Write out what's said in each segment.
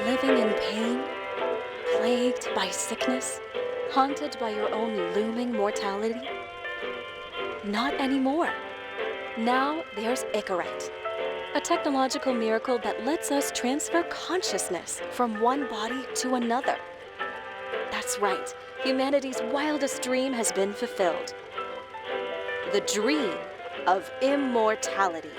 Living in pain, plagued by sickness, haunted by your own looming mortality? Not anymore. Now there's Icarite, a technological miracle that lets us transfer consciousness from one body to another. That's right, humanity's wildest dream has been fulfilled. The dream of immortality.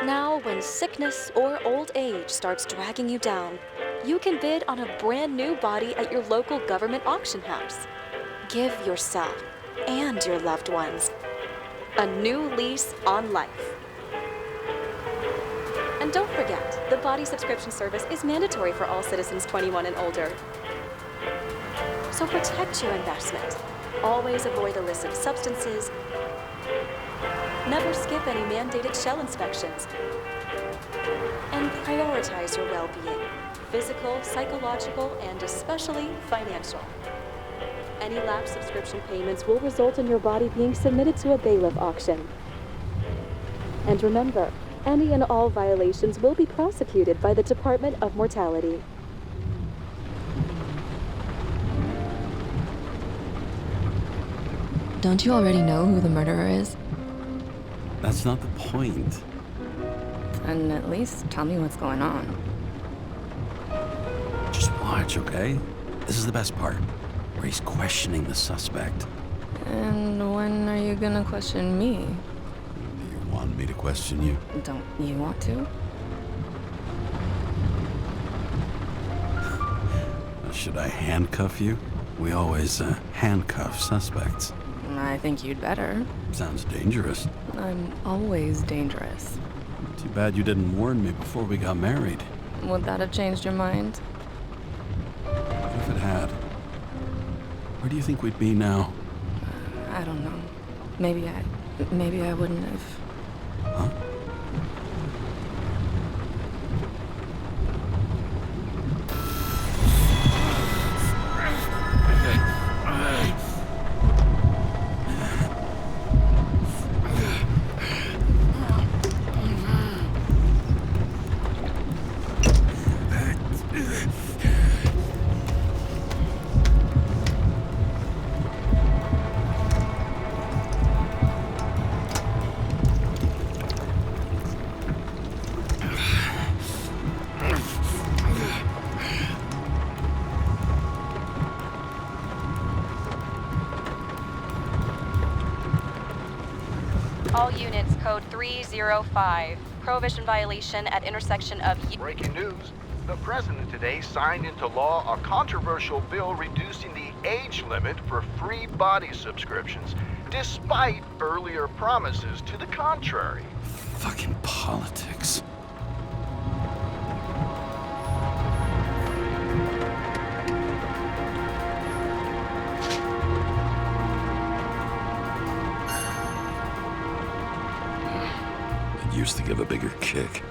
Now, when sickness or old age starts dragging you down, you can bid on a brand new body at your local government auction house. Give yourself and your loved ones a new lease on life. And don't forget, the body subscription service is mandatory for all citizens 21 and older. So protect your investment. Always avoid illicit substances. Never skip any mandated shell inspections. And prioritize your well-being, physical, psychological, and especially financial. Any lapsed subscription payments will result in your body being submitted to a bailiff auction. And remember, any and all violations will be prosecuted by the Department of Mortality. Don't you already know who the murderer is? That's not the point. And at least tell me what's going on. Just watch, okay? This is the best part, where he's questioning the suspect. And when are you gonna question me? Do you want me to question you? Don't you want to? Should I handcuff you? We always handcuff suspects. I think you'd better. Sounds dangerous. I'm always dangerous. Too bad you didn't warn me before we got married. Would that have changed your mind? What if it had? Where do you think we'd be now? I don't know. Maybe I wouldn't have. Huh? All units, code 305. Prohibition violation at intersection of... Breaking news. The president today signed into law a controversial bill reducing the age limit for free body subscriptions, despite earlier promises to the contrary. Fucking politics. Used to give a bigger kick.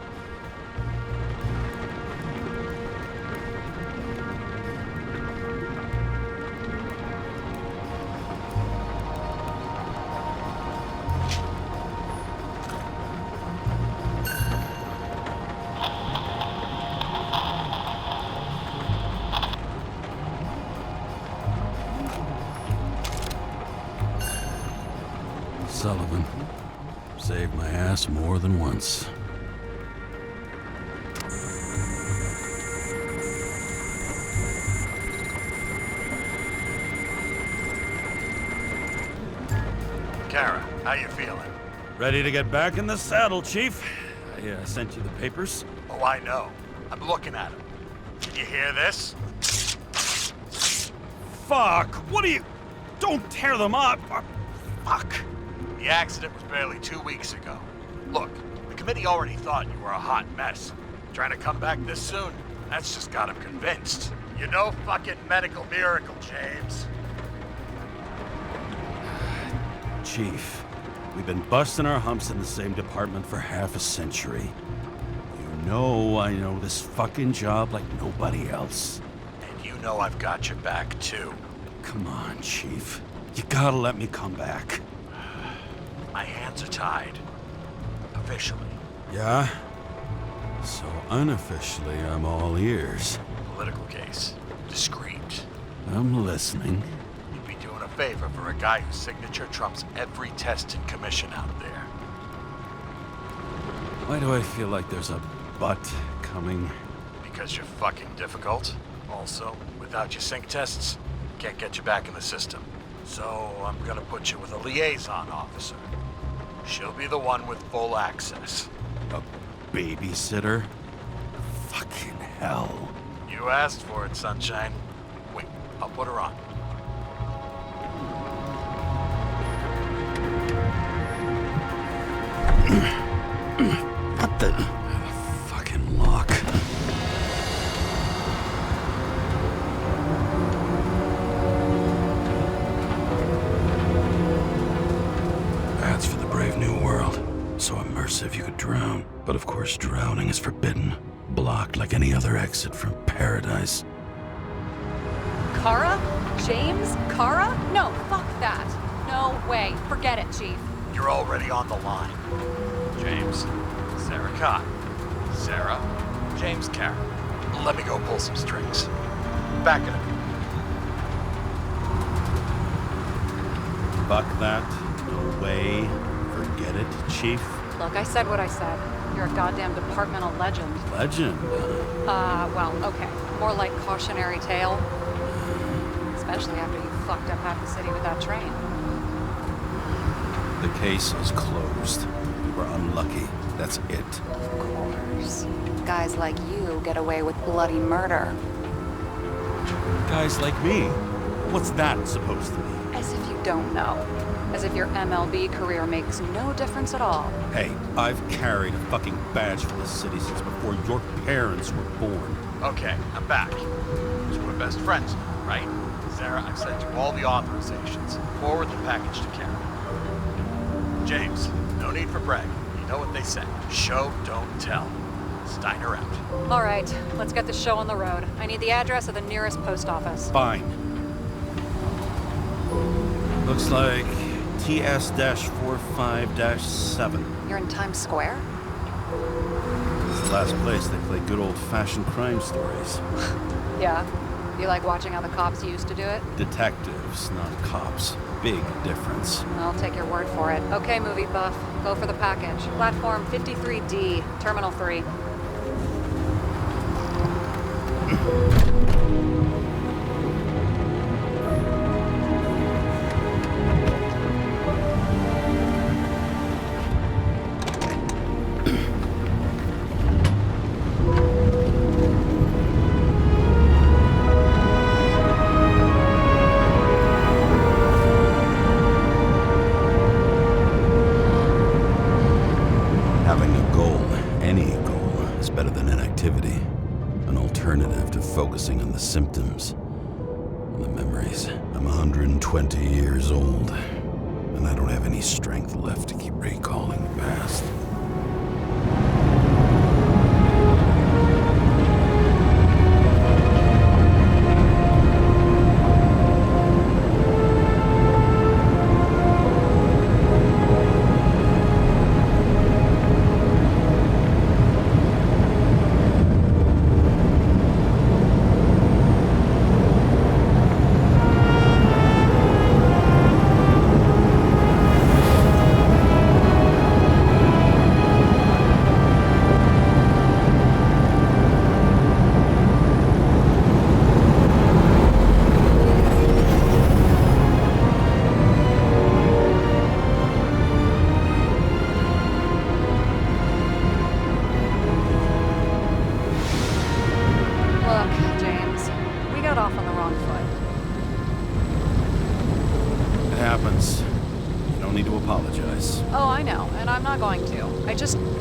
Sullivan. Saved my ass more than once. Kara, how you feeling? Ready to get back in the saddle, Chief. I sent you the papers. Oh, I know. I'm looking at them. Did you hear this? Fuck! What are you... Don't tear them up! Fuck! The accident was barely 2 weeks ago. Look, the committee already thought you were a hot mess. Trying to come back this soon? That's just got them convinced. You're no fucking medical miracle, James. Chief, we've been busting our humps in the same department for half a century. You know I know this fucking job like nobody else. And you know I've got your back, too. Come on, Chief. You gotta let me come back. My hands are tied. officially. Yeah? So unofficially, I'm all ears. Political case. Discreet. I'm listening. You'd be doing a favor for a guy whose signature trumps every test and commission out there. Why do I feel like there's a but coming? Because you're fucking difficult. Also, without your sync tests, can't get you back in the system. So I'm gonna put you with a liaison officer. She'll be the one with full access. A babysitter? Fucking hell. You asked for it, Sunshine. Wait, I'll put her on. What the? Fucking lock. That's for the brave new world. So immersive you could drown. But of course drowning is forbidden. Blocked like any other exit from paradise. Karra? James Karra? No, fuck that. No way. Forget it, Chief. You're already on the line. James, Sarah Cott. Sarah, James Karra. Let me go pull some strings. Back it up. Fuck that. No way. Forget it, Chief. Look, I said what I said. You're a goddamn departmental legend. Legend. Well, okay. More like cautionary tale. Especially after you fucked up half the city with that train. The case is closed. We were unlucky. That's it. Of course. Guys like you get away with bloody murder. Guys like me. What's that supposed to be? As if you don't know. As if your MLB career makes no difference at all. Hey, I've carried a fucking badge for this city since before your parents were born. Okay, I'm back. So we're best friends now, right? Sarah, I've sent you all the authorizations. Forward the package to Karen. James, no need for bragging. You know what they say. Show, don't tell. Steiner out. All right, let's get the show on the road. I need the address of the nearest post office. Fine. Looks like TS-45-7. You're in Times Square? This is the last place they play good old-fashioned crime stories. Yeah. You like watching how the cops used to do it? Detectives, not cops. Big difference. I'll take your word for it. Okay, movie buff. Go for the package. Platform 53D, Terminal 3. Focusing on the symptoms, on the memories. I'm 120 years old, and I don't have any strength left to keep recalling the past.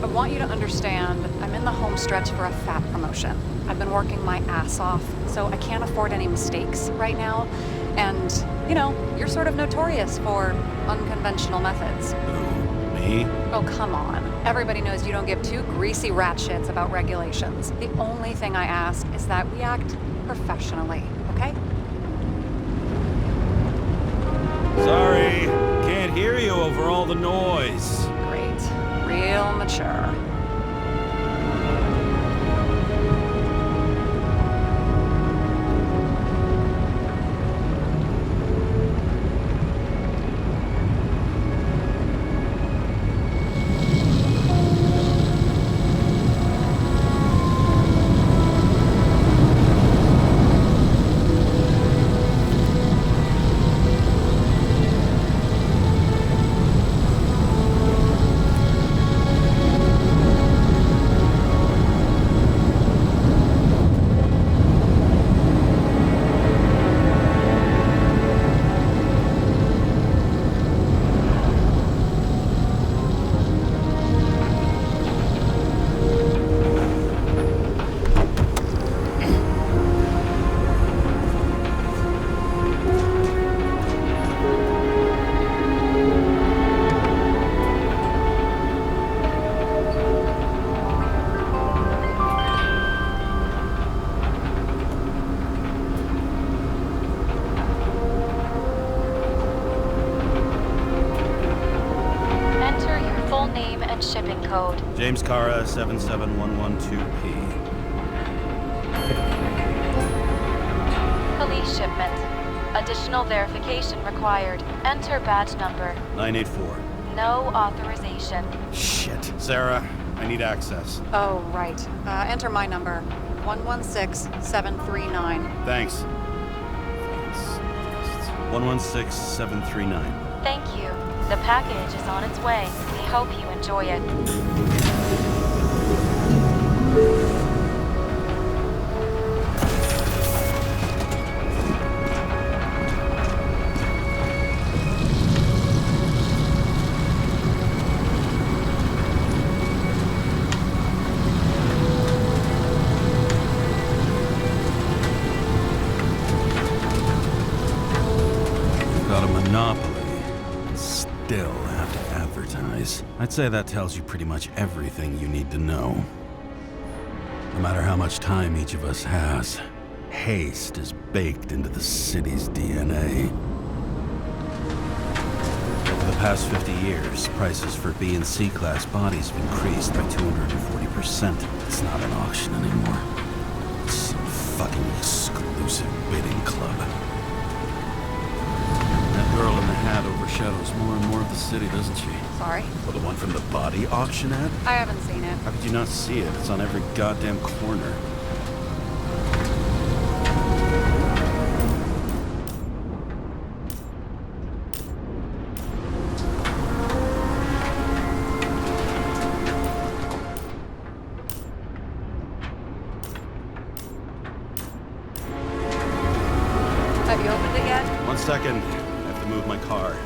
I want you to understand, I'm in the home stretch for a fat promotion. I've been working my ass off, so I can't afford any mistakes right now. And, you know, you're sort of notorious for unconventional methods. Who, me? Oh, come on. Everybody knows you don't give two greasy rat shits about regulations. The only thing I ask is that we act professionally, okay? Sorry, can't hear you over all the noise. Great. real mature. Shipping code. James Karra, 77112P. Police shipment. Additional verification required. Enter badge number. 984. No authorization. Shit. Sarah, I need access. Oh, right. Enter my number. 116739. Thanks. 116739. Thank you. The package is on its way. We hope you enjoy it. Got a monopoly. Still have to advertise. I'd say that tells you pretty much everything you need to know. No matter how much time each of us has, haste is baked into the city's DNA. Over the past 50 years, prices for B and C class bodies have increased by 240%. It's not an auction anymore. It's some fucking exclusive bidding club. That girl in the hat overshadows more and more of the city, doesn't she? Sorry? Well, the one from the body auction ad? I haven't seen it. How could you not see it? It's on every goddamn corner. Have you opened it yet? 1 second. I have to move my car.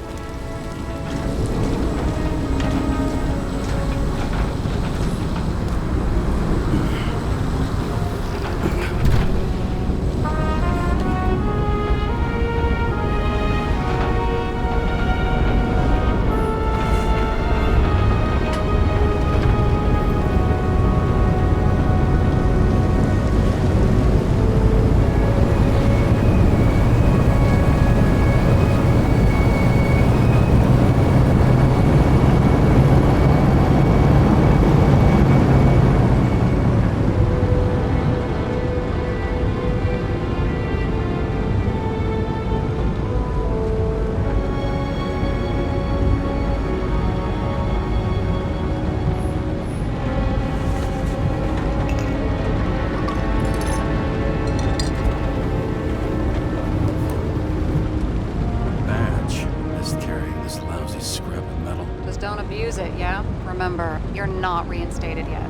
Remember, you're not reinstated yet.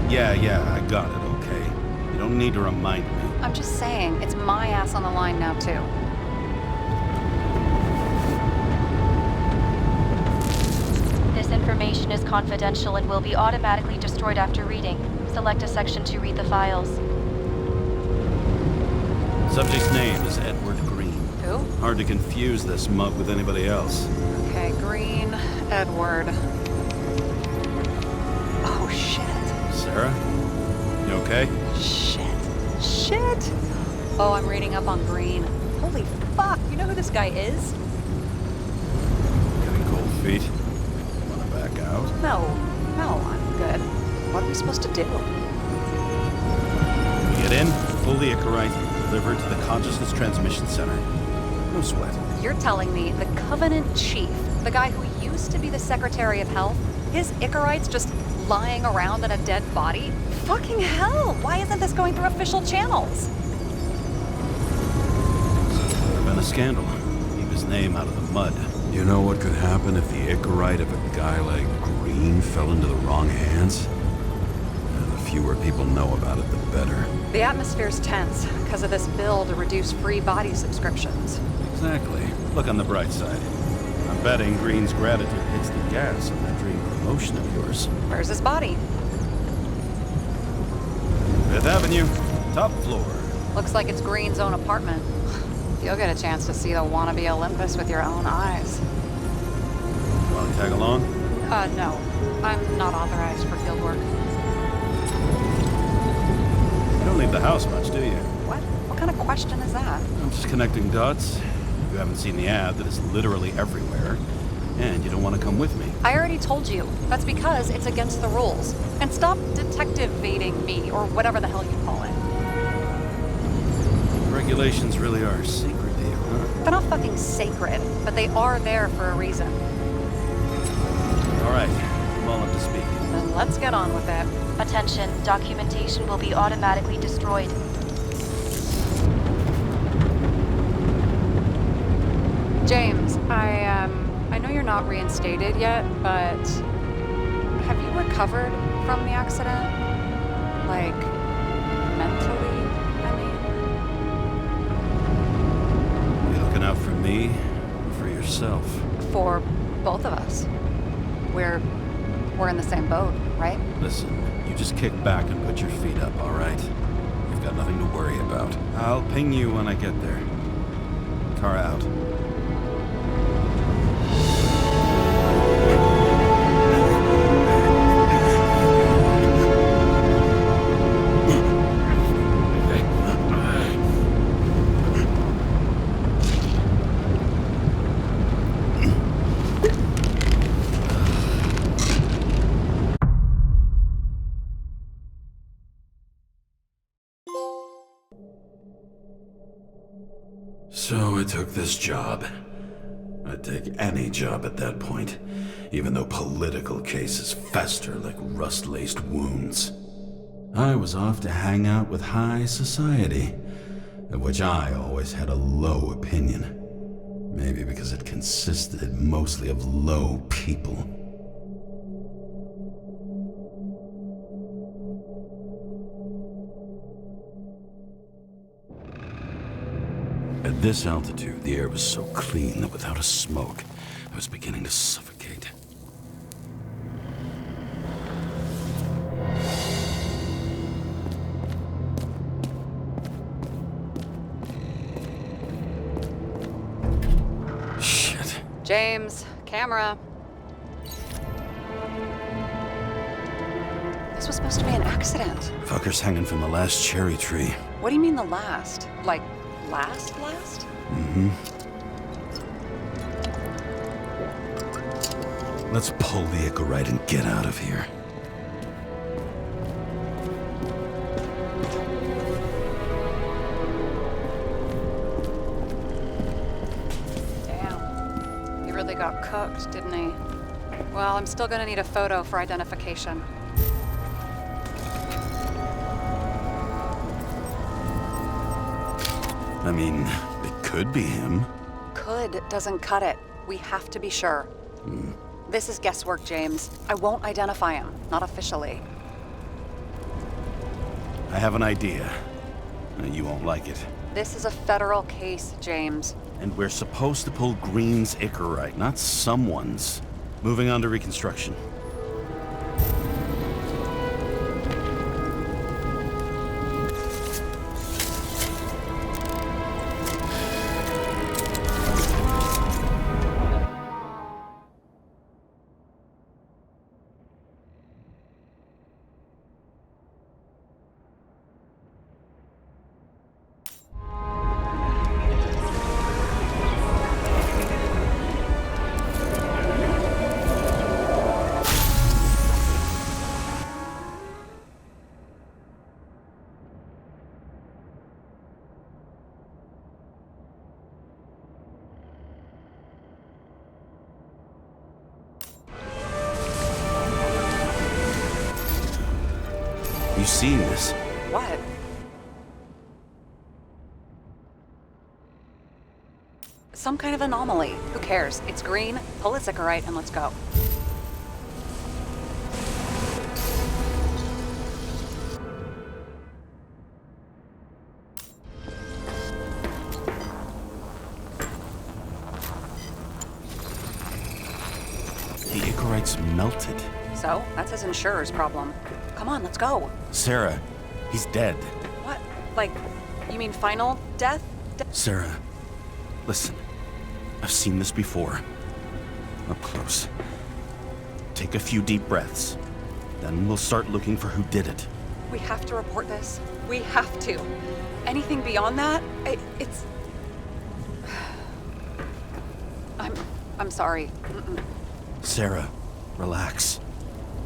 Yeah, I got it, okay? You don't need to remind me. I'm just saying, it's my ass on the line now, too. This information is confidential and will be automatically destroyed after reading. Select a section to read the files. Subject's name is Edward Green. Who? Hard to confuse this mug with anybody else. Okay, Green, Edward. Oh, shit. Sarah? You okay? Shit. Oh, I'm reading up on Green. Holy fuck, you know who this guy is? Getting cold feet. I'm on a back out. out. No, I'm good. What are we supposed to do? We get in, pull the Icarite, delivered to the Consciousness Transmission Center. No sweat. You're telling me the Covenant Chief, the guy who used to be the Secretary of Health, his Icarite's just lying around in a dead body? Fucking hell! Why isn't this going through official channels? Would have been a scandal. Keep his name out of the mud. You know what could happen if the Icarite of a guy like Green fell into the wrong hands? And the fewer people know about it, the better. The atmosphere's tense because of this bill to reduce free body subscriptions. Exactly. Look on the bright side. I'm betting Green's gratitude hits the gas on that dream promotion of yours. Where's his body? Fifth Avenue, top floor. Looks like it's Green's own apartment. You'll get a chance to see the wannabe Olympus with your own eyes. Want to tag along? No. I'm not authorized for field work. You don't leave the house much, do you? What? What kind of question is that? I'm just connecting dots. You haven't seen the ad that is literally everywhere, and you don't want to come with me. I already told you. That's because it's against the rules. And stop detective-baiting me, or whatever the hell you call it. Regulations really are secret to you, huh? They're not fucking sacred, but they are there for a reason. All right, I'm all up to speed. Then let's get on with it. Attention, documentation will be automatically destroyed. James, I know you're not reinstated yet, but have you recovered from the accident? Like, mentally, I mean? You looking out for me or for yourself? For both of us. We're in the same boat, right? Listen, you just kick back and put your feet up, all right? You've got nothing to worry about. I'll ping you when I get there. Car out. So I took this job. I'd take any job at that point, even though political cases fester like rust-laced wounds. I was off to hang out with high society, of which I always had a low opinion. Maybe because it consisted mostly of low people. At this altitude, the air was so clean that without a smoke, I was beginning to suffocate. Shit. James, camera. This was supposed to be an accident. Fucker's hanging from the last cherry tree. What do you mean the last? Like, last? Mm-hmm. Let's pull the Icarite and get out of here. Damn. He really got cooked, didn't he? Well, I'm still gonna need a photo for identification. I mean, it could be him. Could doesn't cut it. We have to be sure. This is guesswork, James. I won't identify him, not officially. I have an idea. You won't like it. This is a federal case, James. And we're supposed to pull Green's Icarite, not someone's. Moving on to reconstruction. seeing this? What? Some kind of anomaly. Who cares? It's green, pull a Zickerite, and let's go. The Icarite's melted. So, that's his insurer's problem. Come on, let's go. Sarah, he's dead. What? Like, you mean final death? Sarah, listen. I've seen this before. Up close. Take a few deep breaths. Then we'll start looking for who did it. We have to report this. We have to. Anything beyond that, it's... I'm sorry. Mm-mm. Sarah, relax.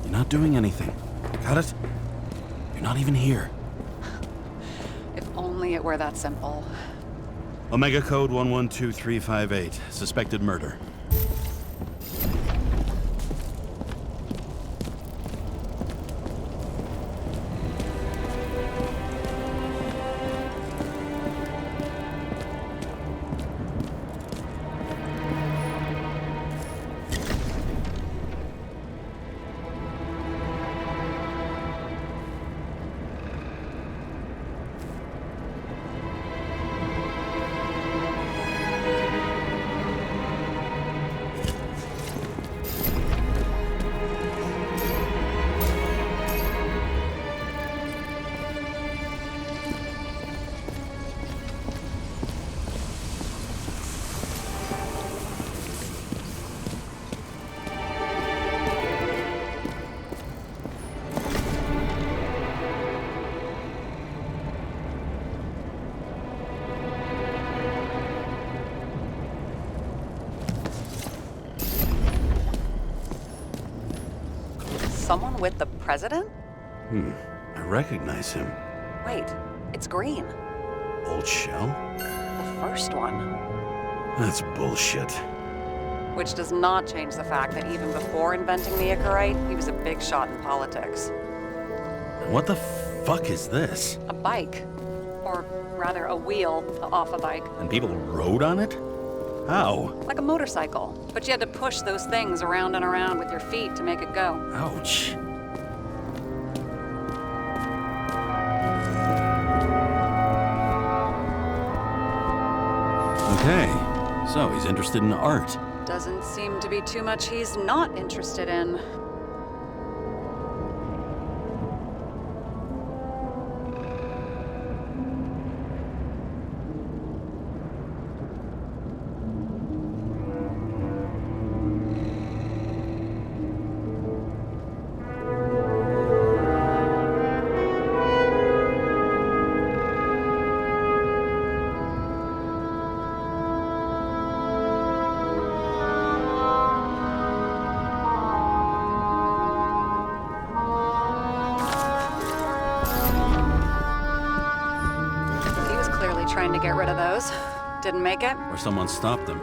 You're not doing anything. Got it? You're not even here. If only it were that simple. Omega code 112358. Suspected murder. Someone with the president? I recognize him. Wait, it's green. Old shell? The first one. That's bullshit. Which does not change the fact that even before inventing the Icarite, he was a big shot in politics. What the fuck is this? A bike. Or rather, a wheel off a bike. And people rode on it? How? Like a motorcycle. But you had to push those things around and around with your feet to make it go. Ouch. Okay, so he's interested in art. Doesn't seem to be too much he's not interested in. Trying to get rid of those. Didn't make it. Or someone stopped them.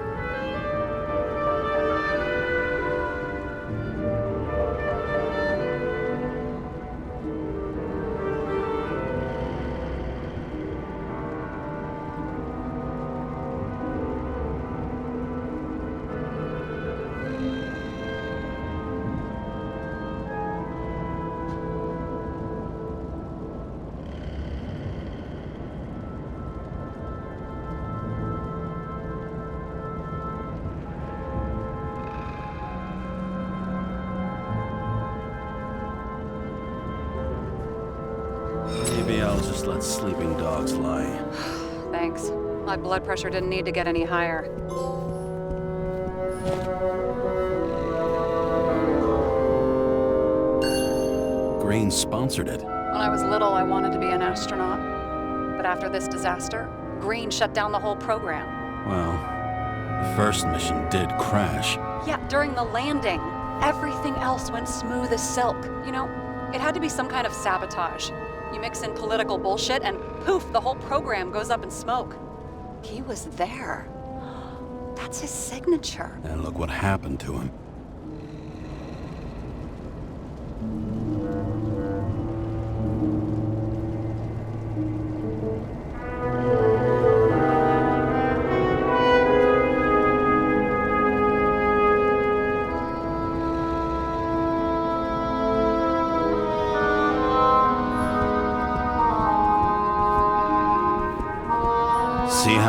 Maybe I'll just let sleeping dogs lie. Thanks. My blood pressure didn't need to get any higher. Green sponsored it. When I was little, I wanted to be an astronaut. But after this disaster, Green shut down the whole program. Well, the first mission did crash. Yeah, during the landing. Everything else went smooth as silk. You know, it had to be some kind of sabotage. You mix in political bullshit and poof, the whole program goes up in smoke. He was there. That's his signature. And look what happened to him.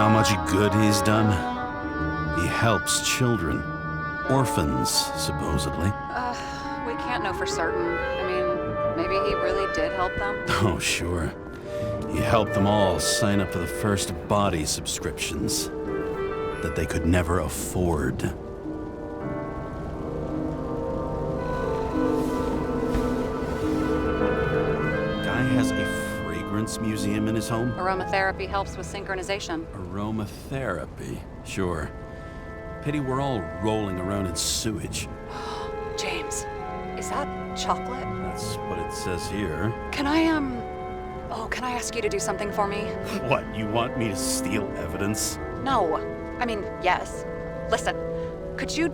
how much good he's done? He helps children. Orphans, supposedly. We can't know for certain. I mean, maybe he really did help them. Oh, sure. He helped them all sign up for the first body subscriptions that they could never afford. Guy has a fragrance museum in his home? Aromatherapy helps with synchronization. Aromatherapy, sure. Pity we're all rolling around in sewage. James, is that chocolate? That's what it says here. Can I ask you to do something for me? What, you want me to steal evidence? No. I mean, yes. Listen, could you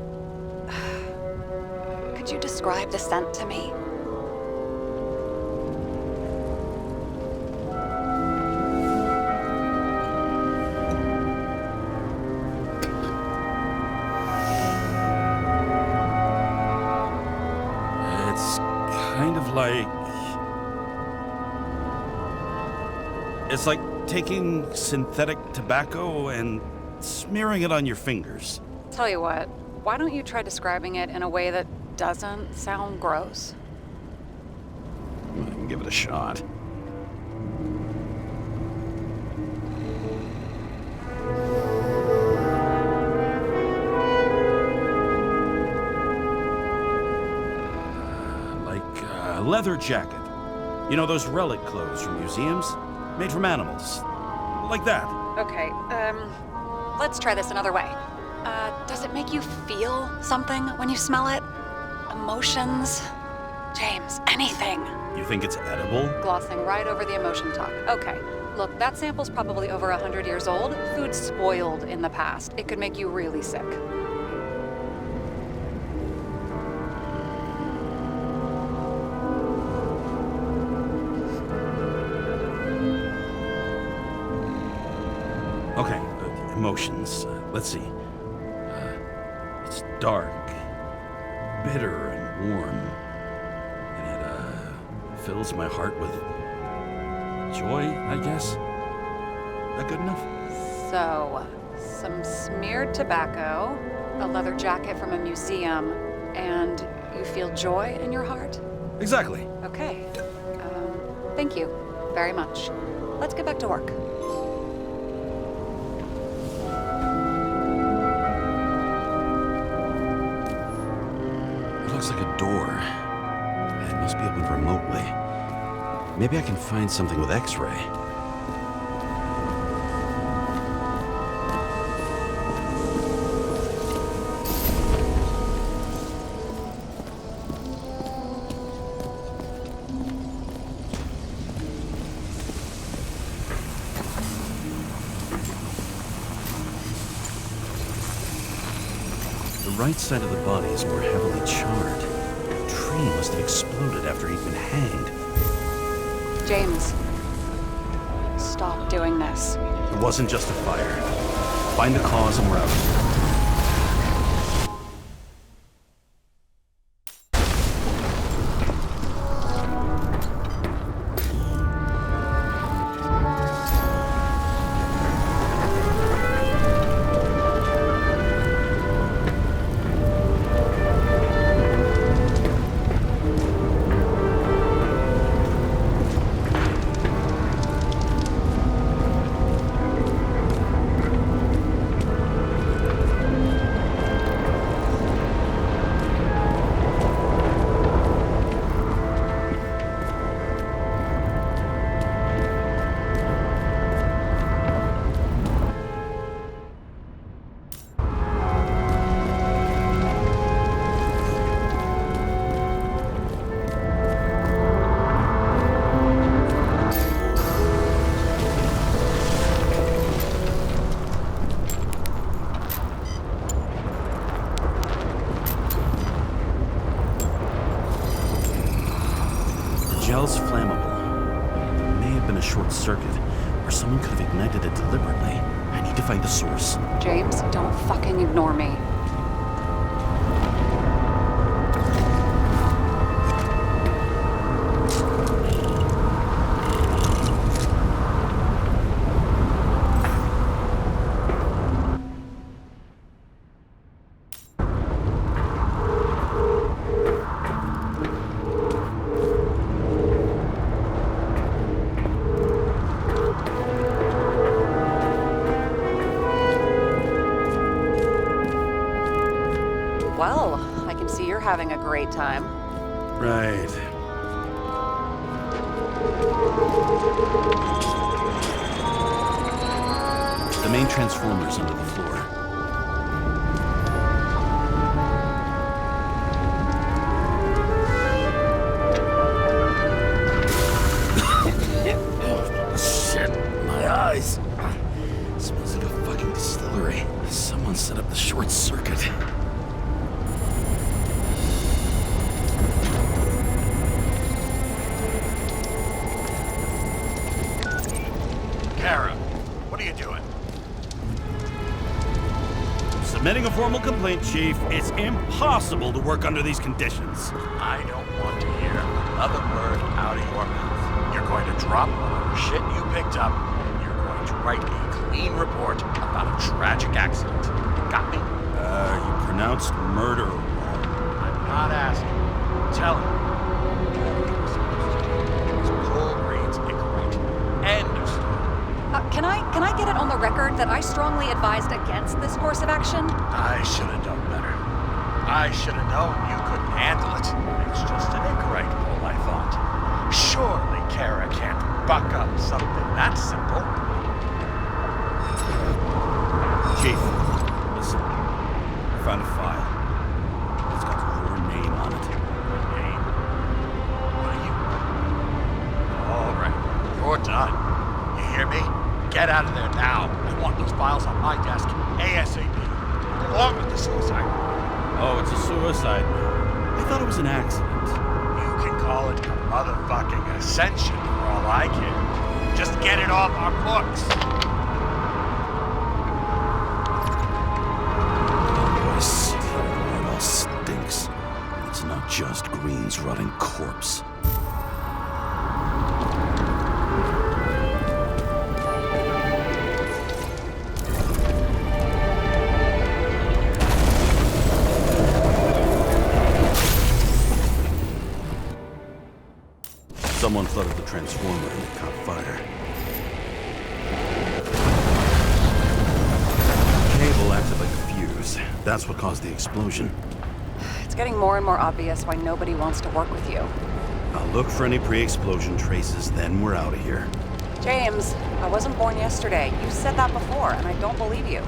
describe the scent to me? It's kind of like... It's like taking synthetic tobacco and smearing it on your fingers. Tell you what, why don't you try describing it in a way that doesn't sound gross? I can give it a shot. Like a leather jacket. You know those relic clothes from museums? Made from animals. Like that. Okay, let's try this another way. Does it make you feel something when you smell it? Emotions? James, anything. You think it's edible? Glossing right over the emotion talk. Okay, look, that sample's probably over 100 years old. Food spoiled in the past. It could make you really sick. Okay, emotions. Let's see. It's dark, bitter, and warm. And it fills my heart with joy, I guess. That good enough? So, some smeared tobacco, a leather jacket from a museum, and you feel joy in your heart? Exactly. Okay. Thank you very much. Let's get back to work. Looks like a door. It must be opened remotely. Maybe I can find something with X-ray. The right side of the body is more heavily charred. The tree must have exploded after he'd been hanged. James, stop doing this. It wasn't just a fire. Find the cause and we're out. Gel's flammable. It may have been a short circuit, or someone could have ignited it deliberately. I need to find the source. James, don't fucking ignore me. Well, I can see you're having a great time. Right. The main transformer's under the floor. Shit, my eyes. Smells like a fucking distillery. Someone set up the short circuit. Kara, what are you doing? Submitting a formal complaint, Chief. It's impossible to work under these conditions. I don't want to hear another word out of your mouth. You're going to drop whatever shit you picked up. You're going to write a clean report about a tragic accident. Got me? You pronounced murder wrong. I'm not asking. Tell him. All you were supposed to do was pull Green's ignorant. End of story. Can I get it on the record that I strongly advised against this course of action? I should have done better. I should have known you couldn't handle it. It's just an ignorant pull, I thought. Surely Kara can't buck up something that simple. Chief, listen. I found a file. It's got your name on it. Name? What are you? All right, you're done. You hear me? Get out of there now. I want those files on my desk ASAP. Along with the suicide. Oh, it's a suicide. I thought it was an accident. You can call it a motherfucking ascension for all I care. Just get it off our books. I see how it all stinks. It's not just Green's rotting corpse. Someone flooded the transformer and it caught fire. Cable acted like a fuse. That's what caused the explosion. It's getting more and more obvious why nobody wants to work with you. I'll look for any pre-explosion traces, then we're out of here. James, I wasn't born yesterday. You said that before, and I don't believe you.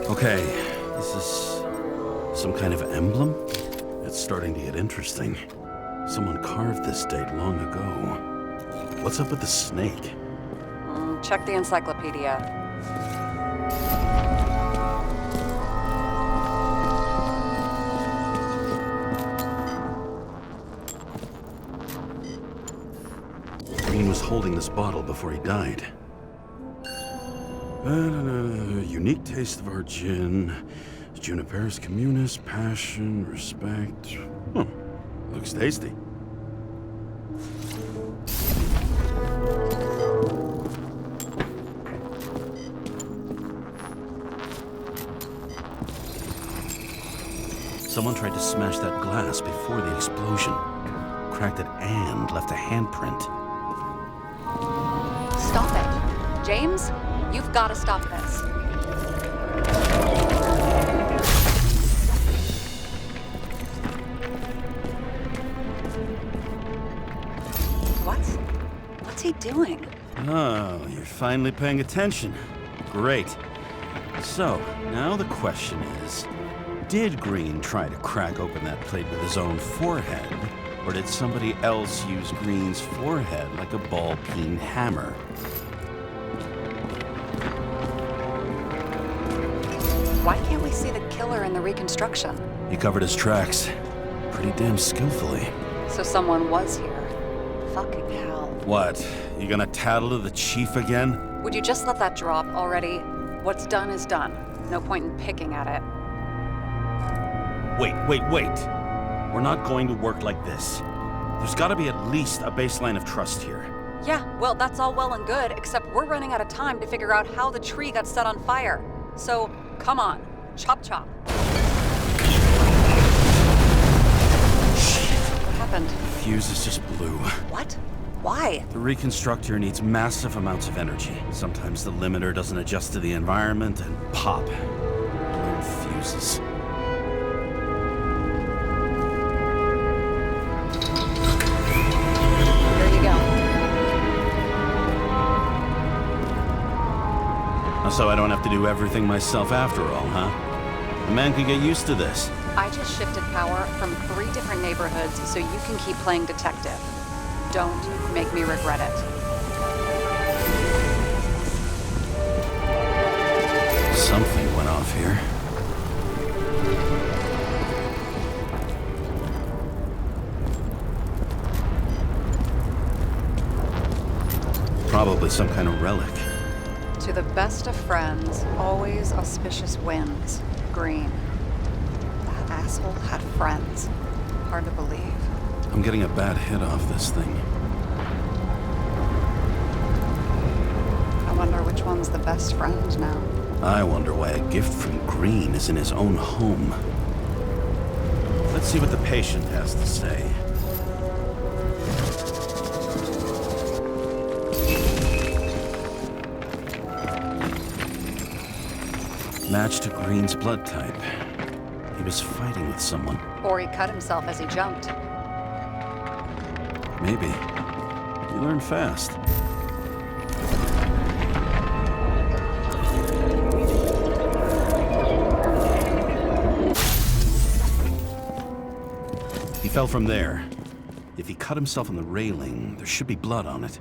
Okay, this is some kind of emblem? It's starting to get interesting. Someone carved this date long ago. What's up with the snake? Check the encyclopedia. Green was holding this bottle before he died. Unique taste of our gin. Juniperus communis, passion, respect. Looks tasty. Someone tried to smash that glass before the explosion. Cracked it and left a handprint. Stop it. James, you've got to stop this. What's he doing? Oh, you're finally paying attention. Great. So, now the question is, did Green try to crack open that plate with his own forehead, or did somebody else use Green's forehead like a ball-peen hammer? Why can't we see the killer in the reconstruction? He covered his tracks pretty damn skillfully. So someone was here. Fucking hell. What? You gonna tattle to the chief again? Would you just let that drop already? What's done is done. No point in picking at it. Wait. We're not going to work like this. There's gotta be at least a baseline of trust here. Yeah, well, that's all well and good, except we're running out of time to figure out how the tree got set on fire. So, come on. Chop chop. Shit. What happened? Fuses just blew. What? Why? The reconstructor needs massive amounts of energy. Sometimes the limiter doesn't adjust to the environment, and pop. Blown fuses. Here you go. So I don't have to do everything myself after all, huh? A man could get used to this. I just shifted power from 3 different neighborhoods so you can keep playing detective. Don't make me regret it. Something went off here. Probably some kind of relic. To the best of friends, always auspicious winds. Green. That asshole had friends. Hard to believe. I'm getting a bad hit off this thing. I wonder which one's the best friend now. I wonder why a gift from Green is in his own home. Let's see what the patient has to say. Match to Green's blood type. He was fighting with someone. Or he cut himself as he jumped. Maybe. You learn fast. He fell from there. If he cut himself on the railing, there should be blood on it.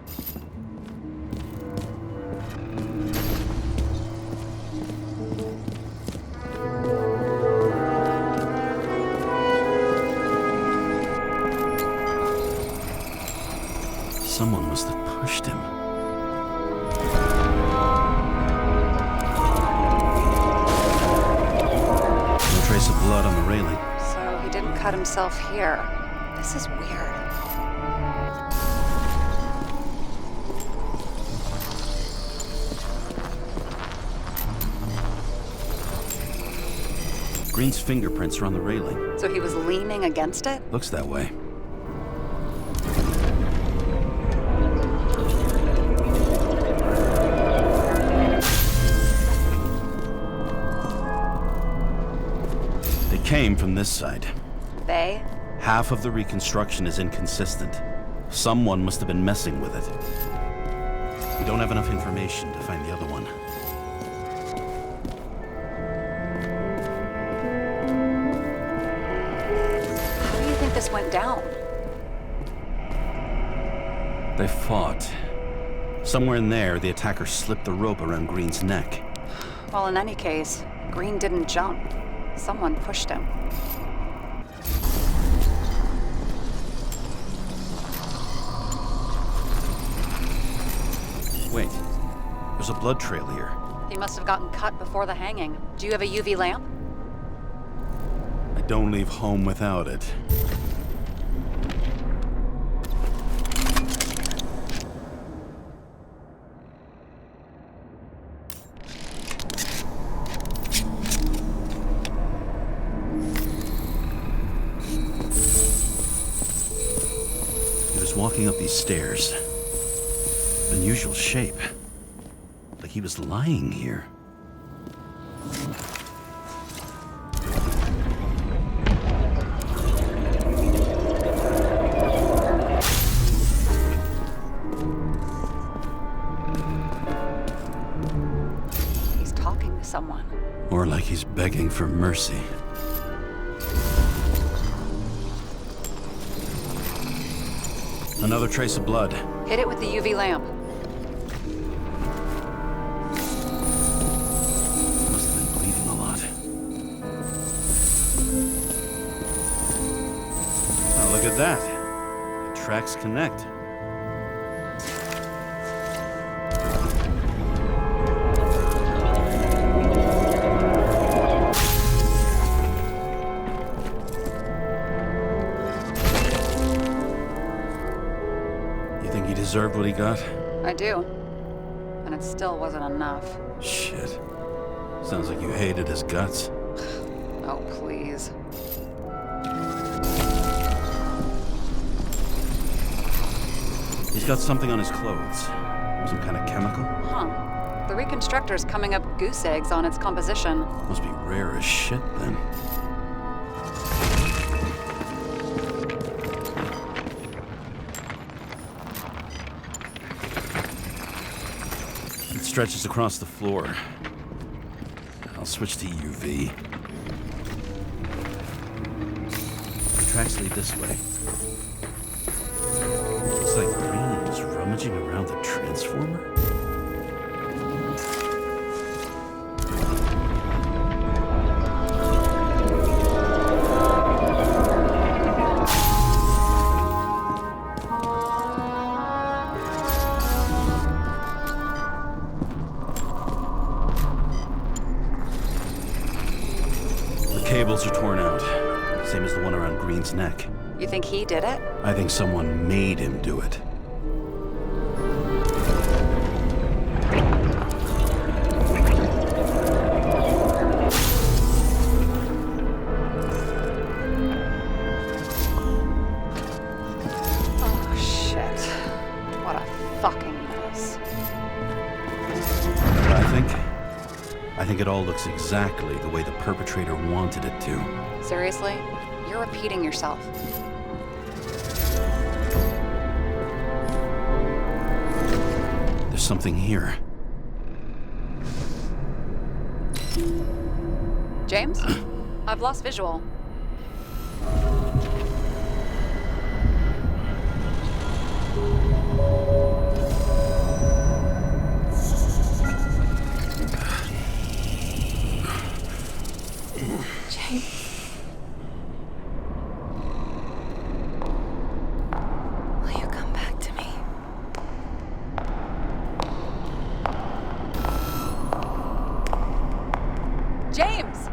Someone must have pushed him. No trace of blood on the railing. So he didn't cut himself here. This is weird. Green's fingerprints are on the railing. So he was leaning against it? Looks that way. Came from this side. They? Half of the reconstruction is inconsistent. Someone must have been messing with it. We don't have enough information to find the other one. How do you think this went down? They fought. Somewhere in there, the attacker slipped the rope around Green's neck. Well, in any case, Green didn't jump. Someone pushed him. Wait, there's a blood trail here. He must have gotten cut before the hanging. Do you have a UV lamp? I don't leave home without it. Walking up these stairs. Unusual shape. Like he was lying here. He's talking to someone. Or like he's begging for mercy. Another trace of blood. Hit it with the UV lamp. Must have been bleeding a lot. Oh, look at that. The tracks connect. Deserved what he got? I do. And it still wasn't enough. Shit. Sounds like you hated his guts. Oh, please. He's got something on his clothes. Some kind of chemical? Huh. The reconstructor's coming up goose eggs on its composition. Must be rare as shit, then. It stretches across the floor. I'll switch to UV. Tracks lead this way. Looks like Green was rummaging around the transformer. The cables are torn out, same as the one around Green's neck. You think he did it? I think someone made him do it. Oh, shit. What a fucking mess. I think it all looks exactly the way the perpetrator wanted it to. Seriously? You're repeating yourself. There's something here. James? I've lost visual. James. Will you come back to me? James!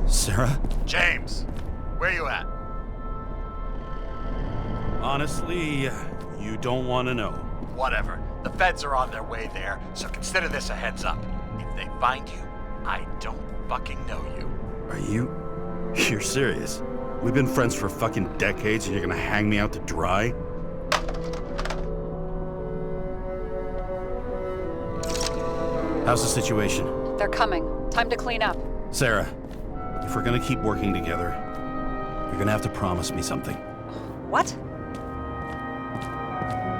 Sarah? James, where you at? Honestly, you don't want to know. Whatever. The feds are on their way there, so consider this a heads up. If they find you, I don't fucking know you. Are you? You're serious? We've been friends for fucking decades and you're gonna hang me out to dry? How's the situation? They're coming. Time to clean up. Sarah, if we're gonna keep working together, you're gonna have to promise me something. What?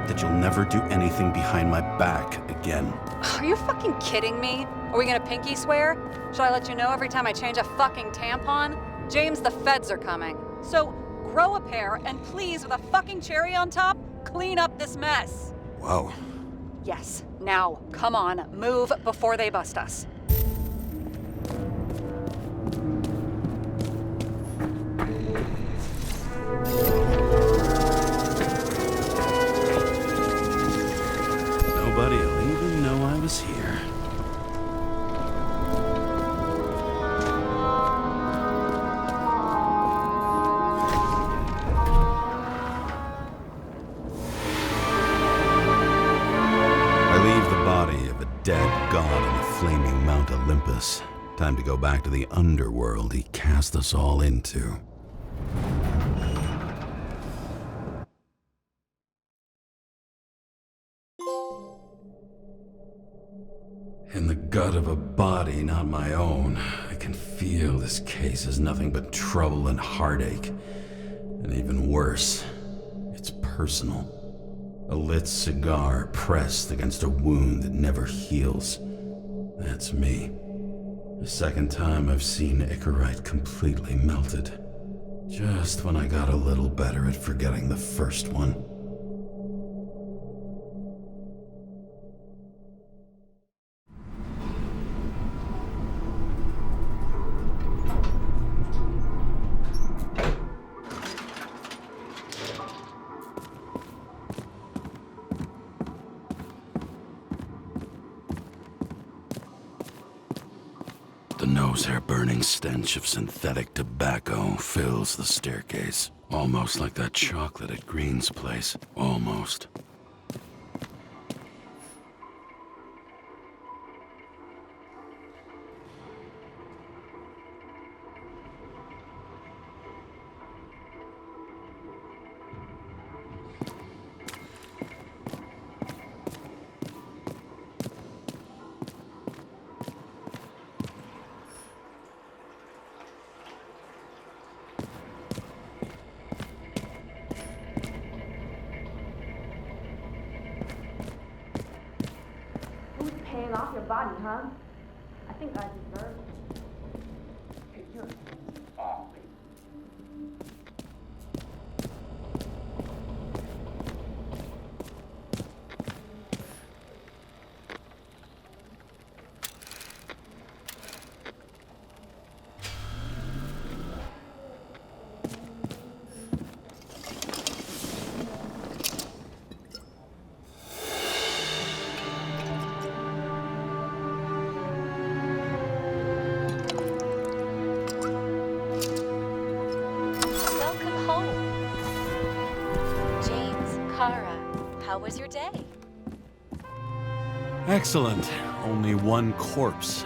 That you'll never do anything behind my back again. Are you fucking kidding me? Are we gonna pinky swear? Should I let you know every time I change a fucking tampon? James, the feds are coming. So grow a pair and please, with a fucking cherry on top, clean up this mess. Wow. Yes, now, come on, move before they bust us. Nobody'll even know I was here. Dead god on the flaming Mount Olympus. Time to go back to the underworld he cast us all into. In the gut of a body not my own, I can feel this case is nothing but trouble and heartache. And even worse, it's personal. A lit cigar pressed against a wound that never heals. That's me. The second time I've seen Icarite completely melted. Just when I got a little better at forgetting the first one. The nose-hair-burning stench of synthetic tobacco fills the staircase. Almost like that chocolate at Green's place. Almost. huh? I think I deserve it. Hey, you're... Oh, Welcome home. James Karra, how was your day? Excellent. Only one corpse.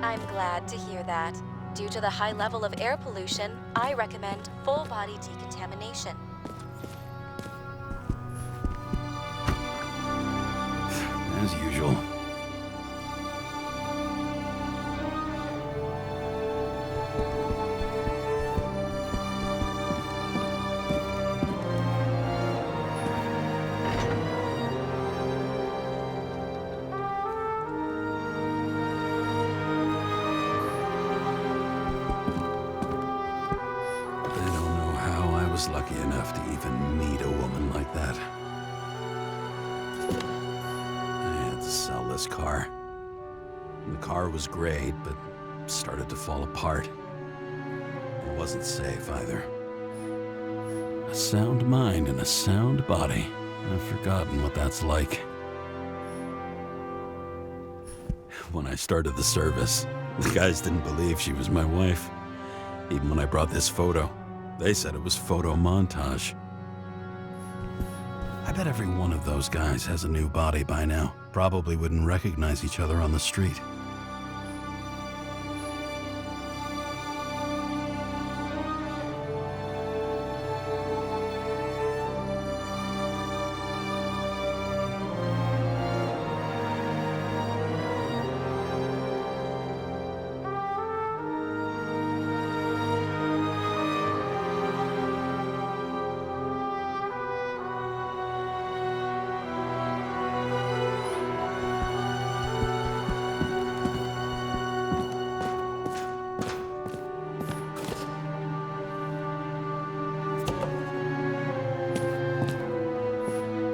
I'm glad to hear that. Due to the high level of air pollution, I recommend full body decontamination. As usual. Was lucky enough to even meet a woman like that. I had to sell this car. The car was great, but started to fall apart. It wasn't safe either. A sound mind and a sound body. I've forgotten what that's like. When I started the service, the guys didn't believe she was my wife. Even when I brought this photo. They said it was photo montage. I bet every one of those guys has a new body by now. Probably wouldn't recognize each other on the street.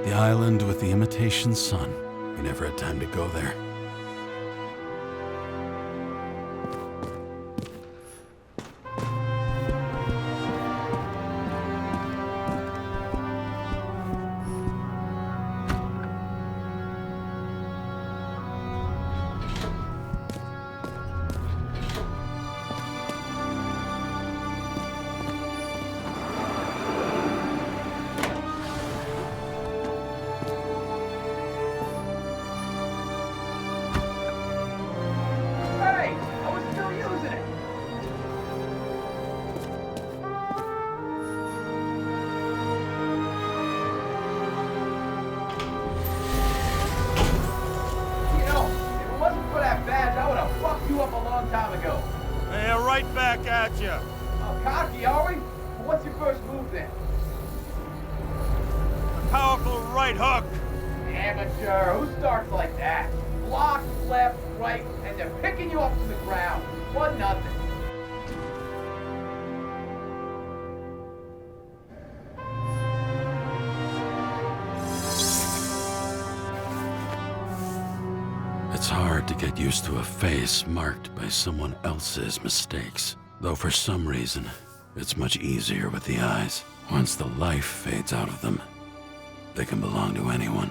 The island with the imitation sun. We never had time to go there. It's hard to get used to a face marked by someone else's mistakes. Though for some reason, it's much easier with the eyes. Once the life fades out of them, they can belong to anyone.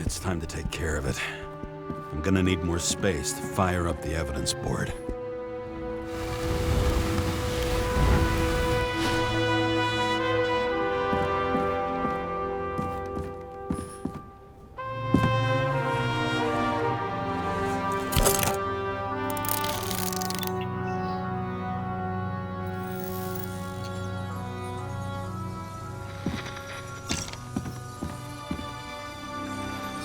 It's time to take care of it. I'm gonna need more space to fire up the evidence board.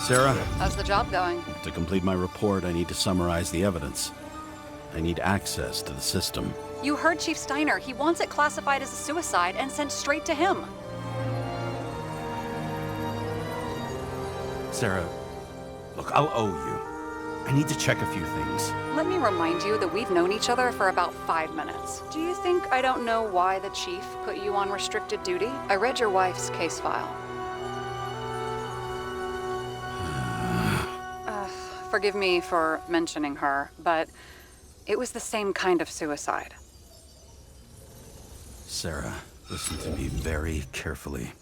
Sarah? How's the job going? To complete my report, I need to summarize the evidence. I need access to the system. You heard Chief Steiner. He wants it classified as a suicide and sent straight to him. Sarah, look, I'll owe you. I need to check a few things. Let me remind you that we've known each other for about 5 minutes. Do you think I don't know why the chief put you on restricted duty? I read your wife's case file. Forgive me for mentioning her, but it was the same kind of suicide. Sarah, listen to me very carefully.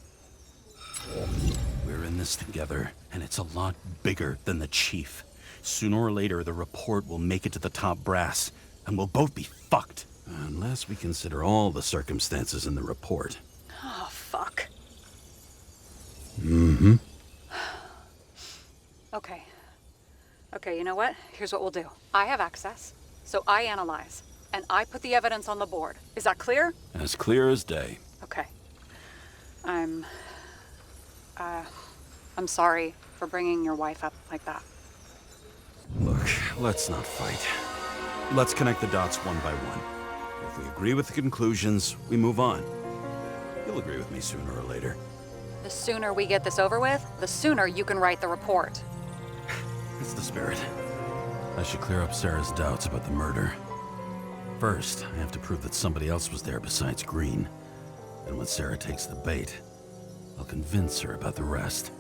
We're in this together, and it's a lot bigger than the chief. Sooner or later, the report will make it to the top brass, and we'll both be fucked. Unless we consider all the circumstances in the report. Oh, fuck. Mm-hmm. Okay. Okay, you know what? Here's what we'll do. I have access, so I analyze, and I put the evidence on the board. Is that clear? As clear as day. Okay. I'm sorry for bringing your wife up like that. Look, let's not fight. Let's connect the dots one by one. If we agree with the conclusions, we move on. You'll agree with me sooner or later. The sooner we get this over with, the sooner you can write the report. That's the spirit. I should clear up Sarah's doubts about the murder. First, I have to prove that somebody else was there besides Green. And when Sarah takes the bait, I'll convince her about the rest.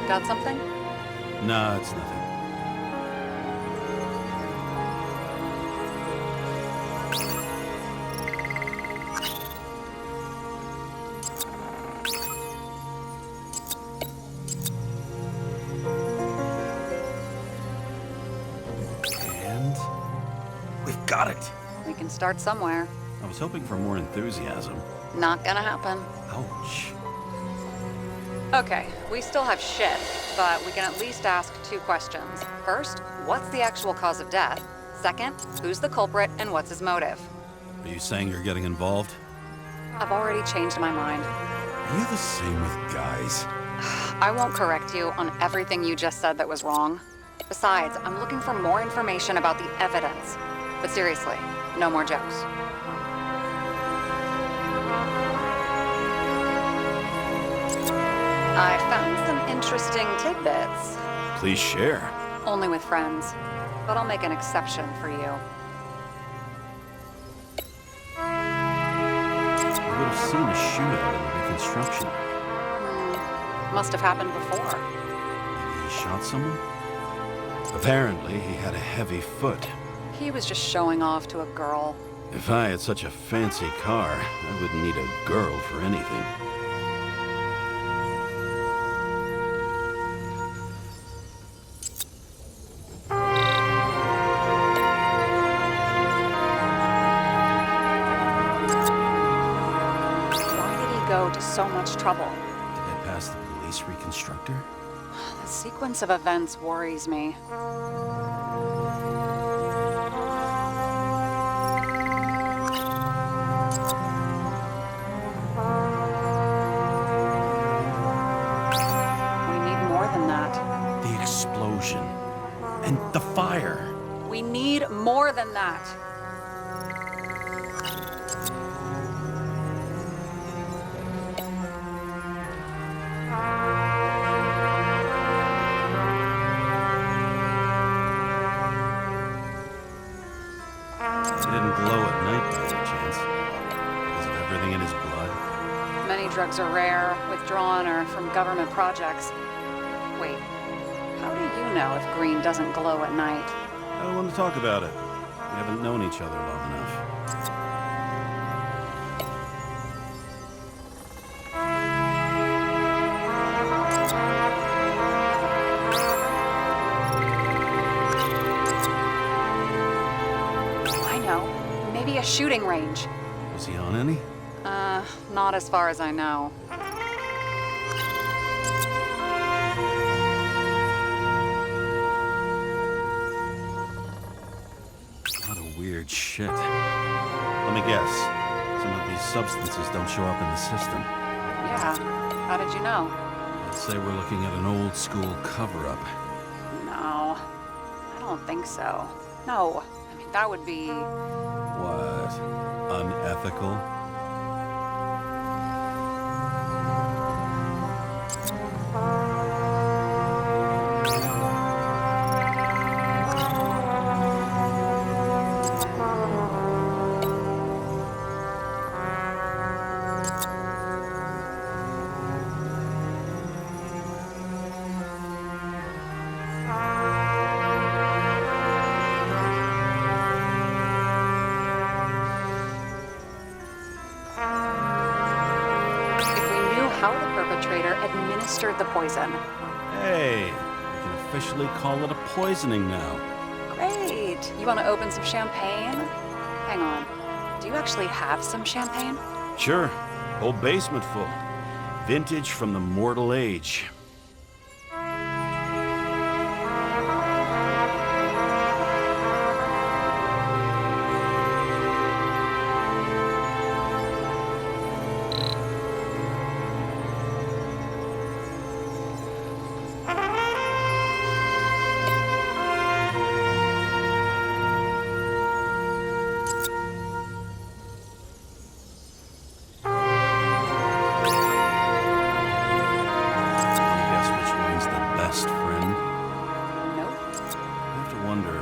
Got something? No, it's nothing. And we've got it. We can start somewhere. I was hoping for more enthusiasm. Not gonna happen. Ouch. Okay, we still have shit, but we can at least ask 2 questions. First, what's the actual cause of death? Second, who's the culprit and what's his motive? Are you saying you're getting involved? I've already changed my mind. Are you the same with guys? I won't correct you on everything you just said that was wrong. Besides, I'm looking for more information about the evidence. But seriously, no more jokes. I found some interesting tidbits. Please share. Only with friends. But I'll make an exception for you. I would have seen a shootout in the reconstruction. Must have happened before. Maybe he shot someone? Apparently, he had a heavy foot. He was just showing off to a girl. If I had such a fancy car, I wouldn't need a girl for anything. Why did he go to so much trouble? Did they pass the police reconstructor? The sequence of events worries me. We need more than that. The explosion. And the fire. We need more than that. He didn't glow at night by any chance. Because of everything in his blood. Many drugs are rare, withdrawn, or from government projects. Wait, how do you know if green doesn't glow at night? I don't want to talk about it. We haven't known each other long enough. I know. Maybe a shooting range. Was he on any? Not as far as I know. What a weird shit. Let me guess. Some of these substances don't show up in the system. Yeah. How did you know? Let's say we're looking at an old school cover-up. No. I don't think so. No. I mean, that would be... What? Unethical? Administered the poison. Hey, we can officially call it a poisoning now. Great. You want to open some champagne? Hang on. Do you actually have some champagne? Sure. Whole basement full. Vintage from the mortal age.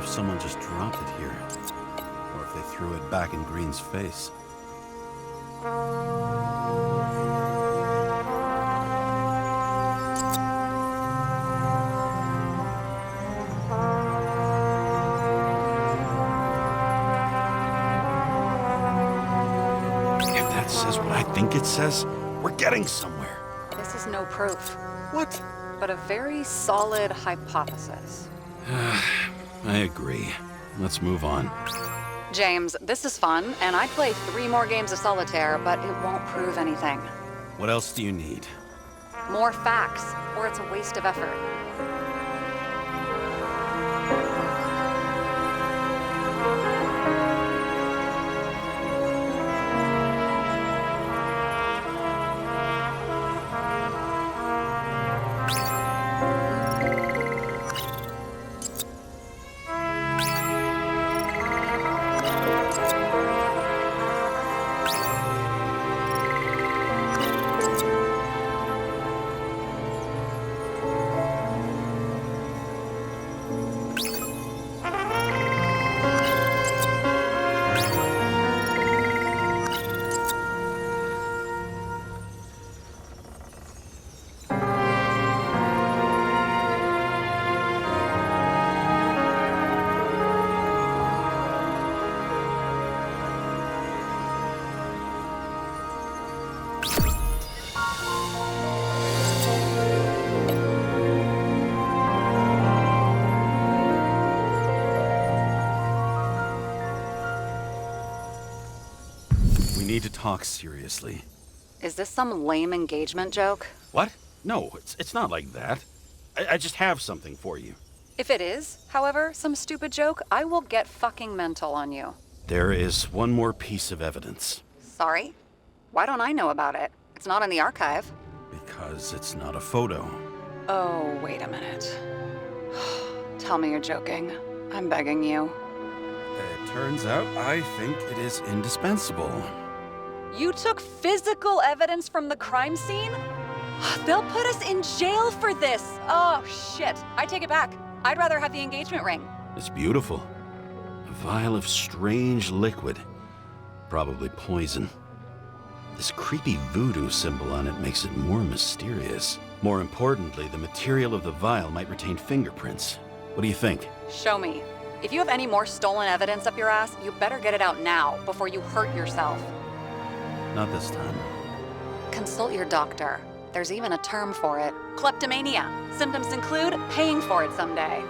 Someone just dropped it here. Or if they threw it back in Green's face. If that says what I think it says, we're getting somewhere. This is no proof. What? But a very solid hypothesis. I agree. Let's move on. James, this is fun, and I'd play 3 more games of solitaire, but it won't prove anything. What else do you need? More facts, or it's a waste of effort. to talk seriously. Is this some lame engagement joke? What? No, it's not like that. I just have something for you. If it is, however, some stupid joke, I will get fucking mental on you. There is one more piece of evidence. Sorry? Why don't I know about it? It's not in the archive. Because it's not a photo. Oh, wait a minute. Tell me you're joking. I'm begging you. It turns out I think it is indispensable. You took physical evidence from the crime scene? They'll put us in jail for this. Oh, shit. I take it back. I'd rather have the engagement ring. It's beautiful. A vial of strange liquid. Probably poison. This creepy voodoo symbol on it makes it more mysterious. More importantly, the material of the vial might retain fingerprints. What do you think? Show me. If you have any more stolen evidence up your ass, you better get it out now before you hurt yourself. Not this time. Consult your doctor. There's even a term for it. Kleptomania. Symptoms include paying for it someday.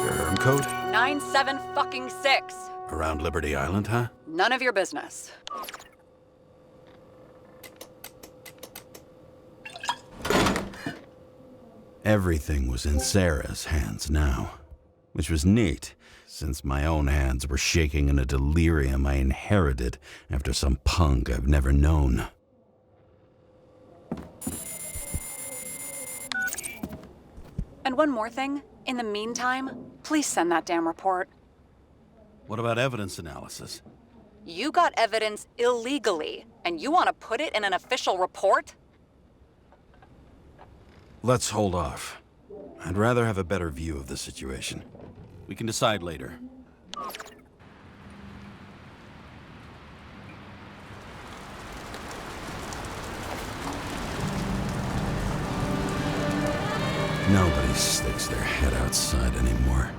Your herm code? 97-fucking-6. Around Liberty Island, huh? None of your business. Everything was in Sarah's hands now, which was neat, since my own hands were shaking in a delirium I inherited after some punk I've never known. And one more thing. In the meantime, please send that damn report. What about evidence analysis? You got evidence illegally, and you want to put it in an official report? Let's hold off. I'd rather have a better view of the situation. We can decide later. Nobody sticks their head outside anymore.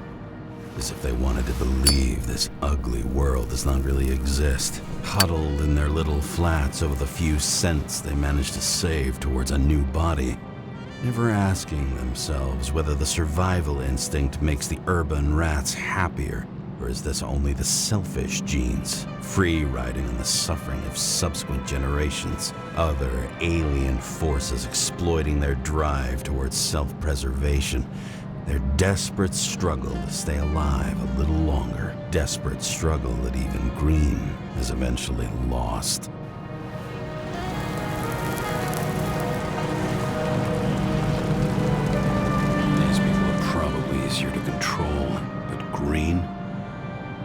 As if they wanted to believe this ugly world does not really exist. Huddled in their little flats over the few cents they managed to save towards a new body. Never asking themselves whether the survival instinct makes the urban rats happier, or is this only the selfish genes, free riding on the suffering of subsequent generations, other alien forces exploiting their drive towards self-preservation, their desperate struggle to stay alive a little longer, desperate struggle that even Green has eventually lost. Easier to control, but Green,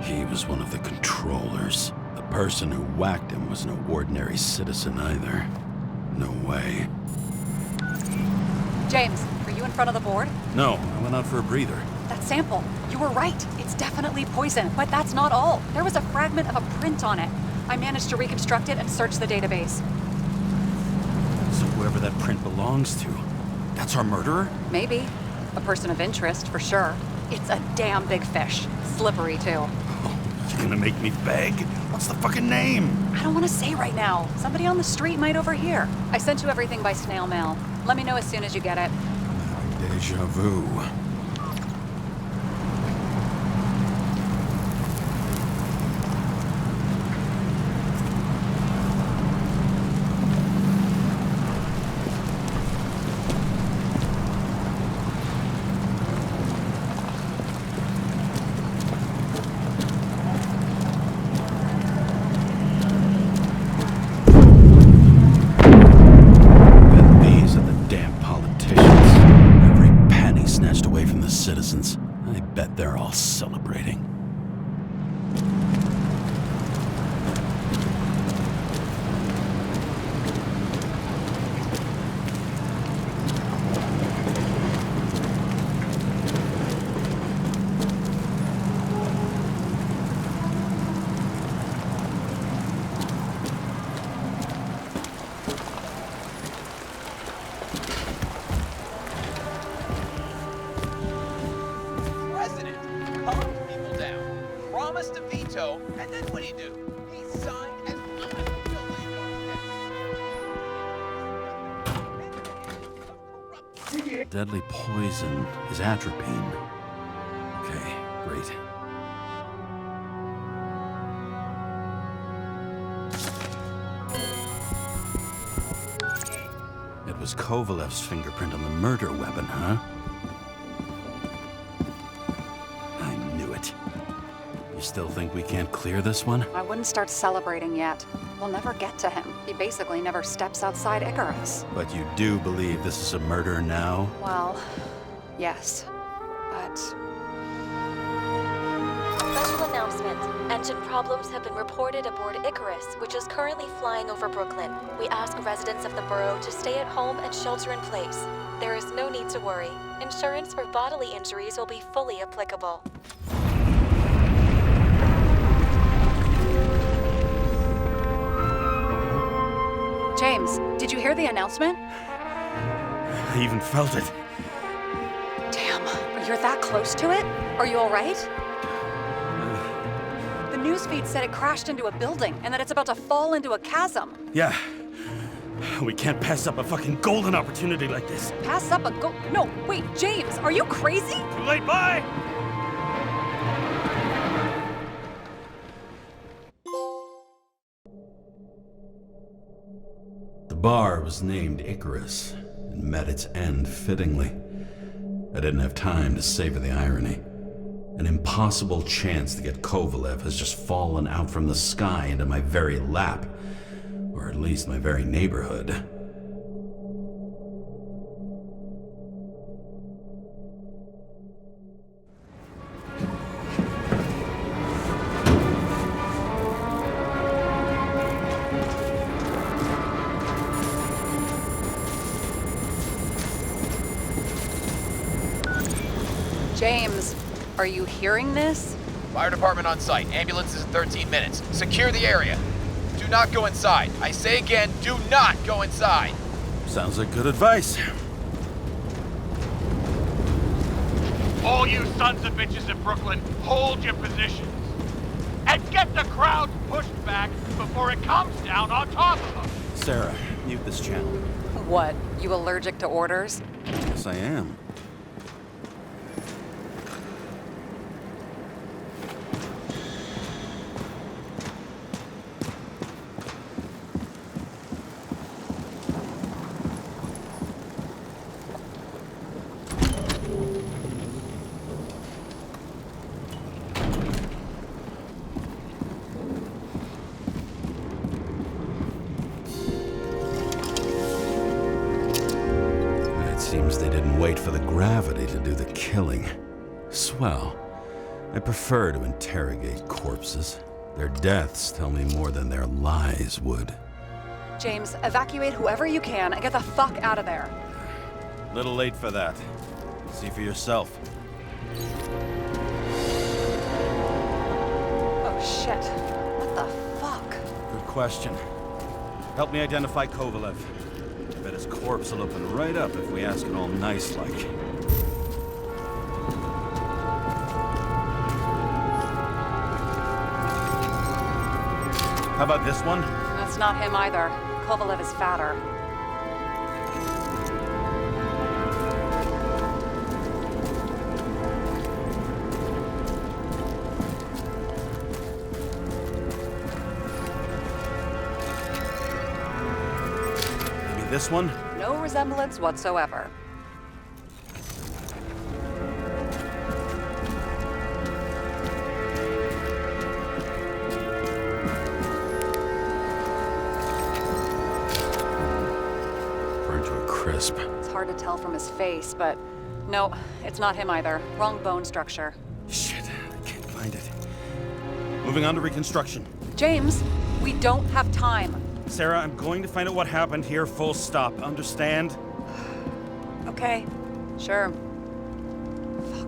he was one of the controllers. The person who whacked him was no ordinary citizen either. No way. James, are you in front of the board? No, I went out for a breather. That sample, you were right. It's definitely poison, but that's not all. There was a fragment of a print on it. I managed to reconstruct it and search the database. So whoever that print belongs to, that's our murderer? Maybe. A person of interest, for sure. It's a damn big fish. Slippery, too. Oh, you gonna make me beg? What's the fucking name? I don't want to say right now. Somebody on the street might overhear. I sent you everything by snail mail. Let me know as soon as you get it. I'm having deja vu. deadly poison is atropine. Okay, great. It was Kovalev's fingerprint on the murder weapon, huh? I knew it. You still think we can't clear this one? I wouldn't start celebrating yet. We'll never get to him. He basically never steps outside Icarus. But you do believe this is a murder now? Well, yes. But Special announcement. Engine problems have been reported aboard Icarus, which is currently flying over Brooklyn. We ask residents of the borough to stay at home and shelter in place. There is no need to worry. Insurance for bodily injuries will be fully applicable. James, did you hear the announcement? I even felt it. Damn, you're that close to it? Are you all right? The newsfeed said it crashed into a building and that it's about to fall into a chasm. Yeah. We can't pass up a fucking golden opportunity like this. Pass up a No, wait, James, are you crazy? Too late, bye! The bar was named Icarus and met its end fittingly. I didn't have time to savor the irony. An impossible chance to get Kovalev has just fallen out from the sky into my very lap, or at least my very neighborhood. James, are you hearing this? Fire department on site. Ambulance is in 13 minutes. Secure the area. Do not go inside. I say again, do not go inside. Sounds like good advice. All you sons of bitches in Brooklyn, hold your positions. And get the crowd pushed back before it comes down on top of them. Sarah, mute this channel. What, you allergic to orders? Yes, I am. Seems they didn't wait for the gravity to do the killing. Swell. I prefer to interrogate corpses. Their deaths tell me more than their lies would. James, evacuate whoever you can and get the fuck out of there. Little late for that. See for yourself. Oh shit. What the fuck? Good question. Help me identify Kovalev. I bet his corpse will open right up if we ask it all nice-like. How about this one? That's not him either. Kovalev is fatter. This one? No resemblance whatsoever. Burned to a crisp. It's hard to tell from his face, but no, it's not him either. Wrong bone structure. Shit, I can't find it. Moving on to reconstruction. James, we don't have time. Sarah, I'm going to find out what happened here, full stop. Understand? Okay, sure. Fuck.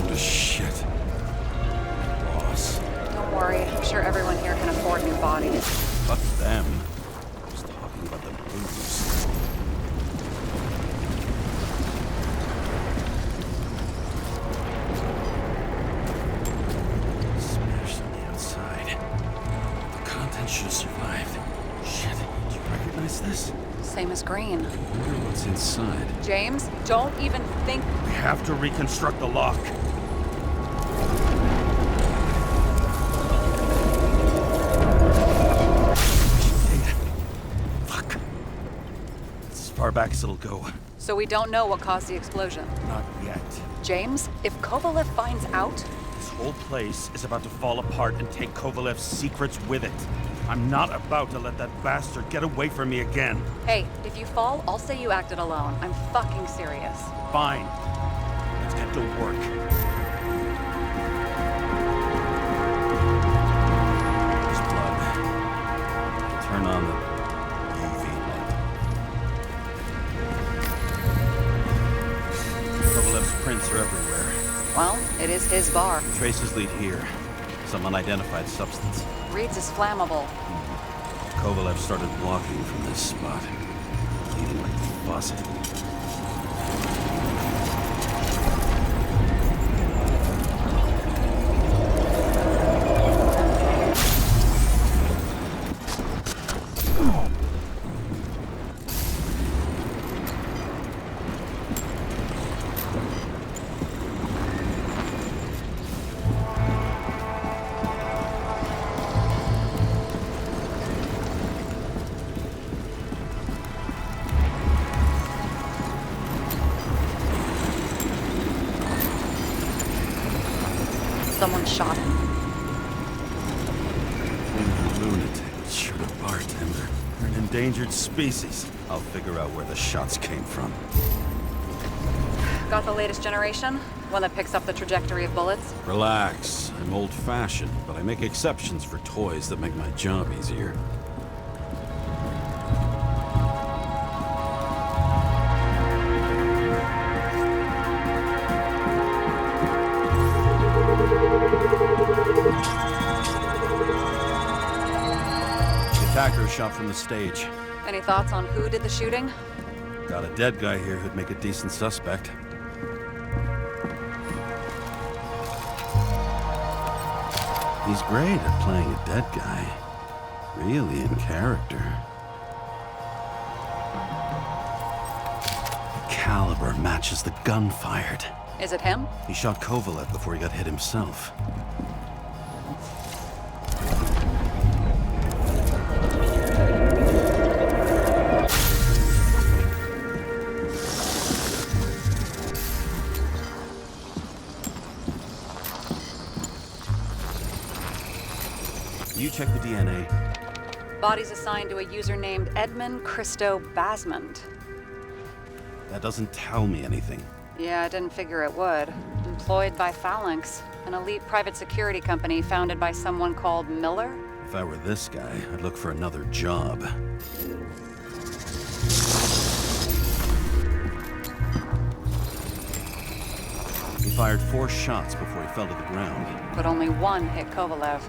Holy shit. Boss. Don't worry, I'm sure everyone here can afford new bodies. Fuck them. I was talking about the booze. That should have survived. Shit, do you recognize this? Same as green. I wonder what's inside. James, don't even think. We have to reconstruct the lock. Fuck. It's as far back as it'll go. So we don't know what caused the explosion. Not yet. James, if Kovalev finds out, This whole place is about to fall apart and take Kovalev's secrets with it. I'm not about to let that bastard get away from me again. hey, if you fall, I'll say you acted alone. I'm fucking serious. Fine. Let's get to work. There's blood. I'll turn on the UV lamp. Kovalev's prints are everywhere. Well, it is his bar. Traces lead here. Some unidentified substance. Reed's is flammable. Kovalev started walking from this spot, leading like the faucet. Someone shot him. Lunatic, shoot a bartender. We're an endangered species. I'll figure out where the shots came from. Got the latest generation? One that picks up the trajectory of bullets? Relax. I'm old-fashioned, but I make exceptions for toys that make my job easier. Attacker shot from the stage. Any thoughts on who did the shooting? Got a dead guy here who'd make a decent suspect. He's great at playing a dead guy. Really in character. The caliber matches the gun fired. Is it him? He shot Kovalev before he got hit himself. You check the DNA. Body's assigned to a user named Edmund Christo Basmond. That doesn't tell me anything. Yeah, I didn't figure it would. Employed by Phalanx, an elite private security company founded by someone called Miller. If I were this guy, I'd look for another job. He fired 4 shots before he fell to the ground. But only one hit Kovalev.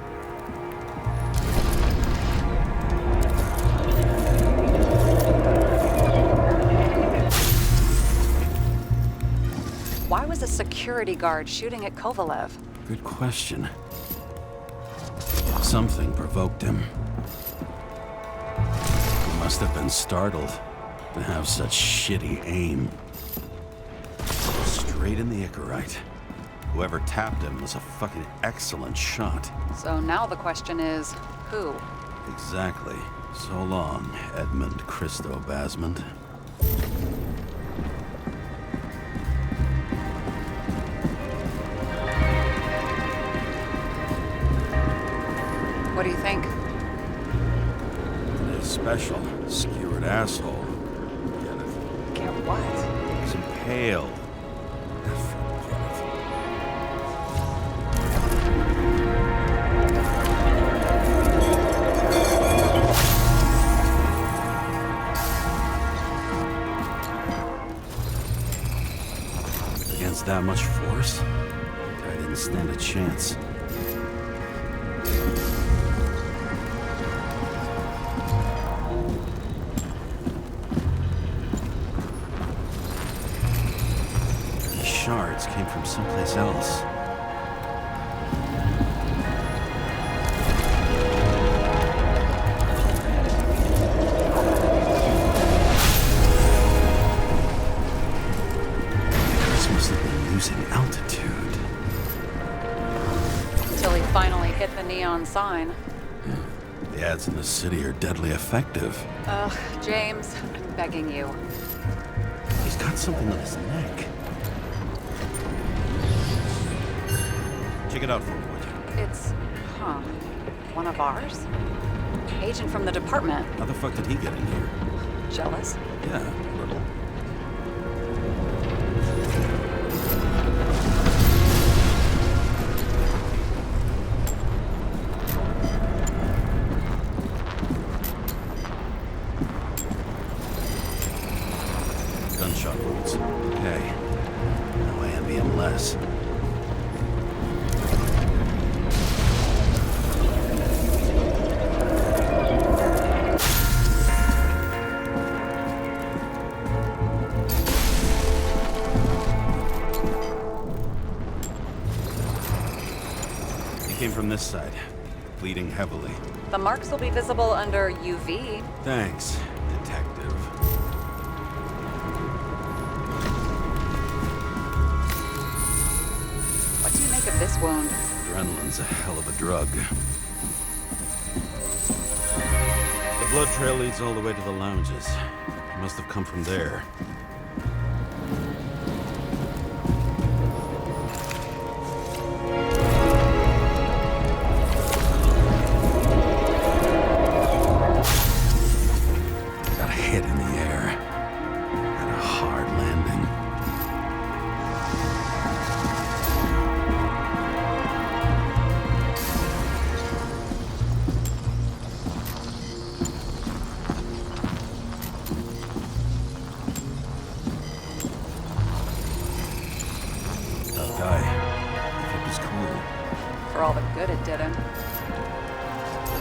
Why was a security guard shooting at Kovalev? Good question. Something provoked him. He must have been startled to have such shitty aim. Straight in the Icarite. Whoever tapped him was a fucking excellent shot. So now the question is, who? Exactly. So long, Edmund Christo Basmond. What do you think? They're special, skewered asshole. Get it? Get what? He's impaled. Against that much force, I didn't stand a chance. Shards came from someplace else. sign. The ads in the city are deadly effective. Ugh, James, I'm begging you. He's got something on his neck. Check it out for me, would you? It's, one of ours? Agent from the department. How the fuck did he get in here? Jealous? Yeah, a little. Gunshot wounds. Okay. Now I envy him less. Came from this side, bleeding heavily. The marks will be visible under UV. Thanks, detective. What do you make of this wound? Adrenaline's a hell of a drug. The blood trail leads all the way to the lounges. It must have come from there.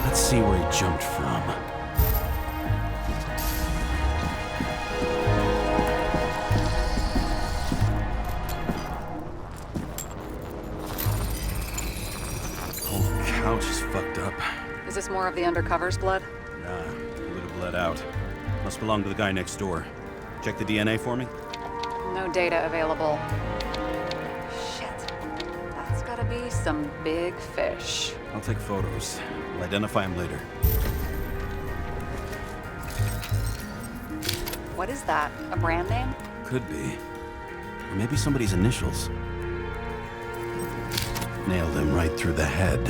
Let's see where he jumped from. Whole couch is fucked up. Is this more of the undercover's blood? Nah, he would have bled out. Must belong to the guy next door. Check the DNA for me? No data available. Shit. That's gotta be some big fish. I'll take photos. We'll identify him later. What is that? A brand name? Could be. Or maybe somebody's initials. Nailed him right through the head.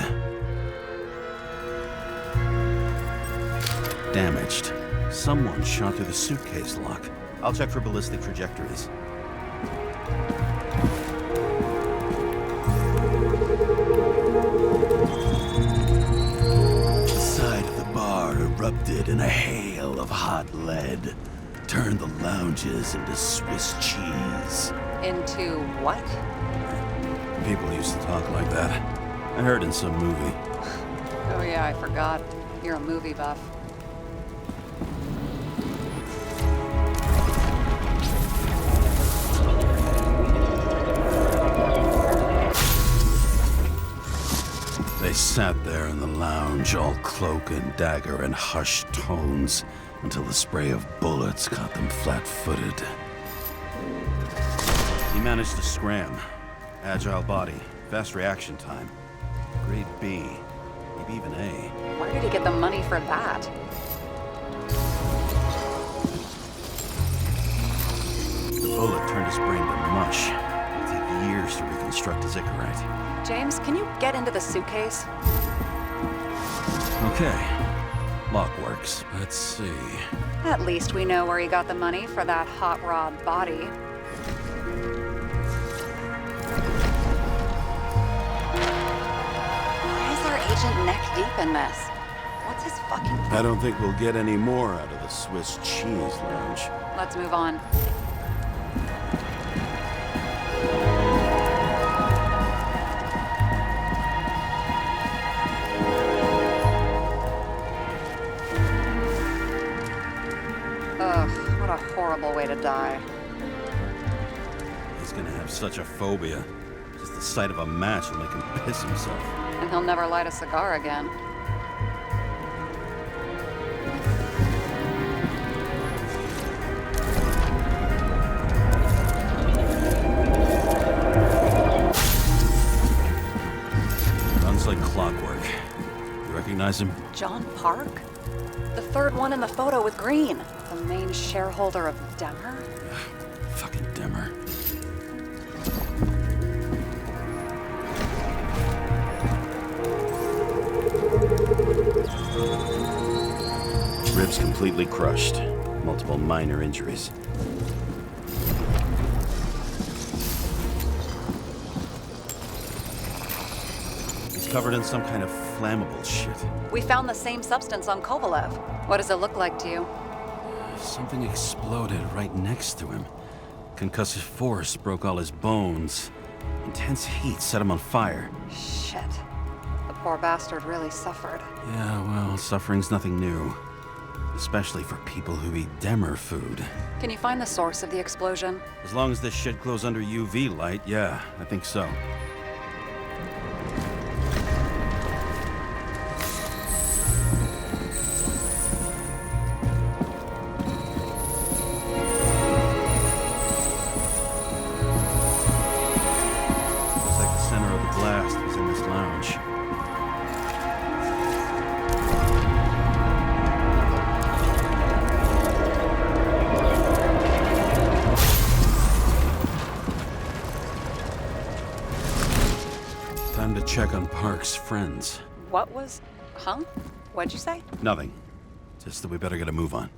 Damaged. Someone shot through the suitcase lock. I'll check for ballistic trajectories. The side of the bar erupted in a hail of hot lead. Turned the lounges into Swiss cheese. Into what? People used to talk like that. I heard in some movie. Oh yeah, I forgot. You're a movie buff. They sat there in the lounge, all cloak and dagger and hushed tones, until the spray of bullets caught them flat-footed. He managed to scram. Agile body, fast reaction time. Grade B, maybe even A. Where did he get the money for that? The bullet turned his brain to mush. It'll take years to reconstruct his Icarite. James, can you get into the suitcase? Okay. Lock works. Let's see. At least we know where he got the money for that hot rod body. Why is our agent neck deep in this? What's his fucking plan? I don't think we'll get any more out of the Swiss cheese lounge. Let's move on. Ugh, what a horrible way to die. He's gonna have such a phobia. Just the sight of a match will make him piss himself. And he'll never light a cigar again. Runs like clockwork. recognize him? John Park? The third one in the photo with green. The main shareholder of Demmer? Fucking Demmer. Ribs completely crushed. Multiple minor injuries. He's covered in some kind of flammable shit. We found the same substance on Kovalev. What does it look like to you? Something exploded right next to him. Concussive force broke all his bones. Intense heat set him on fire. Shit. The poor bastard really suffered. Yeah, well, suffering's nothing new. Especially for people who eat Demmer food. Can you find the source of the explosion? As long as this shit glows under UV light, yeah, I think so. Looks like the center of the blast was in this lounge. Time to check on Park's friends. What was... Huh? What'd you say? Nothing. Just that we better get a move on.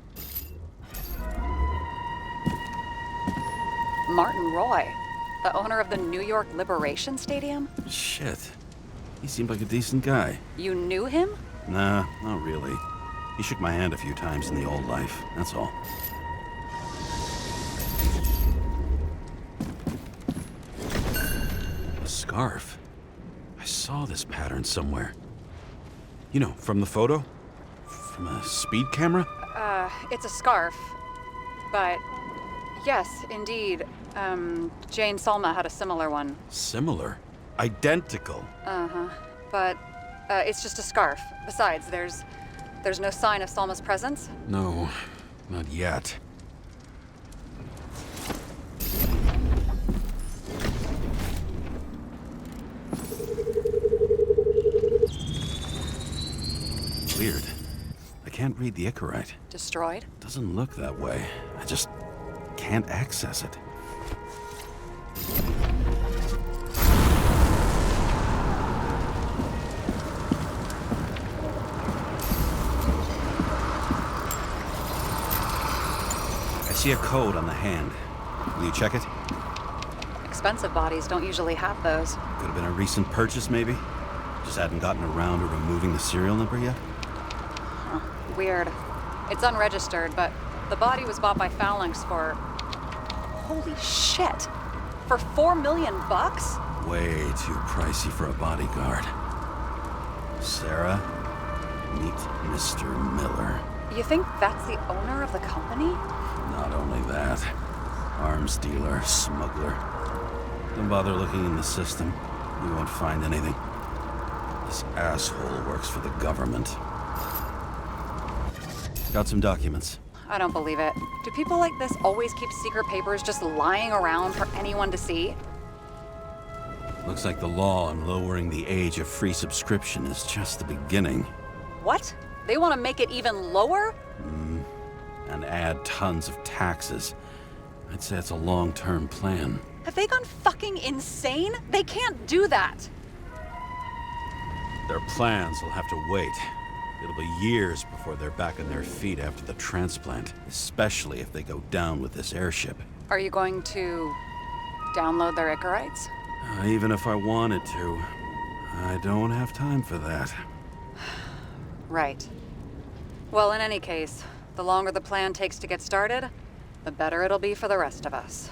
Martin Roy, the owner of the New York Liberation Stadium? Shit. He seemed like a decent guy. You knew him? Nah, not really. He shook my hand a few times in the old life, that's all. A scarf. I saw this pattern somewhere. You know, from the photo? From a speed camera? It's a scarf. But, yes, indeed. Jane Salma had a similar one. Similar? Identical? Uh-huh. But, it's just a scarf. Besides, there's no sign of Salma's presence? No, not yet. Weird. I can't read the Icarite. Destroyed? Doesn't look that way. I just can't access it. I see a code on the hand. Will you check it? Expensive bodies don't usually have those. Could have been a recent purchase, maybe? Just hadn't gotten around to removing the serial number yet? Huh. Weird. It's unregistered, but the body was bought by Phalanx for... Holy shit! For $4 million bucks? Way too pricey for a bodyguard. Sarah, meet Mr. Miller. You think that's the owner of the company? Not only that, arms dealer, smuggler. Don't bother looking in the system. You won't find anything. This asshole works for the government. Got some documents. I don't believe it. Do people like this always keep secret papers just lying around for anyone to see? Looks like the law on lowering the age of free subscription is just the beginning. What? They want to make it even lower? And add tons of taxes. I'd say it's a long-term plan. Have they gone fucking insane? They can't do that! Their plans will have to wait. It'll be years before they're back on their feet after the transplant, especially if they go down with this airship. Are you going to download their Icarites? Even if I wanted to, I don't have time for that. Right. Well, in any case, the longer the plan takes to get started, the better it'll be for the rest of us.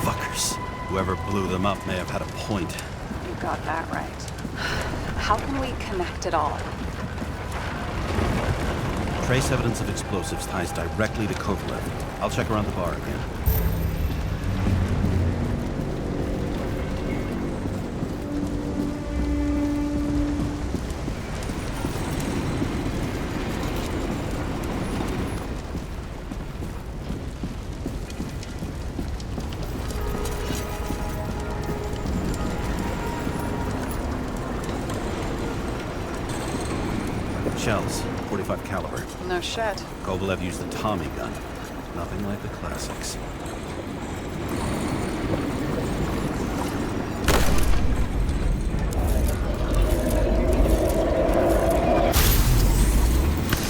Fuckers. Whoever blew them up may have had a point. You got that right. How can we connect it all? Trace evidence of explosives ties directly to Kovalev. I'll check around the bar again. Shells, 45 caliber. No shit. Kovalev used the Tommy gun. Nothing like the classics.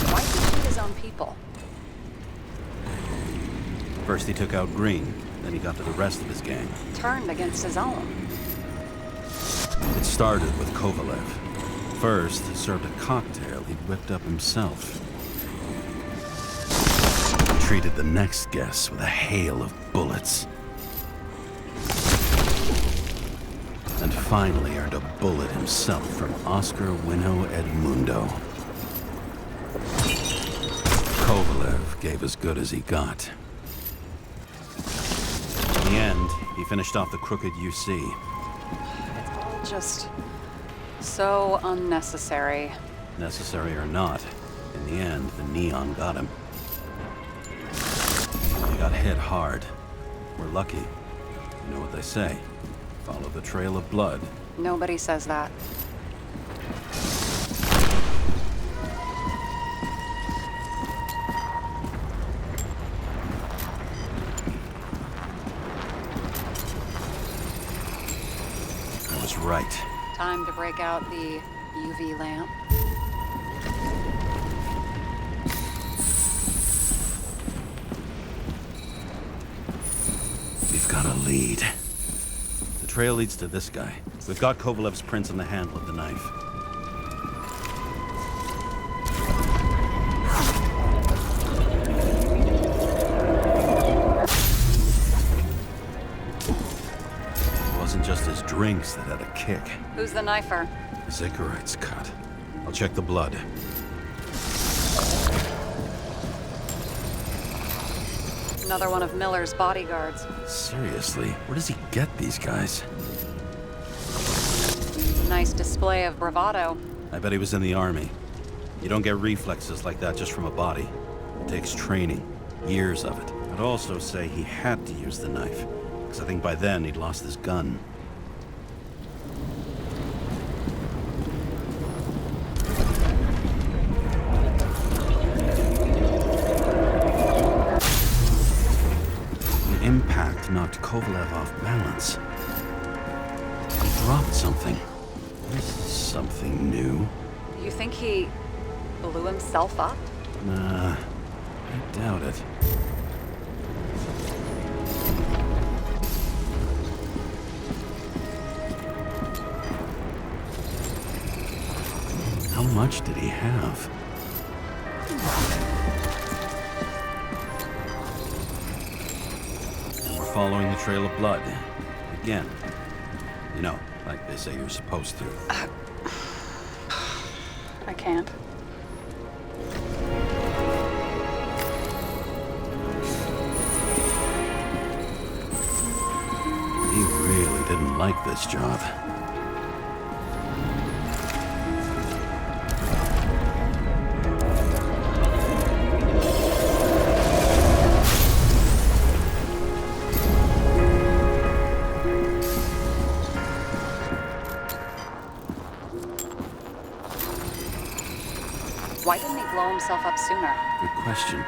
Why did he shoot his own people? First he took out Green, then he got to the rest of his gang. Turned against his own. It started with Kovalev. First, he served a cocktail he'd whipped up himself. He treated the next guest with a hail of bullets. And finally earned a bullet himself from Oscar Wino Edmundo. Kovalev gave as good as he got. In the end, he finished off the crooked UC. Just so unnecessary. Necessary or not, in the end, the neon got him. He got hit hard. We're lucky. You know what they say. Follow the trail of blood. Nobody says that. I was right. Time to break out the UV lamp. We've got a lead. The trail leads to this guy. We've got Kovalev's prints on the handle of the knife. It wasn't just his drinks that had a kick. Who's the knifer? Cigarette's cut. I'll check the blood. Another one of Miller's bodyguards. Seriously, where does he get these guys? Nice display of bravado. I bet he was in the army. You don't get reflexes like that just from a body. It takes training, years of it. I'd also say he had to use the knife, because I think by then he'd lost his gun. The impact knocked Kovalev off balance. He dropped something. This is something new. You think he blew himself up? Nah, I doubt it. How much did he have? And we're following the trail of blood. Again. You know, like they say you're supposed to. I can't. He really didn't like this job. Why didn't he blow himself up sooner? Good question.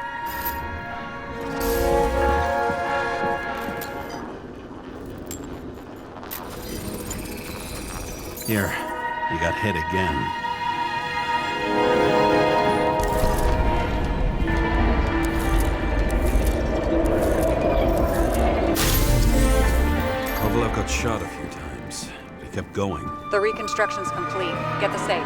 Here, you got hit again. Kovalev got shot a few times, but he kept going. The reconstruction's complete. Get the safe.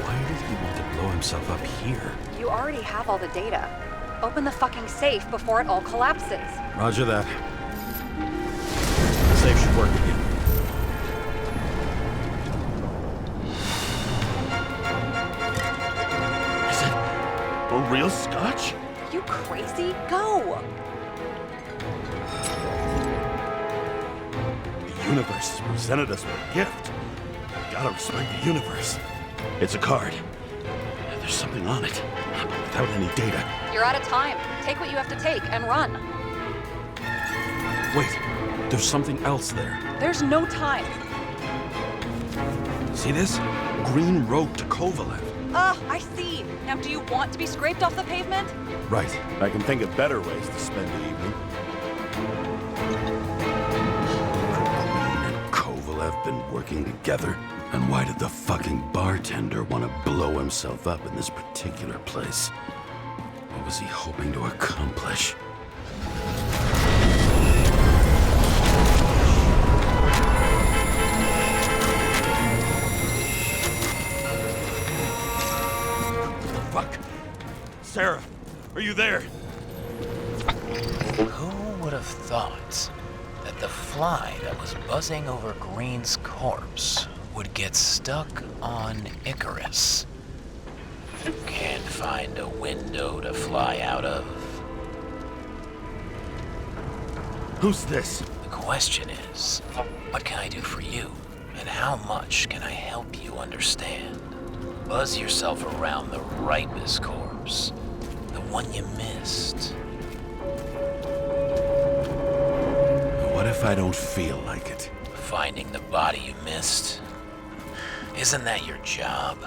Why did he want to blow himself up here? You already have all the data. Open the fucking safe before it all collapses. Roger that. The safe should work again. Is it a real scotch? You crazy? Go! The universe has presented us with a gift. We gotta respect the universe. It's a card. There's something on it, but without any data. You're out of time. Take what you have to take and run. Wait, there's something else there. There's no time. See this? Green road to Kovalev. I see. Now, do you want to be scraped off the pavement? Right. I can think of better ways to spend the evening. Green and Kovalev been working together. And why did the fucking bartender want to blow himself up in this particular place? What was he hoping to accomplish? Fuck! Sarah, are you there? Who would have thought that the fly that was buzzing over Green's corpse would get stuck on Icarus? Can't find a window to fly out of. Who's this? The question is, what can I do for you? And how much can I help you understand? Buzz yourself around the ripest corpse, the one you missed. What if I don't feel like it? Finding the body you missed? Isn't that your job?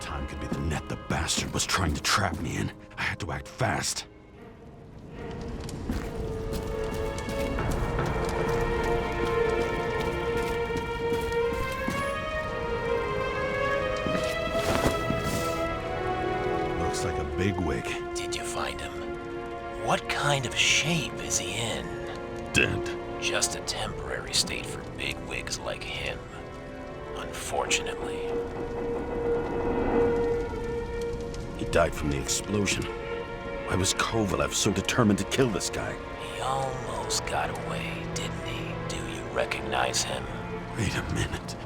Time could be the net the bastard was trying to trap me in. I had to act fast. Looks like a bigwig. Did you find him? What kind of shape is he in? Dead. Just a temporary state for bigwigs like him. Unfortunately. He died from the explosion. Why was Kovalev so determined to kill this guy? He almost got away, didn't he? Do you recognize him? Wait a minute.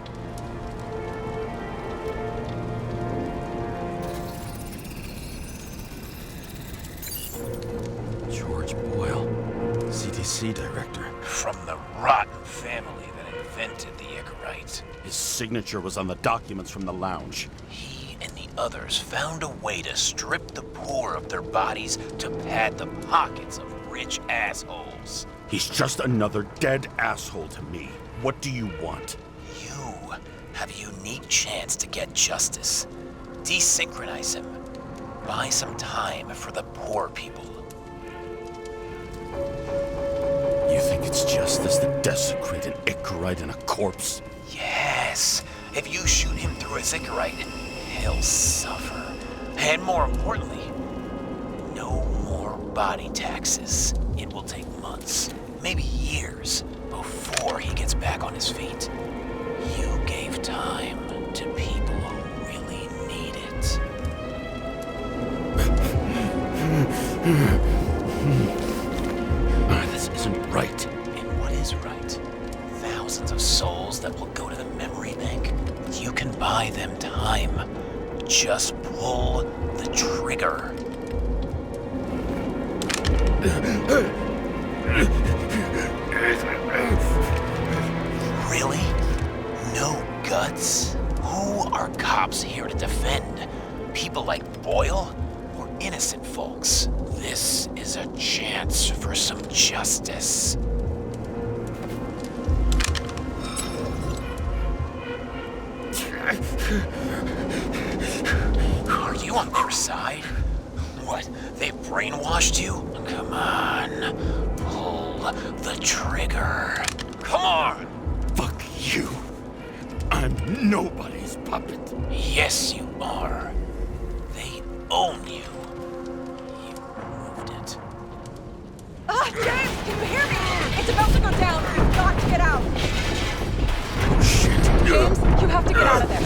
George Boyle, CDC director. From the rotten family that invented the Icarite. His signature was on the documents from the lounge. He and the others found a way to strip the poor of their bodies to pad the pockets of rich assholes. He's just another dead asshole to me. What do you want? You have a unique chance to get justice. Desynchronize him. Buy some time for the poor people. You think it's justice to desecrate an Icarite and a corpse? Yes. If you shoot him through a Icarite, he'll suffer. And more importantly, no more body taxes. It will take months, maybe years, before he gets back on his feet. You gave time to people who really need it. This isn't right. And what is right? Thousands of souls that will go to the memory bank? You can buy them time. Just pull the trigger. Really? No guts? Who are cops here to defend? People like Boyle? Or innocent folks? This is a chance for some justice. Are you on their side? What, they brainwashed you? Come on, pull the trigger. Come on! Fuck you. I'm nobody's puppet. Yes, you are. They own you. You proved it. James, can you hear me? It's about to go down. You've got to get out. Oh, shit. James, you have to get out of there.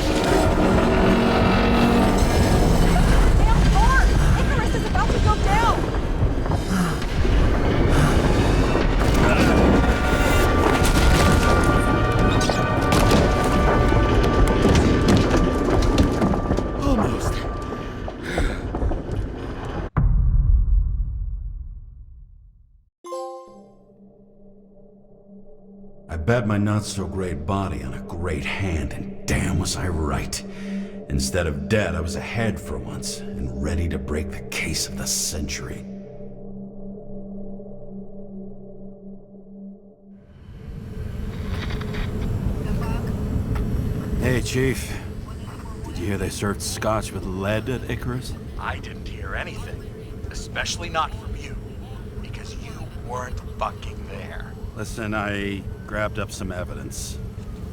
Damn door! Icarus is about to go down. Almost. I bet my not-so-great body on a great hand, and damn was I right. Instead of dead, I was ahead for once, and ready to break the case of the century. The fuck? Hey, Chief. Did you hear they served scotch with lead at Icarus? I didn't hear anything. Especially not from you. Because you weren't fucking there. Listen, I grabbed up some evidence.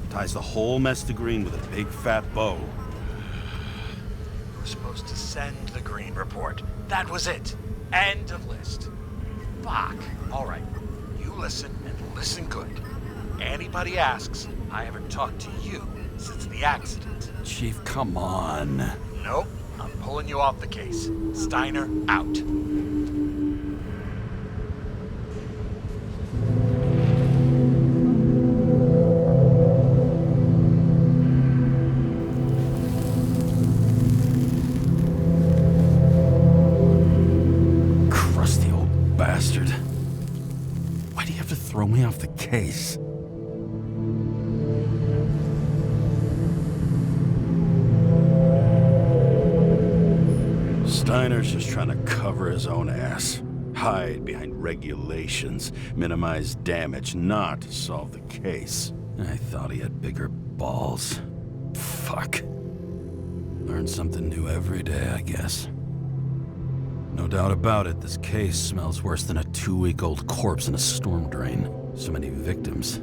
Ties the whole mess to green with a big fat bow. You were supposed to send the green report. That was it. End of list. Fuck. Alright. You listen and listen good. Anybody asks, I haven't talked to you since the accident. Chief, come on. Nope. I'm pulling you off the case. Steiner, out. Crusty old bastard. Why do you have to throw me off the case? Steiner's just trying to cover his own ass. Hide behind regulations, minimize damage, not solve the case. I thought he had bigger balls. Fuck. Learn something new every day, I guess. No doubt about it, this case smells worse than a 2-week-old corpse in a storm drain. So many victims.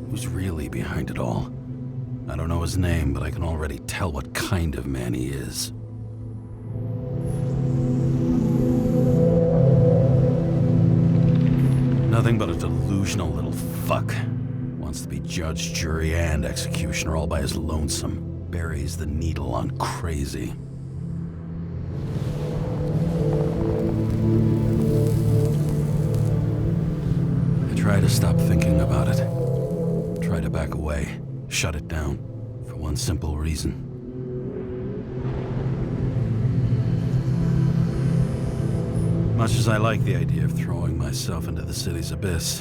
Who's really behind it all? I don't know his name, but I can already tell what kind of man he is. Nothing but a delusional little fuck. Wants to be judge, jury, and executioner all by his lonesome. Buries the needle on crazy. I try to stop thinking about it. Try to back away. Shut it down. For one simple reason. Much as I like the idea of throwing myself into the city's abyss,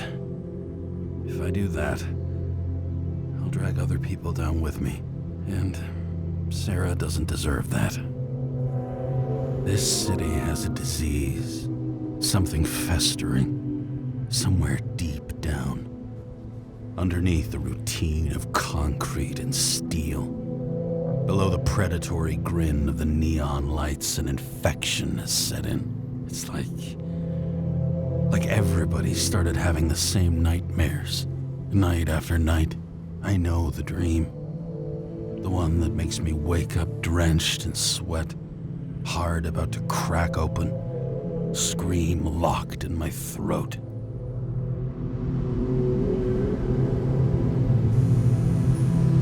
if I do that, I'll drag other people down with me. And Sarah doesn't deserve that. This city has a disease. Something festering. Somewhere deep down. Underneath the routine of concrete and steel. Below the predatory grin of the neon lights, an infection has set in. It's like everybody started having the same nightmares. Night after night. I know the dream. The one that makes me wake up drenched in sweat. Heart about to crack open. Scream locked in my throat.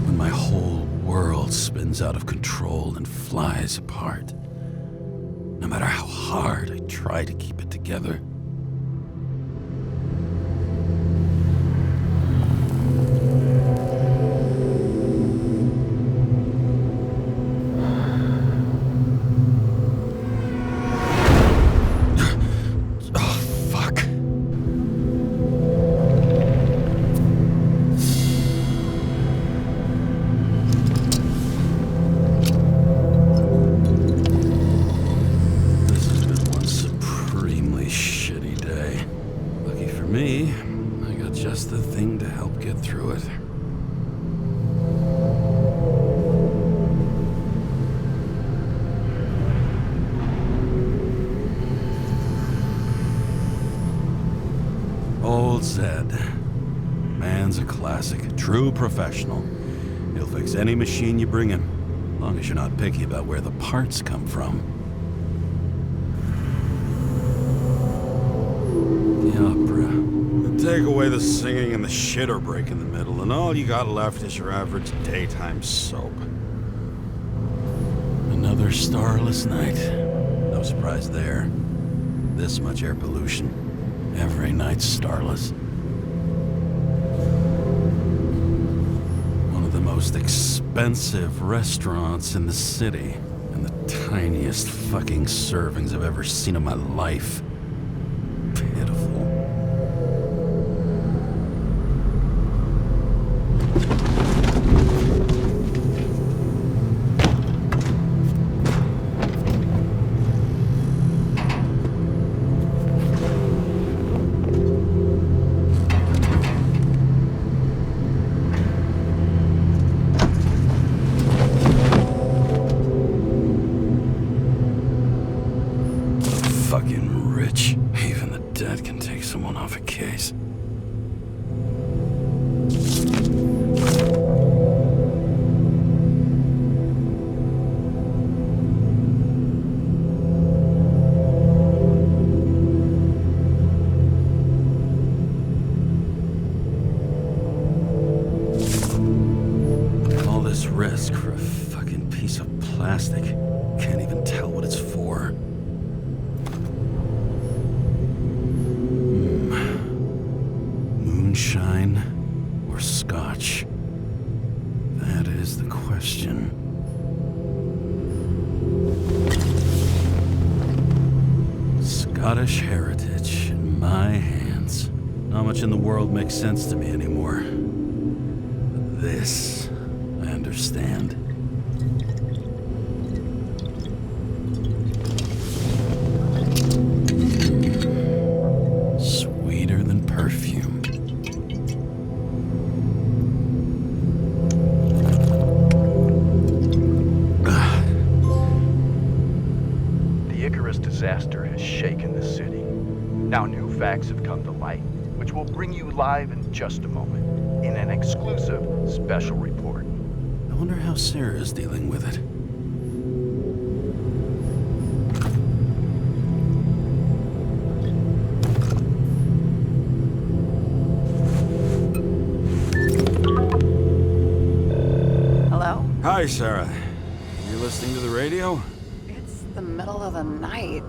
When my whole world spins out of control and flies apart. No matter how hard I try to keep it together. Man's a classic, true professional. He'll fix any machine you bring him, as long as you're not picky about where the parts come from. The opera. Take away the singing and the shitter break in the middle, and all you got left is your average daytime soap. Another starless night. No surprise there. This much air pollution. Every night's starless. One of the most expensive restaurants in the city, and the tiniest fucking servings I've ever seen in my life. Pitiful. plastic. Can't even tell what it's for. Moonshine or scotch? That is the question. Scottish heritage in my hands. Not much in the world makes sense to me anymore. But this, I understand. Sweeter than perfume. Disaster has shaken the city. Now new facts have come to light, which will bring you live in just a moment, in an exclusive special report. I wonder how Sarah is dealing with it. Hello? Hi, Sarah. You listening to the radio? It's the middle of the night.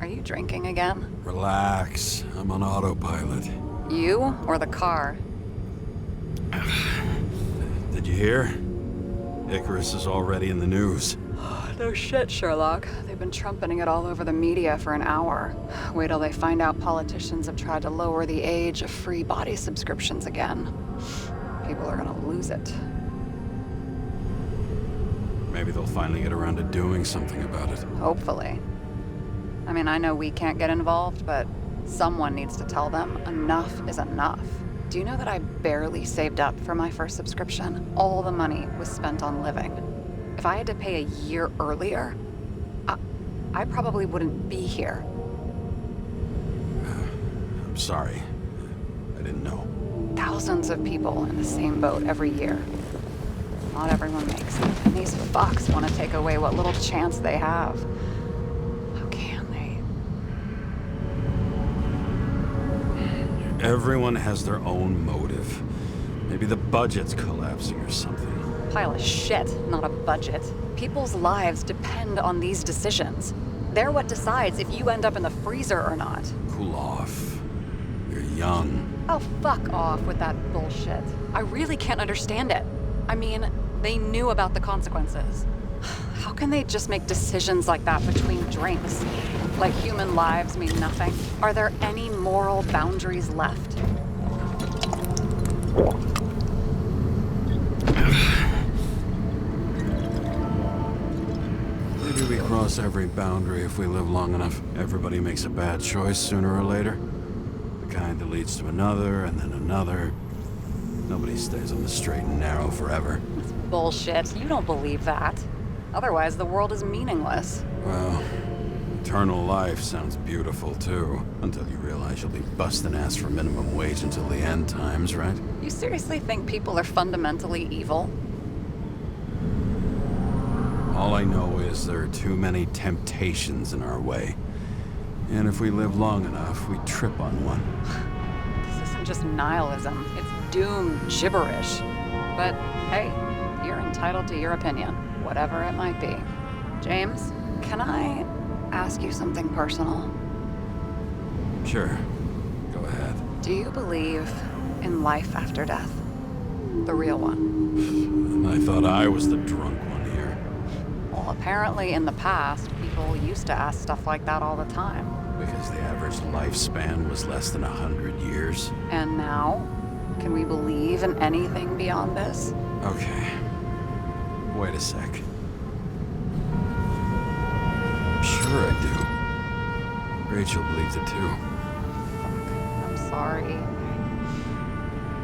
Are you drinking again? Relax. I'm on autopilot. You or the car? Did you hear? Icarus is already in the news. No shit, Sherlock. They've been trumpeting it all over the media for an hour. Wait till they find out politicians have tried to lower the age of free body subscriptions again. People are gonna lose it. Maybe they'll finally get around to doing something about it. Hopefully. I mean, I know we can't get involved, but someone needs to tell them enough is enough. Do you know that I barely saved up for my first subscription? All the money was spent on living. If I had to pay a year earlier, I probably wouldn't be here. I'm sorry. I didn't know. Thousands of people in the same boat every year. Not everyone makes it, and these fucks want to take away what little chance they have. How can they? Everyone has their own motive. Maybe the budget's collapsing or something. Pile of shit, not a budget. People's lives depend on these decisions. They're what decides if you end up in the freezer or not. Cool off. You're young. Oh, fuck off with that bullshit. I really can't understand it. I mean, they knew about the consequences. How can they just make decisions like that between drinks? Like human lives mean nothing? Are there any moral boundaries left? Maybe we cross every boundary if we live long enough. Everybody makes a bad choice sooner or later. The kind that leads to another and then another. Nobody stays on the straight and narrow forever. That's bullshit. You don't believe that. Otherwise, the world is meaningless. Well, eternal life sounds beautiful too. Until you realize you'll be busting ass for minimum wage until the end times, right? You seriously think people are fundamentally evil? All I know is there are too many temptations in our way. And if we live long enough, we trip on one. This isn't just nihilism. It's doom gibberish. But hey, you're entitled to your opinion, whatever it might be. James, can I ask you something personal? Sure. Go ahead. Do you believe in life after death? The real one? I thought I was the drunk one here. Well, apparently in the past, people used to ask stuff like that all the time. Because the average lifespan was less than 100 years. And now? Can we believe in anything beyond this? Okay. Wait a sec. Sure I do. Rachel believes it too. I'm sorry.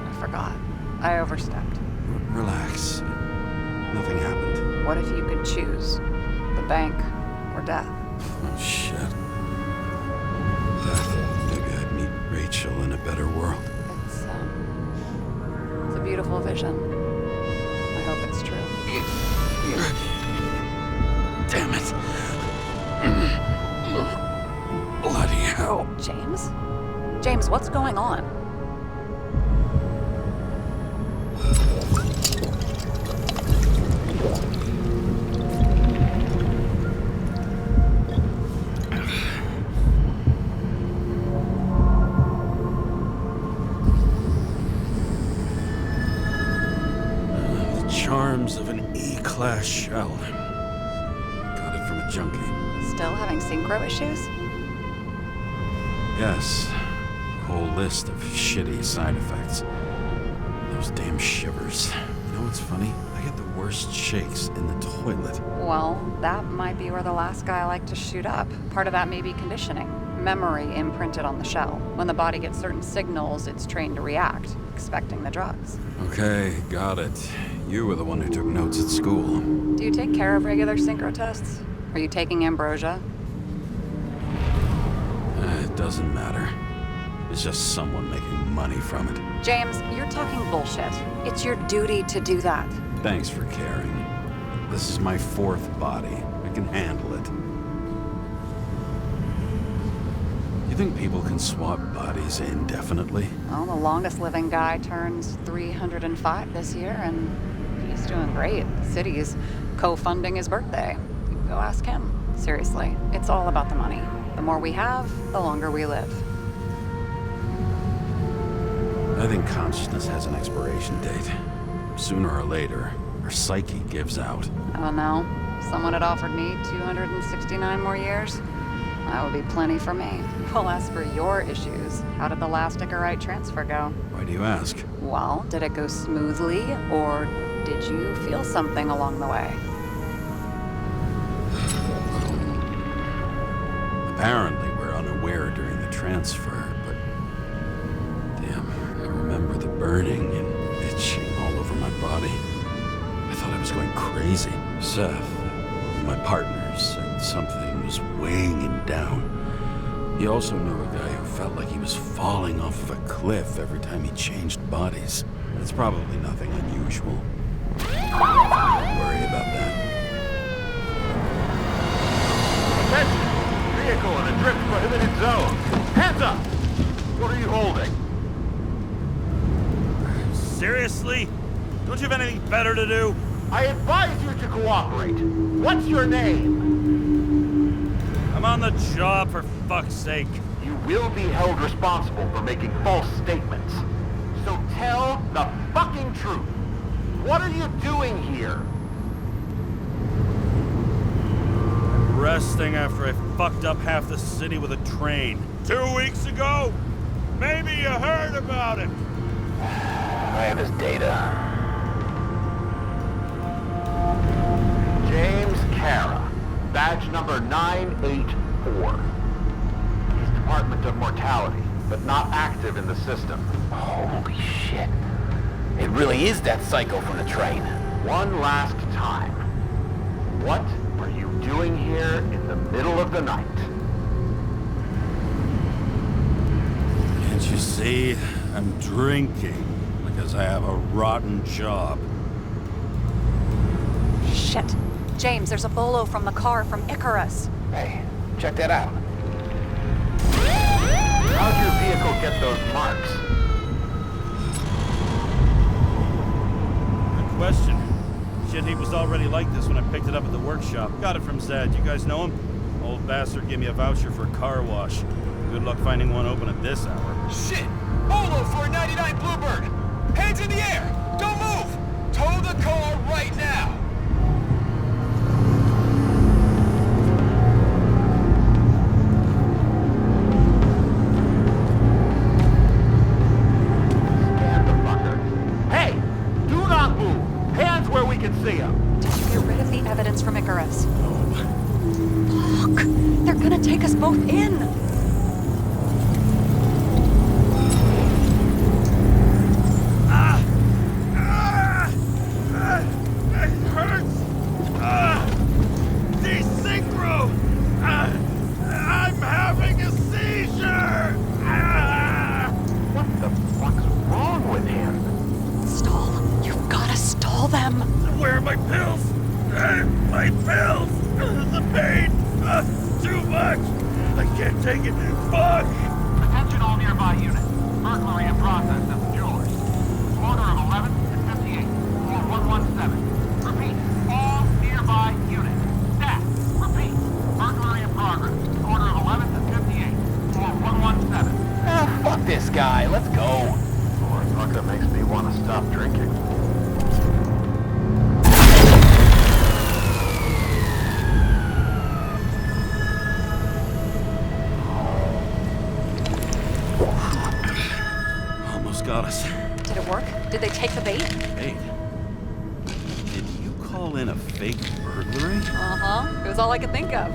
I forgot. I overstepped. Relax. Nothing happened. What if you could choose? The bank or death? Oh, shit. Death. Maybe I'd meet Rachel in a better world. It's a beautiful vision. I hope it's true. Damn it. Bloody hell. James? James, what's going on? charms of an E-class shell. Got it from a junkie. Still having synchro issues? Yes. A whole list of shitty side effects. Those damn shivers. You know what's funny? I get the worst shakes in the toilet. Well, that might be where the last guy liked to shoot up. Part of that may be conditioning. Memory imprinted on the shell. When the body gets certain signals, it's trained to react, expecting the drugs. Okay, got it. You were the one who took notes at school. Do you take care of regular synchro tests? Are you taking ambrosia? It doesn't matter. It's just someone making money from it. James, you're talking bullshit. It's your duty to do that. Thanks for caring. This is my 4th body. I can handle it. You think people can swap bodies indefinitely? Well, the longest living guy turns 305 this year, and he's doing great. The city's co-funding his birthday. You can go ask him. Seriously, it's all about the money. The more we have, the longer we live. I think consciousness has an expiration date. Sooner or later, our psyche gives out. I don't know. If someone had offered me 269 more years, that would be plenty for me. Well, as for your issues, how did the last Icarite transfer go? Why do you ask? Well, did it go smoothly, or did you feel something along the way? Apparently, we're unaware during the transfer, but... Damn, I remember the burning and itching all over my body. I thought I was going crazy. Seth, my partner, said something was weighing him down. He also knew a guy who felt like he was falling off of a cliff every time he changed bodies. It's probably nothing unusual. Don't worry about that. Attention! Vehicle in a drift prohibited zone. Hands up! What are you holding? Seriously? Don't you have anything better to do? I advise you to cooperate. What's your name? I'm on the job, for fuck's sake. You will be held responsible for making false statements. So tell the fucking truth. What are you doing here? I'm resting after I fucked up half the city with a train. 2 weeks ago? Maybe you heard about it. I have his data. James Karra, badge number 984. He's Department of Mortality, but not active in the system. Holy shit. It really is that psycho from the train. One last time. What are you doing here in the middle of the night? Can't you see? I'm drinking because I have a rotten job. Shit. James, there's a bolo from the car from Icarus. Hey, check that out. How'd your vehicle get those marks? Good question. Shit, he was already like this when I picked it up at the workshop. Got it from Zed. You guys know him? Old bastard gave me a voucher for a car wash. Good luck finding one open at this hour. Shit! Bolo for a 99 Bluebird! Hands in the air! Don't move! Tow the car right now! Stand the fucker. Hey! Do not move! Hands where we can see them! Did you get rid of the evidence from Icarus? Look! They're gonna take us both in! It hurts! Desynchro! I'm having a seizure! What the fuck's wrong with him? Stall. You've gotta stall them. Where are my pills? My pills! The pain! Too much! I can't take it! Fuck! Attention all nearby units. Burglary in process at the jewelry. Order of 11 and 58. Or 117. Repeat. All nearby units. Staff. Repeat. Burglary in progress. Order of 11 and 58. Or 117. Fuck this guy. Let's go. Boy, fuck, that makes me want to stop drinking. Did it work? Did they take the bait? Bait? Did you call in a fake burglary? Uh-huh. It was all I could think of.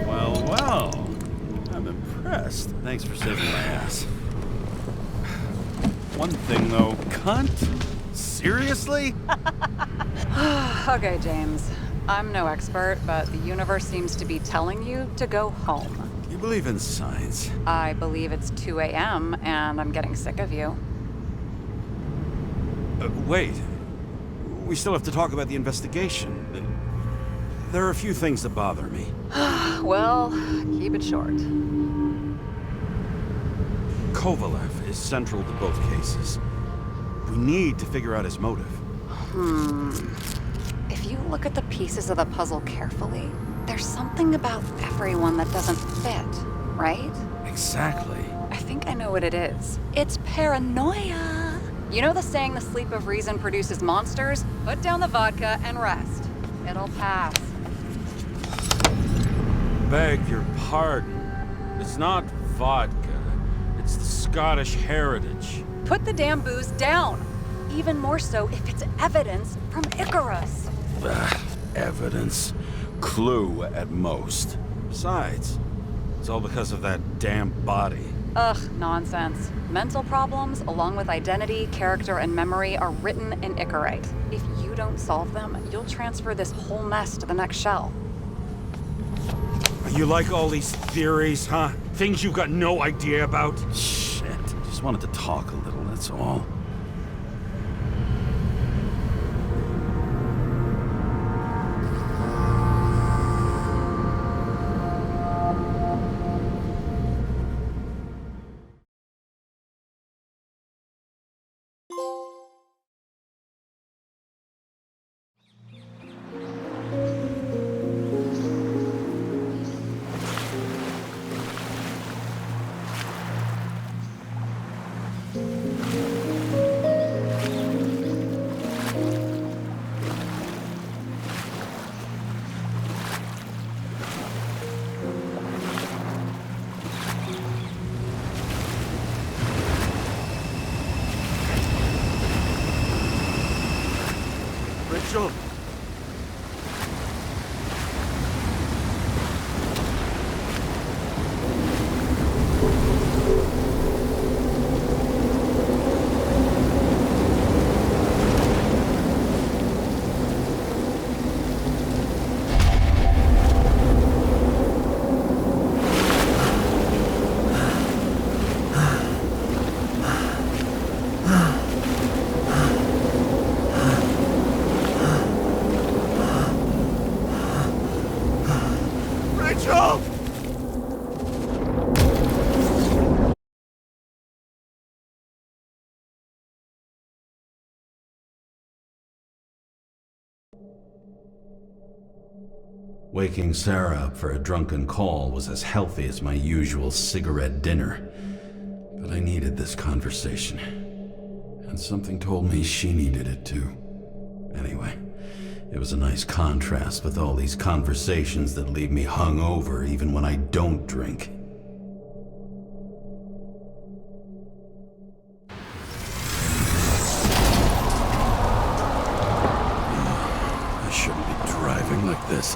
Well, well. I'm impressed. Thanks for saving my ass. One thing, though. Cunt? Seriously? Okay, James. I'm no expert, but the universe seems to be telling you to go home. You believe in science? I believe it's 2 a.m. and I'm getting sick of you. Wait. We still have to talk about the investigation. There are a few things that bother me. Well, keep it short. Kovalev is central to both cases. We need to figure out his motive. If you look at the pieces of the puzzle carefully, there's something about everyone that doesn't fit, right? Exactly. I think I know what it is. It's paranoia. You know the saying, the sleep of reason produces monsters? Put down the vodka and rest. It'll pass. Beg your pardon. It's not vodka. It's the Scottish heritage. Put the damn booze down. Even more so if it's evidence from Icarus. Evidence. Clue at most. Besides, it's all because of that damn body. Ugh, nonsense. Mental problems, along with identity, character, and memory, are written in Icarite. If you don't solve them, you'll transfer this whole mess to the next shell. You like all these theories, huh? Things you've got no idea about? Shit. Just wanted to talk a little, that's all. Rachel! Waking Sarah up for a drunken call was as healthy as my usual cigarette dinner. But I needed this conversation. And something told me she needed it too. Anyway, it was a nice contrast with all these conversations that leave me hungover even when I don't drink. I shouldn't be driving like this.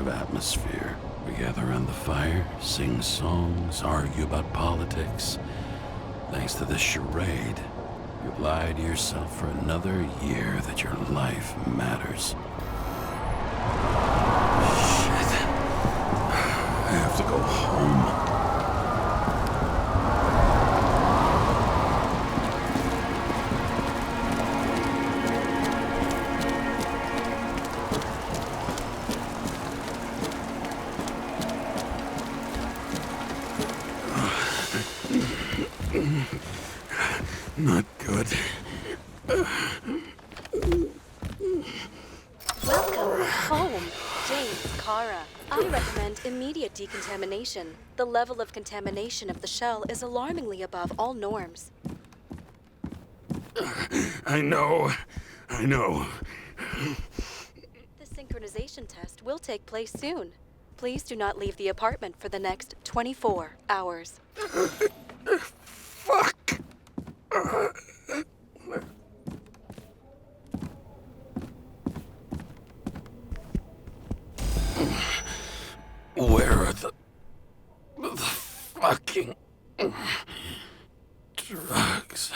Atmosphere. We gather around the fire, sing songs, argue about politics. Thanks to this charade, you've lied to yourself for another year that your life matters. Shit. I have to go home. Not good. Welcome home, James Karra. I recommend immediate decontamination. The level of contamination of the shell is alarmingly above all norms. I know. The synchronization test will take place soon. Please do not leave the apartment for the next 24 hours. Fuck! Where are the fucking drugs?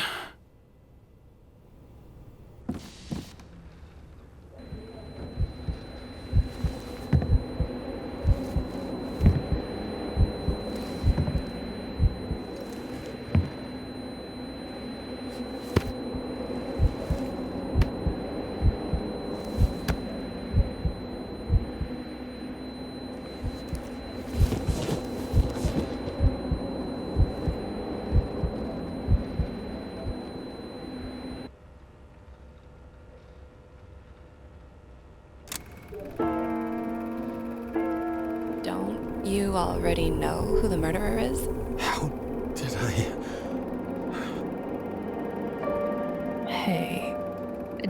Don't you already know who the murderer is? How did I... Hey,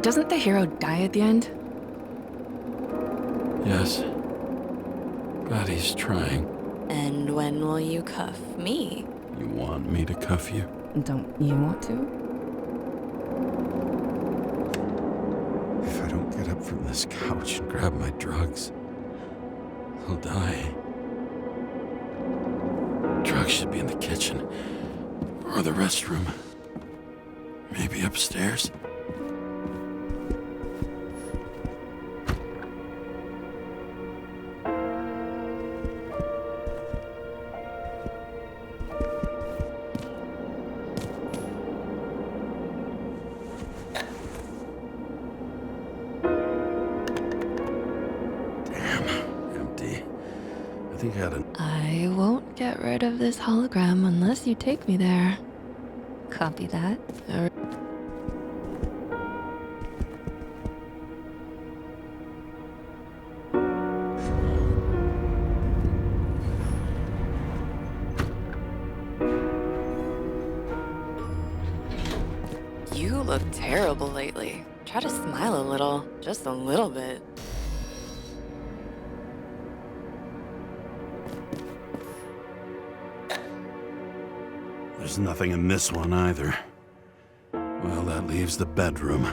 doesn't the hero die at the end? Yes. God, he's trying. And when will you cuff me? You want me to cuff you? Don't you want to? If I don't get up from this couch and grab my drugs, I'll die. Drugs should be in the kitchen. Or the restroom. Maybe upstairs. I won't get rid of this hologram unless you take me there. Copy that. You look terrible lately. Try to smile a little, just a little bit. There's nothing in this one either. Well, that leaves the bedroom.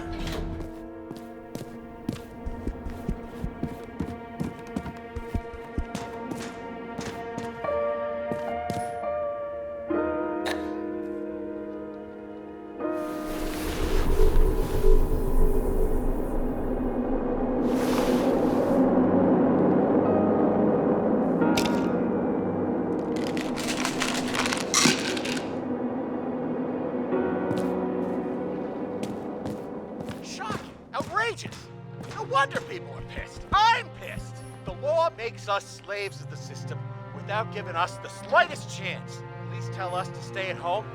Us slaves of the system without giving us the slightest chance. Please tell us to stay at home.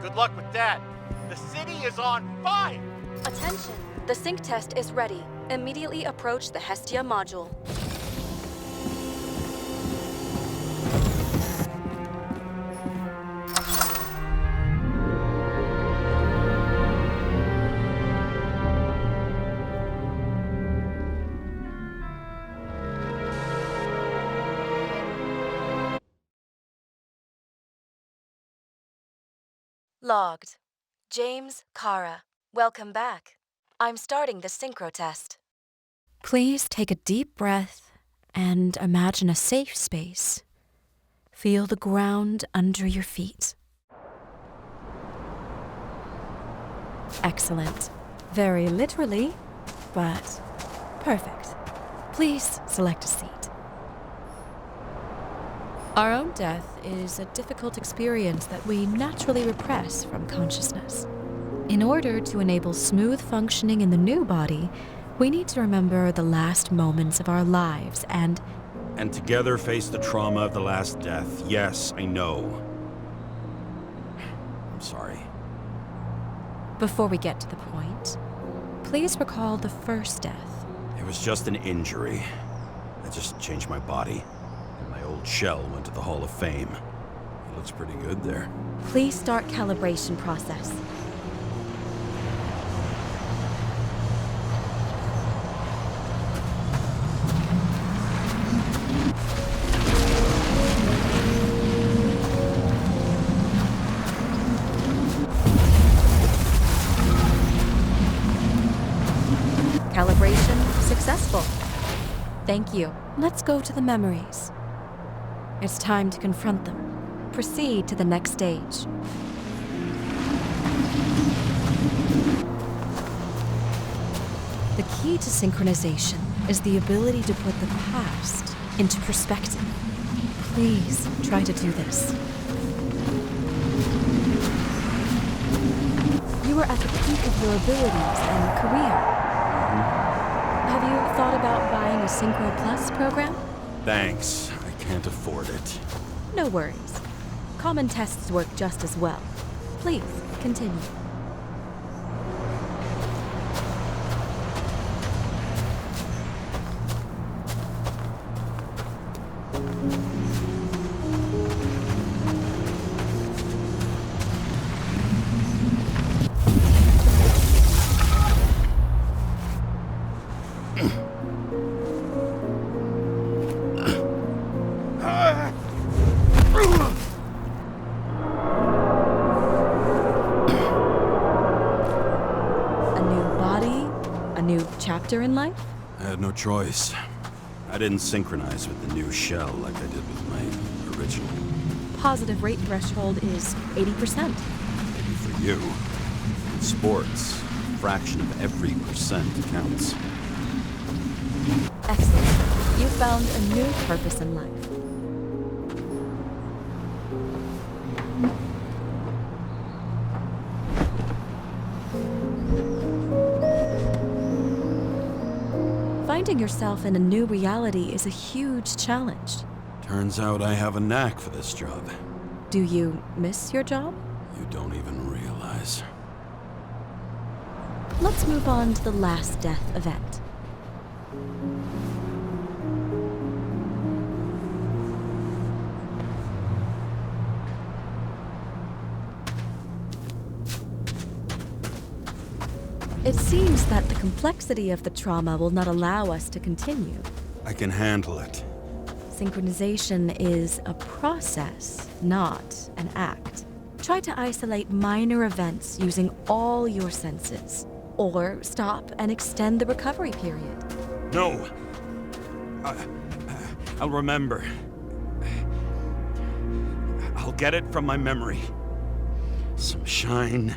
Good luck with that. The city is on fire. Attention, the sync test is ready. Immediately approach the Hestia module. Logged. James Karra. Welcome back. I'm starting the synchro test. Please take a deep breath and imagine a safe space. Feel the ground under your feet. Excellent. Very literally, but perfect. Please select a seat. Our own death is a difficult experience that we naturally repress from consciousness. In order to enable smooth functioning in the new body, we need to remember the last moments of our lives and together face the trauma of the last death. Yes, I know. I'm sorry. Before we get to the point, please recall the first death. It was just an injury. I just changed my body, and my old shell went to the Hall of Fame. It looks pretty good there. Please start calibration process. Calibration successful. Thank you. Let's go to the memories. It's time to confront them. Proceed to the next stage. The key to synchronization is the ability to put the past into perspective. Please try to do this. You are at the peak of your abilities and career. Have you thought about buying a Synchro Plus program? Thanks. I can't afford it. No worries. Common tests work just as well. Please, continue. Chapter in life? I had no choice. I didn't synchronize with the new shell like I did with my original. Positive rate threshold is 80%. Maybe for you. In sports, a fraction of every percent counts. Excellent. You found a new purpose in life. Finding yourself in a new reality is a huge challenge. Turns out I have a knack for this job. Do you miss your job? You don't even realize. Let's move on to the last death event. It seems that the complexity of the trauma will not allow us to continue. I can handle it. Synchronization is a process, not an act. Try to isolate minor events using all your senses, or stop and extend the recovery period. No! I'll remember. I'll get it from my memory. Some shine,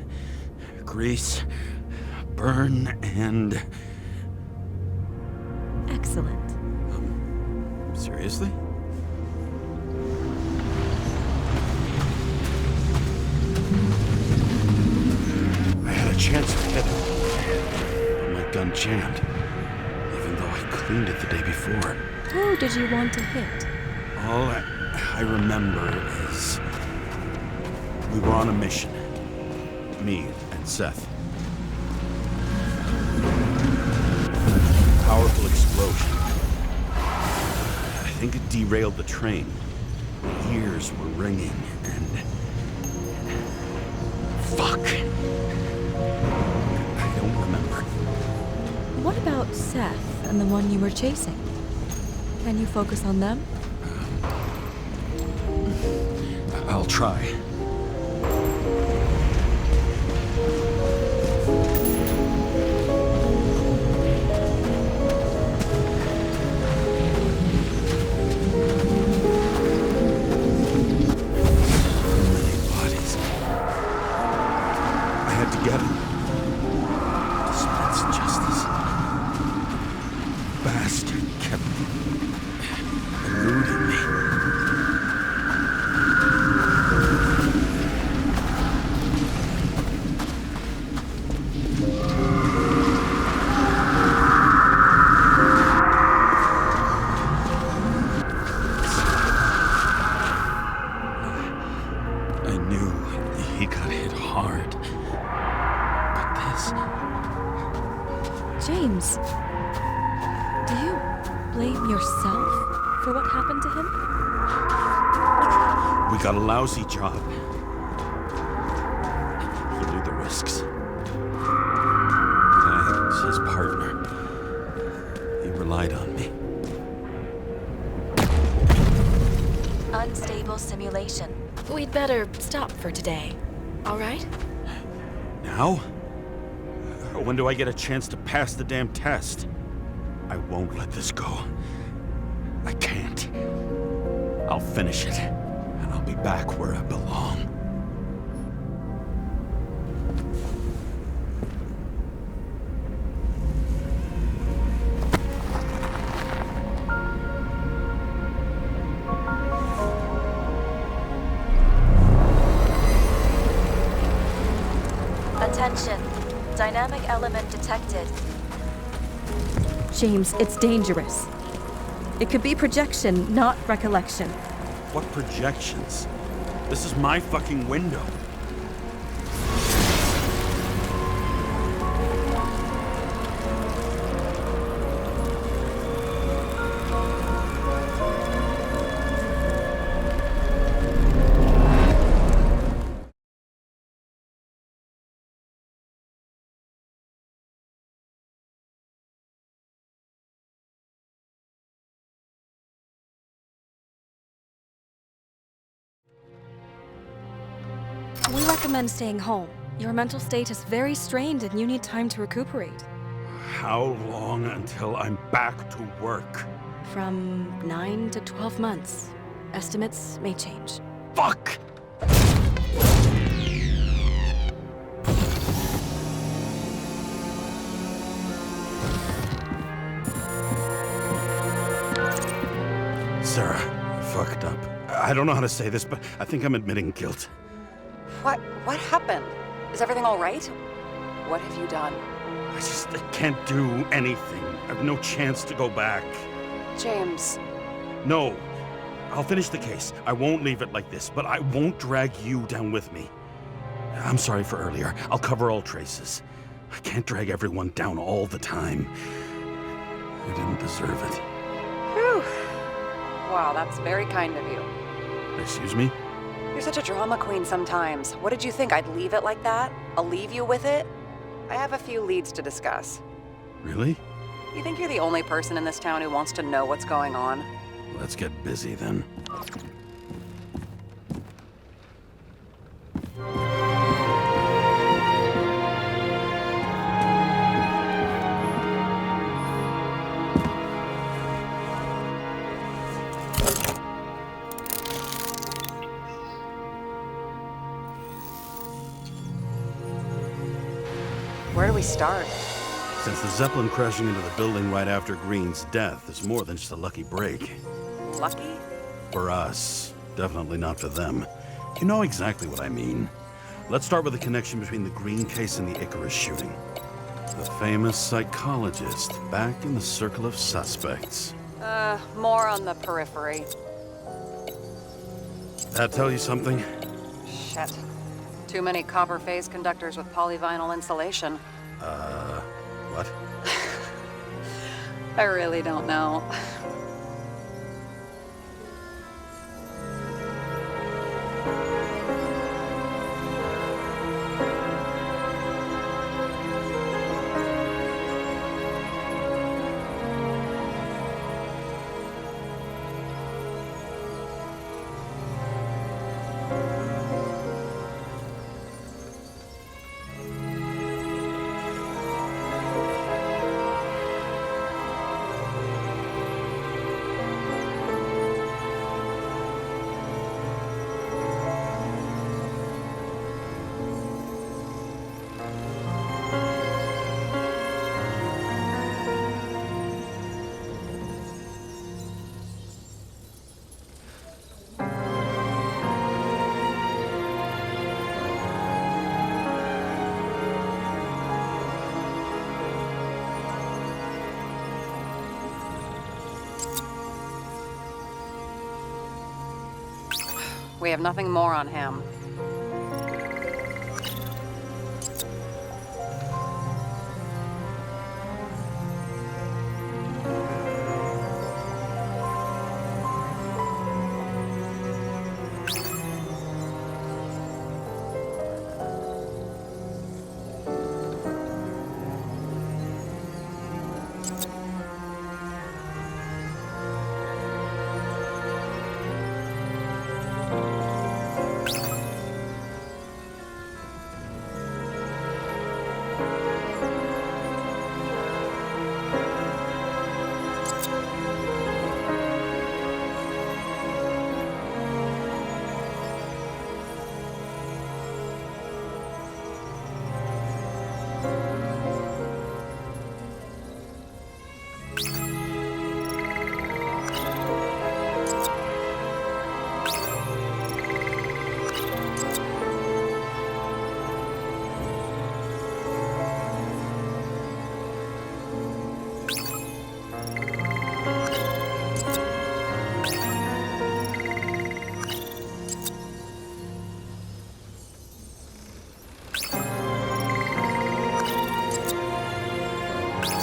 grease, burn, and... Excellent. Seriously? I had a chance to hit it, but my gun jammed, even though I cleaned it the day before. Who did you want to hit? All I remember is we were on a mission. Me and Seth. Powerful explosion. I think it derailed the train. My ears were ringing and... Fuck. I don't remember. What about Seth and the one you were chasing? Can you focus on them? I'll try. James, do you blame yourself for what happened to him? We got a lousy job. He knew the risks. I was his partner. He relied on me. Unstable simulation. We'd better stop for today, all right? Now? When do I get a chance to pass the damn test? I won't let this go. I can't. I'll finish it, and I'll be back where I belong. Attention. Dynamic element detected. James, it's dangerous. It could be projection, not recollection. What projections? This is my fucking window. We recommend staying home. Your mental state is very strained and you need time to recuperate. How long until I'm back to work? From 9 to 12 months. Estimates may change. Fuck! Sarah, I fucked up. I don't know how to say this, but I think I'm admitting guilt. What happened? Is everything all right? What have you done? I can't do anything. I've no chance to go back. James. No. I'll finish the case. I won't leave it like this, but I won't drag you down with me. I'm sorry for earlier. I'll cover all traces. I can't drag everyone down all the time. I didn't deserve it. Whew. Wow, that's very kind of you. Excuse me? You're such a drama queen sometimes. What did you think, I'd leave it like that? I'll leave you with it? I have a few leads to discuss. Really? You think you're the only person in this town who wants to know what's going on? Let's get busy then. Where do we start? Since the Zeppelin crashing into the building right after Green's death is more than just a lucky break. Lucky? For us. Definitely not for them. You know exactly what I mean. Let's start with the connection between the Green case and the Icarus shooting. The famous psychologist back in the circle of suspects. More on the periphery. That tell you something? Shit. Too many copper phase conductors with polyvinyl insulation. What? I really don't know. We have nothing more on him.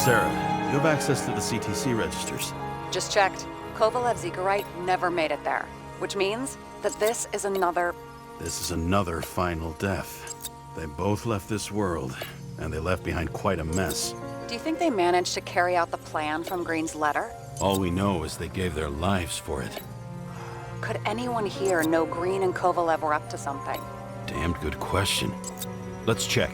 Sarah, you have access to the CTC registers. Just checked. Kovalev's Igorite never made it there, which means that this is another... This is another final death. They both left this world, and they left behind quite a mess. Do you think they managed to carry out the plan from Green's letter? All we know is they gave their lives for it. Could anyone here know Green and Kovalev were up to something? Damned good question. Let's check.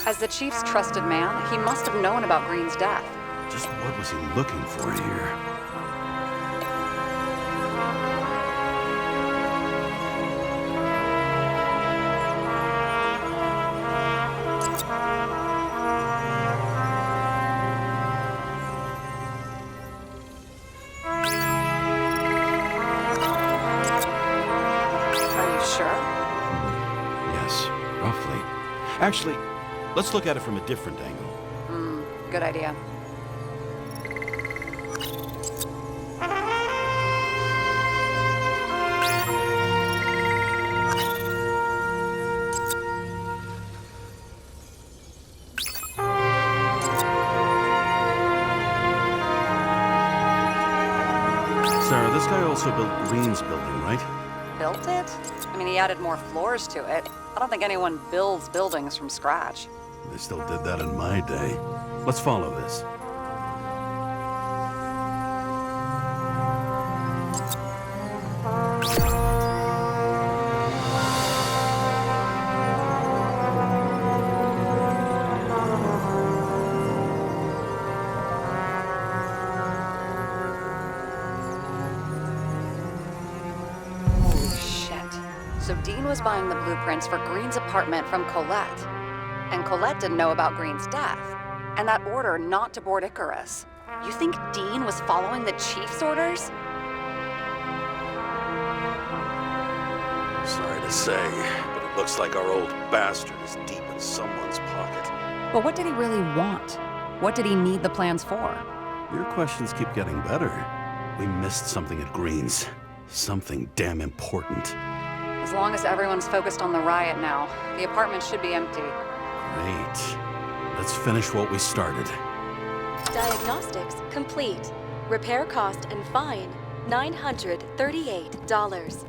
As the chief's trusted man, he must have known about Green's death. Just what was he looking for here? Are you sure? Yes, roughly. Actually, let's look at it from a different angle. Good idea. Sarah, this guy also built Green's building, right? Built it? I mean, he added more floors to it. I don't think anyone builds buildings from scratch. They still did that in my day. Let's follow this. Holy shit. So Dean was buying the blueprints for Green's apartment from Colette. And Colette didn't know about Green's death. And that order not to board Icarus. You think Dean was following the chief's orders? Sorry to say, but it looks like our old bastard is deep in someone's pocket. But what did he really want? What did he need the plans for? Your questions keep getting better. We missed something at Green's. Something damn important. As long as everyone's focused on the riot now, the apartment should be empty. Great. Let's finish what we started. Diagnostics complete. Repair cost and fine, $938.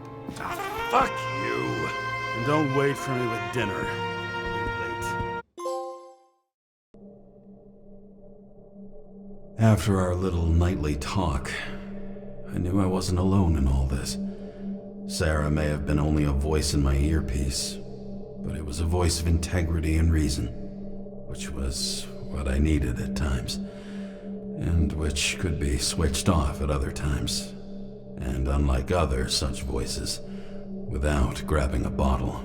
Fuck you. And don't wait for me with dinner. Late. After our little nightly talk, I knew I wasn't alone in all this. Sarah may have been only a voice in my earpiece, but it was a voice of integrity and reason, which was what I needed at times, and which could be switched off at other times, and unlike other such voices, without grabbing a bottle.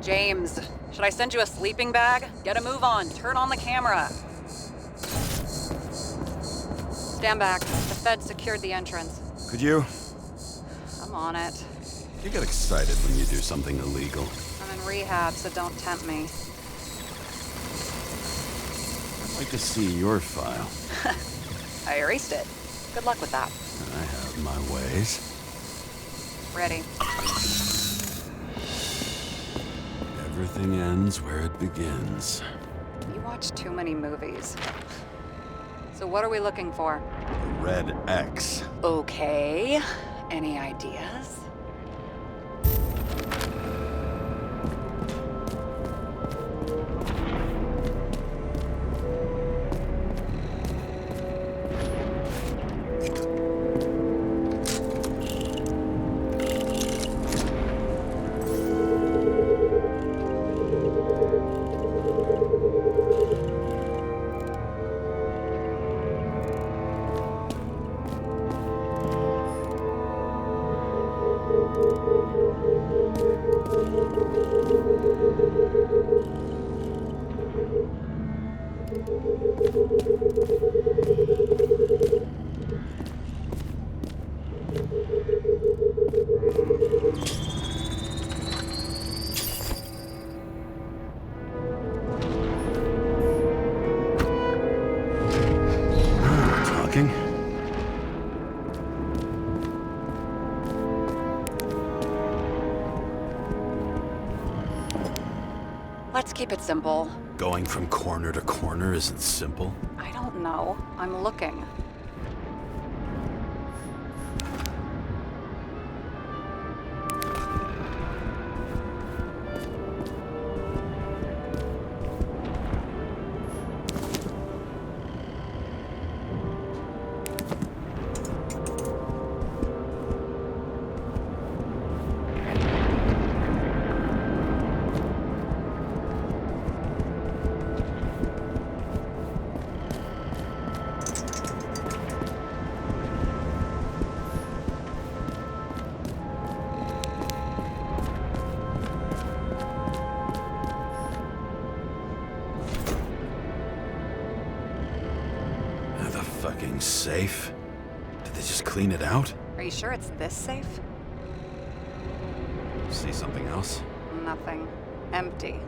James, should I send you a sleeping bag? Get a move on. Turn on the camera. Stand back. The Fed secured the entrance. Could you? I'm on it. You get excited when you do something illegal. I'm in rehab, so don't tempt me. I'd like to see your file. I erased it. Good luck with that. I have my ways. Ready. Everything ends where it begins. You watch too many movies. So what are we looking for? The red X. Okay. Any ideas? Keep it simple. Going from corner to corner isn't simple. I don't know. I'm looking. Safe? Did they just clean it out? Are you sure it's this safe? See something else? Nothing. Empty.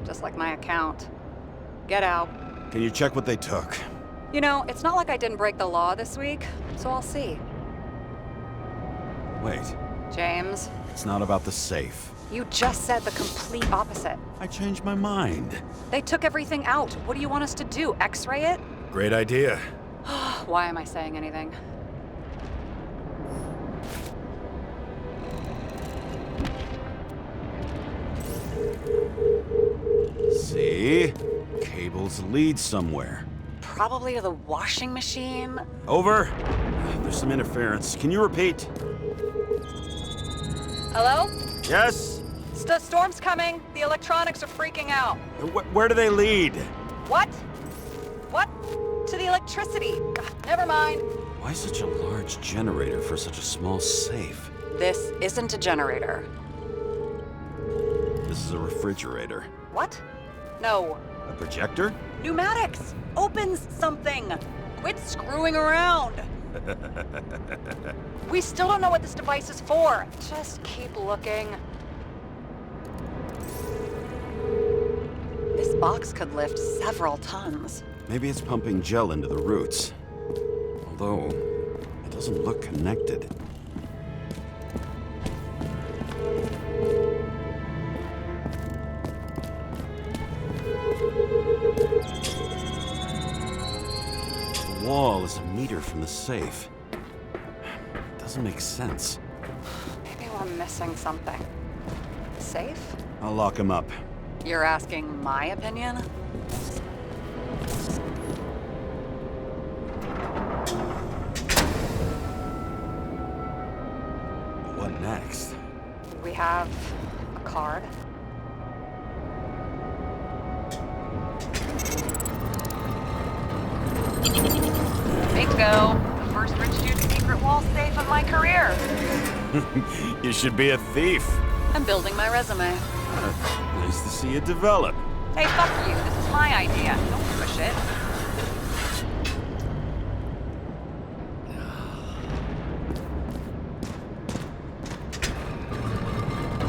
Just like my account. Get out. Can you check what they took? You know, it's not like I didn't break the law this week, so I'll see. Wait. James. It's not about the safe. You just said the complete opposite. I changed my mind. They took everything out. What do you want us to do? X-ray it? Great idea. Why am I saying anything? See? Cables lead somewhere. Probably to the washing machine. Over. There's some interference. Can you repeat? Hello? Yes? The storm's coming. The electronics are freaking out. Where do they lead? What? What? To the electricity. Never mind. Why such a large generator for such a small safe? This isn't a generator. This is a refrigerator. What? No. A projector? Pneumatics! Opens something! Quit screwing around! We still don't know what this device is for. Just keep looking. This box could lift several tons. Maybe it's pumping gel into the roots. Although, it doesn't look connected. The wall is a meter from the safe. It doesn't make sense. Maybe we're missing something. Safe? I'll lock him up. You're asking my opinion? What next? We have a card. Bingo! The first rich dude secret wall safe of my career. You should be a thief. I'm building my resume. Nice to see it develop. Hey, fuck you. This is my idea. Don't push it.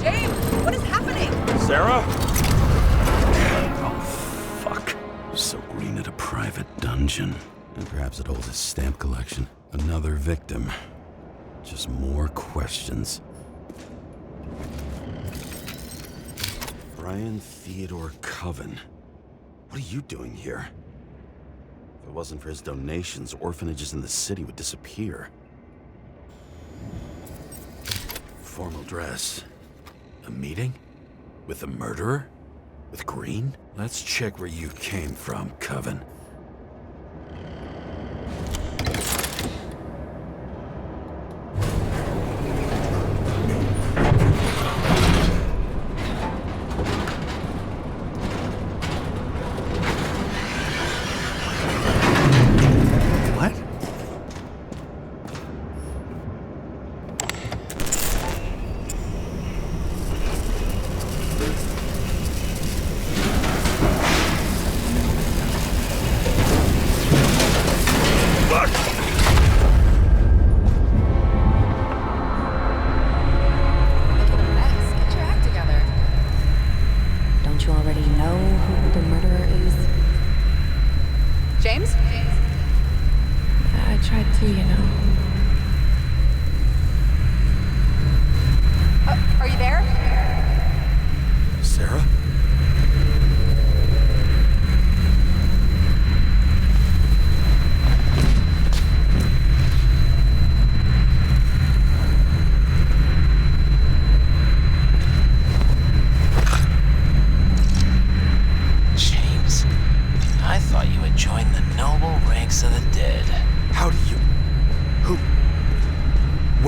James, what is happening? Sarah? Oh, fuck. So Green at a private dungeon. And perhaps it holds his stamp collection. Another victim. Just more questions. Brian Theodore Coven. What are you doing here? If it wasn't for his donations, orphanages in the city would disappear. Formal dress. A meeting? With the murderer? With Green? Let's check where you came from, Coven.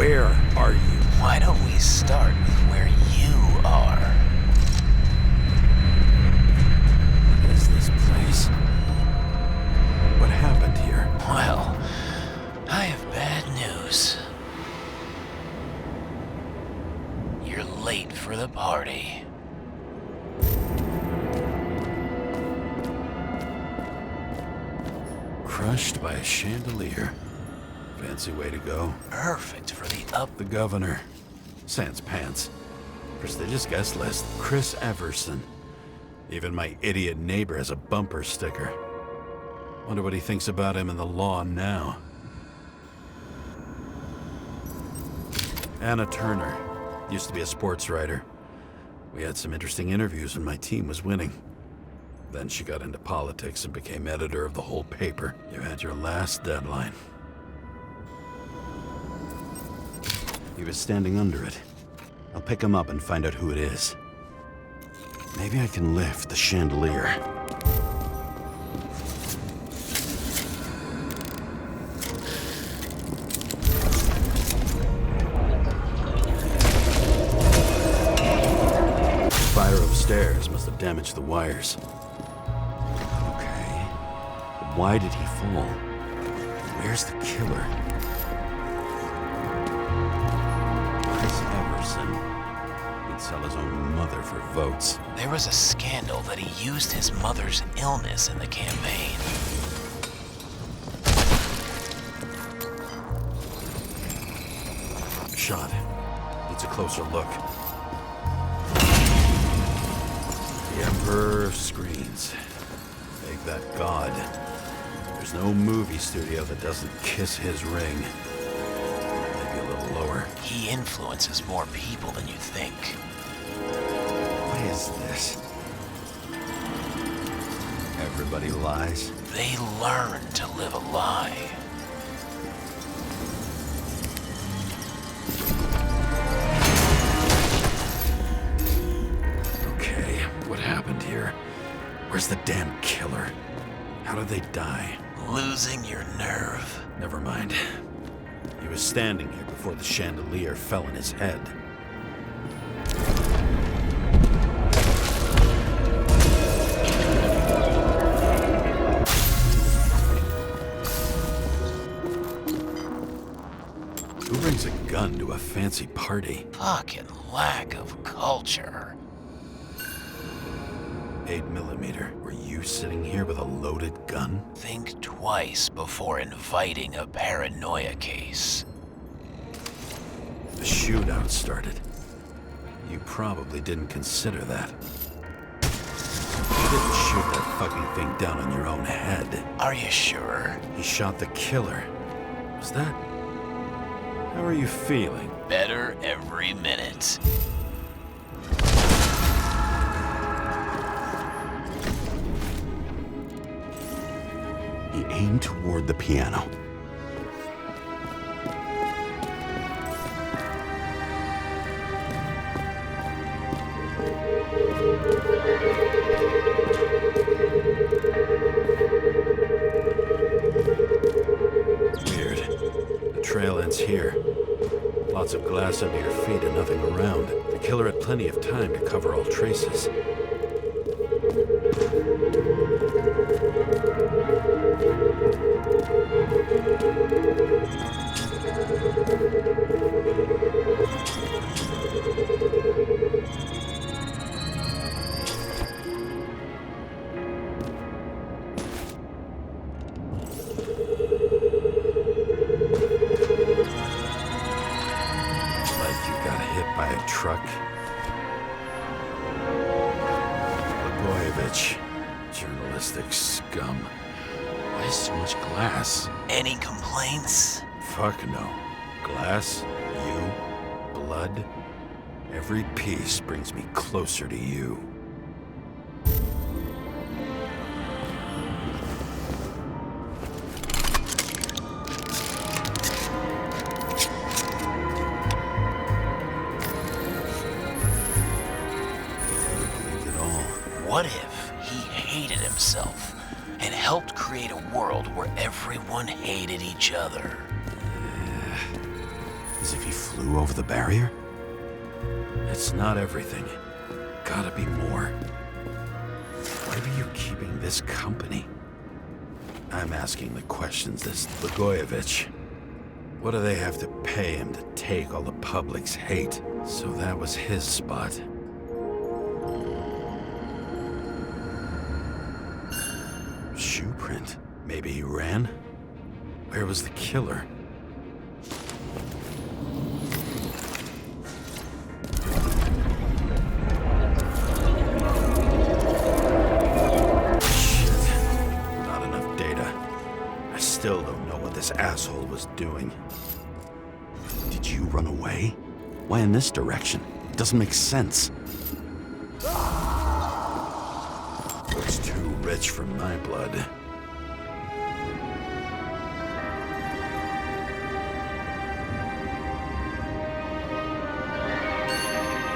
Where are you? Why don't we start with where you are? What is this place? What happened here? Well, I have bad news. You're late for the party. Crushed by a chandelier. Fancy way to go. Perfect for the The governor. Sans pants. Prestigious guest list. Chris Everson. Even my idiot neighbor has a bumper sticker. Wonder what he thinks about him and the law now. Anna Turner. Used to be a sports writer. We had some interesting interviews when my team was winning. Then she got into politics and became editor of the whole paper. You had your last deadline. He was standing under it. I'll pick him up and find out who it is. Maybe I can lift the chandelier. Fire upstairs must have damaged the wires. Okay. Why did he fall? Where's the killer? Chris Everson. He'd sell his own mother for votes. There was a scandal that he used his mother's illness in the campaign. Shot. Needs a closer look. The Emperor of Screens. Make that god. There's no movie studio that doesn't kiss his ring. Maybe a little lower. He influences more people than you think. What is this? Everybody lies? They learn to live a lie. Okay, what happened here? Where's the damn killer? How did they die? Losing your nerve. Never mind. He was standing here before the chandelier fell on his head. Who brings a gun to a fancy party? Fucking lack of culture. 8mm. Were you sitting here with a loaded gun? Think twice before inviting a paranoia case. The shootout started. You probably didn't consider that. You didn't shoot that fucking thing down on your own head. Are you sure? He shot the killer. Was that... How are you feeling? Better every minute. He aimed toward the piano. Weird. The trail ends here. Lots of glass under your feet and nothing around. The killer had plenty of time to cover all traces. Like you got hit by a truck. Blagojevich. Journalistic scum. Why so much glass? Any complaints? Fuck no. Glass, you, blood. Every piece brings me closer to you. What if he hated himself and helped create a world where everyone hated each other? As if he flew over the barrier? It's not everything. Gotta be more. Why are you keeping this company? I'm asking the questions this Blagojevich. What do they have to pay him to take all the public's hate? So that was his spot. Shoe print. Maybe he ran? Where was the killer? Still don't know what this asshole was doing. Did you run away? Why in this direction? It doesn't make sense. Looks too rich for my blood.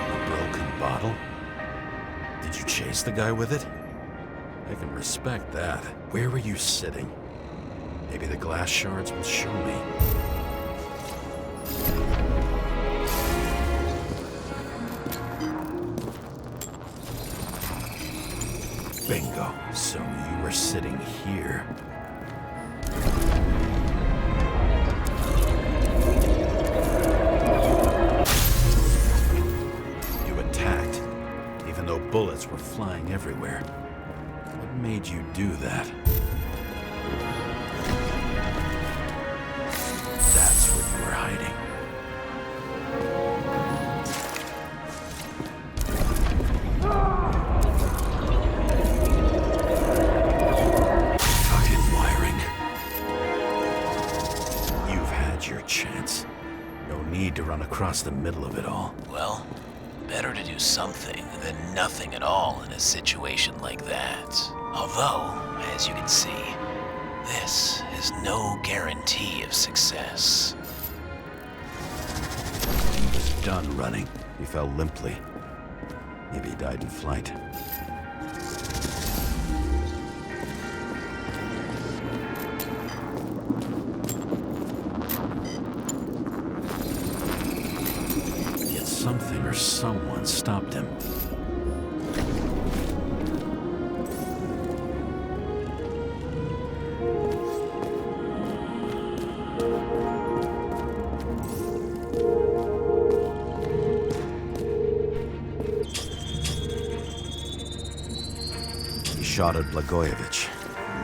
A broken bottle? Did you chase the guy with it? I can respect that. Where were you sitting? Maybe the glass shards will show me. Bingo. So you were sitting here. You attacked, even though bullets were flying everywhere. What made you do that? Hiding. Fucking wiring. You've had your chance. No need to run across the middle of it all. Well, better to do something than nothing at all in a situation like that. Although, as you can see, this is no guarantee of success. Done running. He fell limply. Maybe he died in flight. Yet something or someone stopped him. Shot at Blagojevich.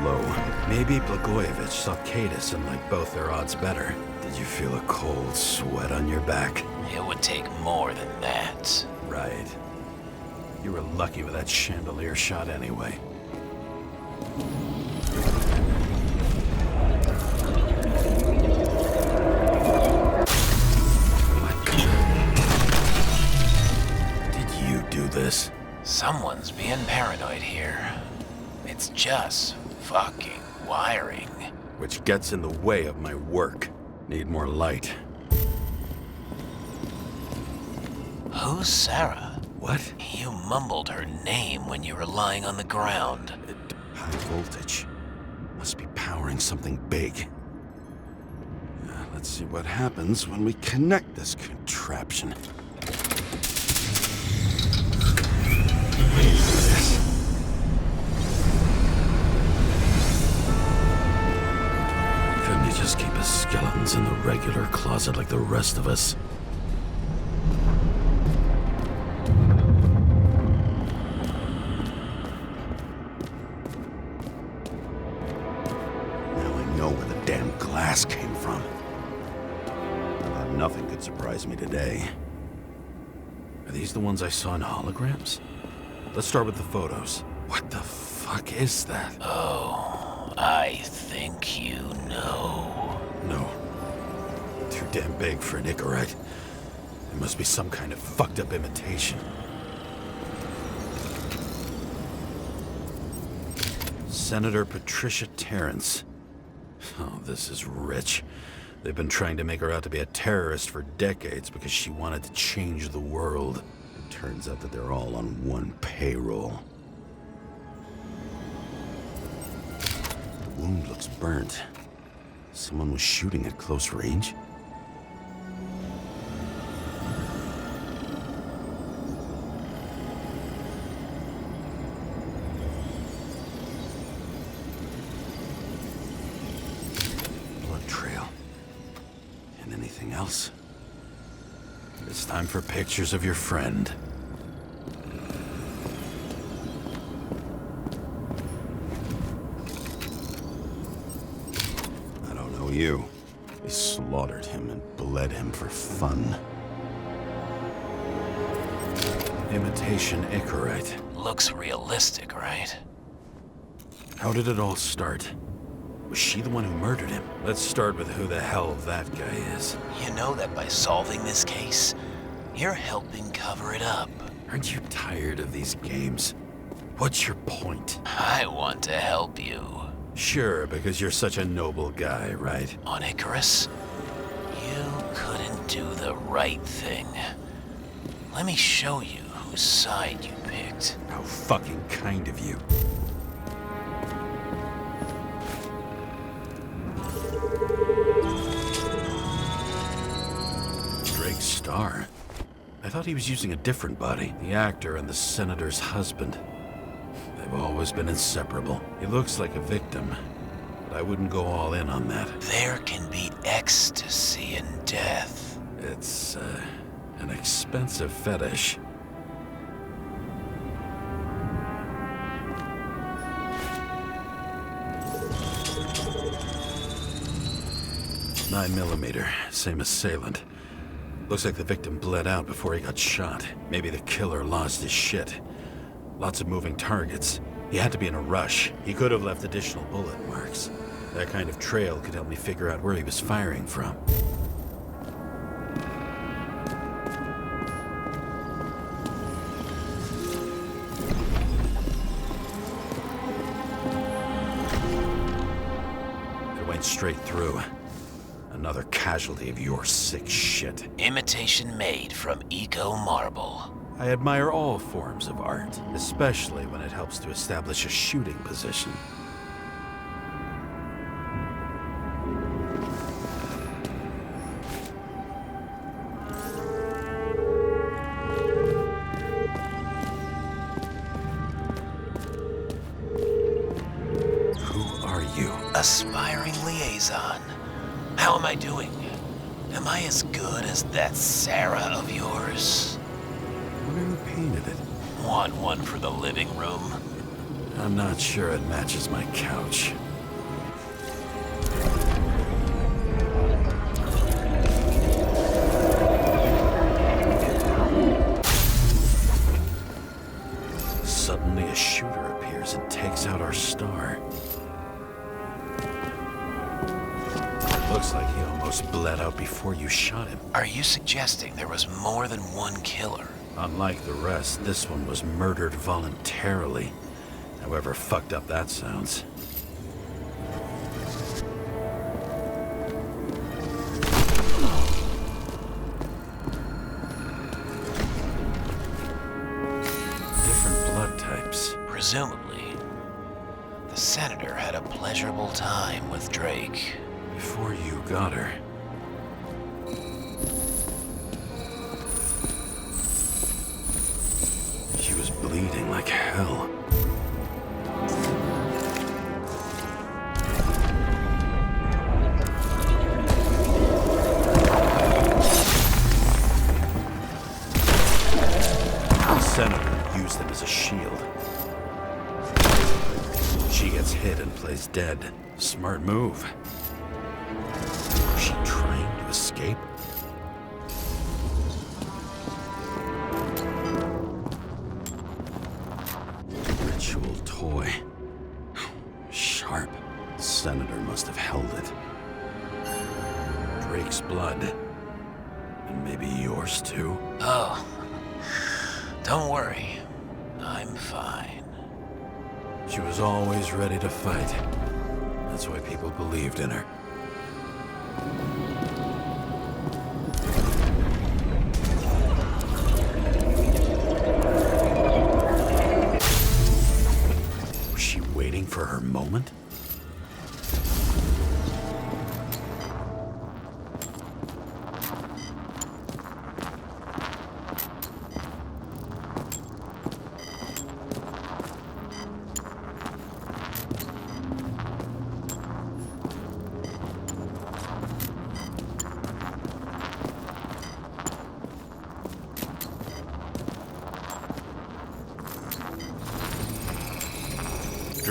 Low. Maybe Blagojevich saw Cadis and liked both their odds better. Did you feel a cold sweat on your back? It would take more than that. Right. You were lucky with that chandelier shot anyway. What? Did you do this? Someone's being paranoid here. It's just fucking wiring. Which gets in the way of my work. Need more light. Who's Sarah? What? You mumbled her name when you were lying on the ground. High voltage. Must be powering something big. Let's see what happens when we connect this contraption. Couldn't you just keep his skeletons in the regular closet like the rest of us? Now I know where the damn glass came from. I thought nothing could surprise me today. Are these the ones I saw in holograms? Let's start with the photos. What the fuck is that? Oh, I think you know. No. Too damn big for an Icarite. It must be some kind of fucked up imitation. Senator Patricia Terrence. Oh, this is rich. They've been trying to make her out to be a terrorist for decades because she wanted to change the world. It turns out that they're all on one payroll. The wound looks burnt. Someone was shooting at close range? Anything else? It's time for pictures of your friend. I don't know you. They slaughtered him and bled him for fun. Imitation Icarite. Looks realistic, right? How did it all start? Was she the one who murdered him? Let's start with who the hell that guy is. You know that by solving this case, you're helping cover it up. Aren't you tired of these games? What's your point? I want to help you. Sure, because you're such a noble guy, right? On Icarus, you couldn't do the right thing. Let me show you whose side you picked. How fucking kind of you. Drake Starr? I thought he was using a different body. The actor and the senator's husband. They've always been inseparable. He looks like a victim, but I wouldn't go all in on that. There can be ecstasy in death. It's, an expensive fetish. .9mm, same assailant. Looks like the victim bled out before he got shot. Maybe the killer lost his shit. Lots of moving targets. He had to be in a rush. He could have left additional bullet marks. That kind of trail could help me figure out where he was firing from. It went straight through. Another casualty of your sick shit. Imitation made from eco marble. I admire all forms of art, especially when it helps to establish a shooting position. Who are you? Aspiring liaison. How am I doing? Am I as good as that Sarah of yours? I wonder who painted it. Want one for the living room? I'm not sure it matches my couch. Suddenly a shooter appears and takes out our star. Looks like he almost bled out before you shot him. Are you suggesting there was more than one killer? Unlike the rest, this one was murdered voluntarily. However fucked up that sounds. Different blood types. Presumably, the senator had a pleasurable time with Drake. Before you got her. She was bleeding like hell. The senator used him as a shield. She gets hit and plays dead. Smart move. Was she trying to escape? Ritual toy. Sharp. Senator must have held it. Drake's blood. And maybe yours too? Oh, don't worry. I'm fine. She was always ready to fight. That's why people believed in her. Was she waiting for her moment?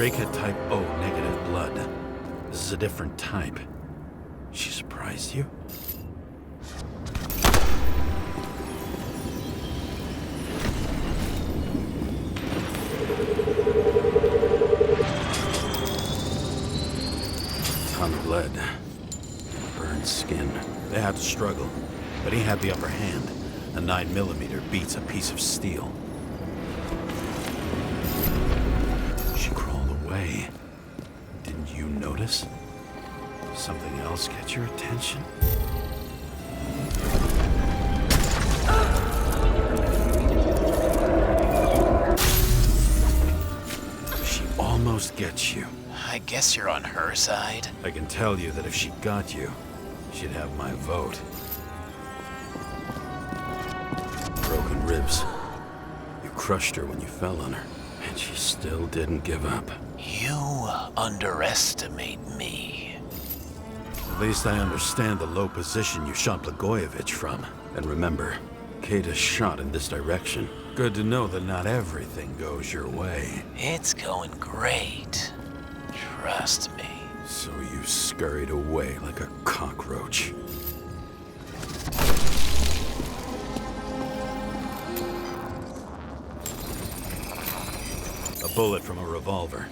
Drake had type O negative blood. This is a different type. She surprised you? Tongue bled. Burned skin. They had to struggle, but he had the upper hand. A 9mm beats a piece of steel. She crawled away. Didn't you notice? Something else get your attention? She almost gets you. I guess you're on her side. I can tell you that if she got you, she'd have my vote. Broken ribs. You crushed her when you fell on her, and she still didn't give up. You underestimate me. At least I understand the low position you shot Blagojevich from. And remember, Kate is shot in this direction. Good to know that not everything goes your way. It's going great. Trust me. So you scurried away like a cockroach. A bullet from a revolver.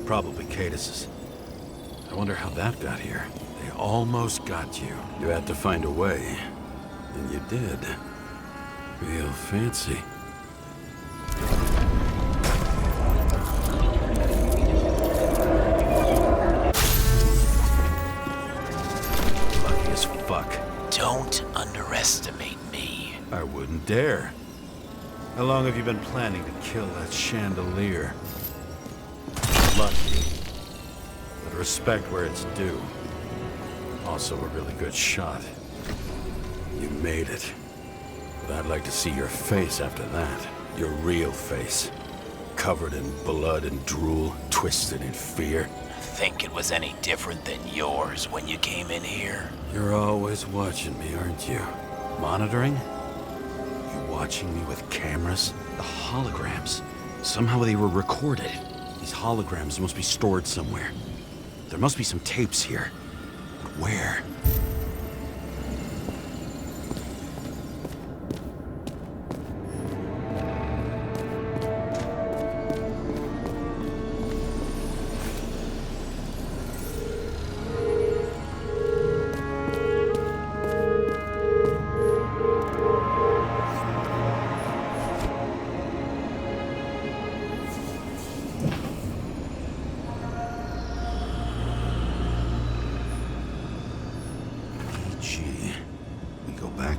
Probably Cadis's. I wonder how that got here. They almost got you. You had to find a way. And you did. Real fancy. Lucky as fuck. Don't underestimate me. I wouldn't dare. How long have you been planning to kill that chandelier? Lucky. But respect where it's due. Also a really good shot. You made it. But I'd like to see your face after that. Your real face. Covered in blood and drool, twisted in fear. Think it was any different than yours when you came in here? You're always watching me, aren't you? Monitoring? You watching me with cameras? The holograms. Somehow they were recorded. These holograms must be stored somewhere. There must be some tapes here. But where?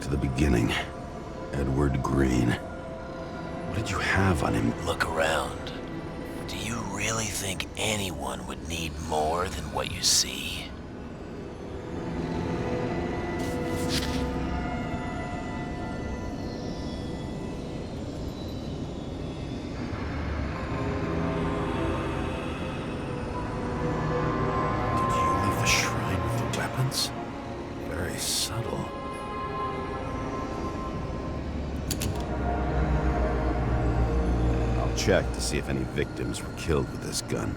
To the beginning. Edward Green. What did you have on him? Look around. Do you really think anyone would need more than what you see? Did you leave the shrine with the weapons? Very subtle. Check to see if any victims were killed with this gun.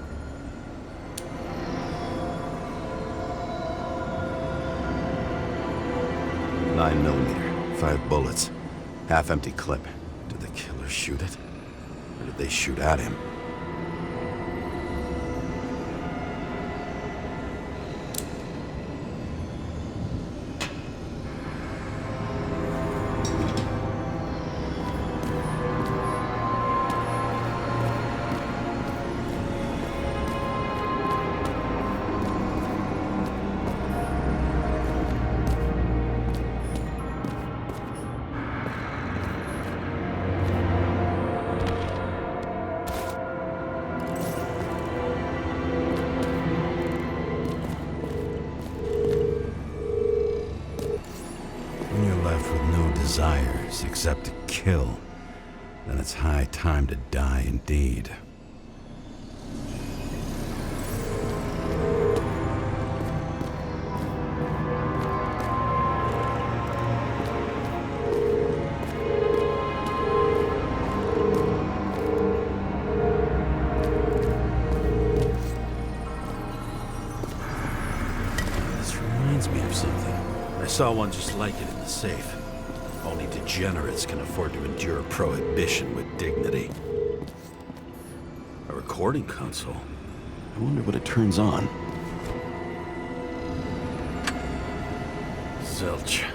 .9mm, 5 bullets, half-empty clip. Did the killer shoot it? Or did they shoot at him? Desires except to kill, then it's high time to die indeed. saw one just like it in the safe. Only degenerates can afford to endure prohibition with dignity. A recording console? I wonder what it turns on. Zilch.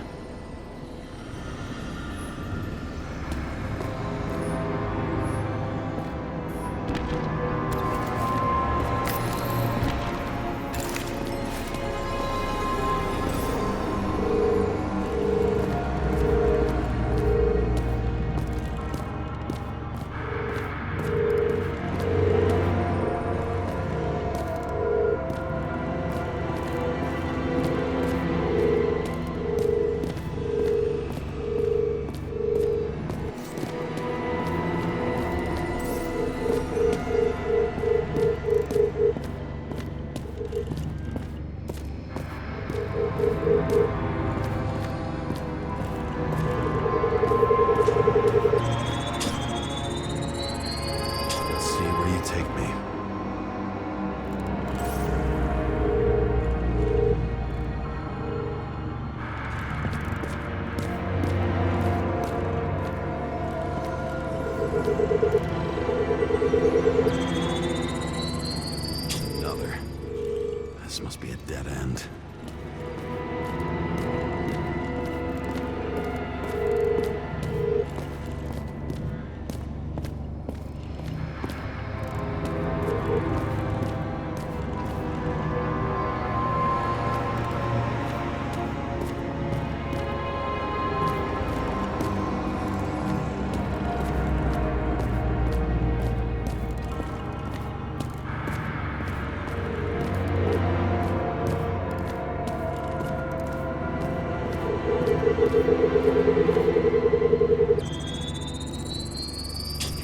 This must be a dead end.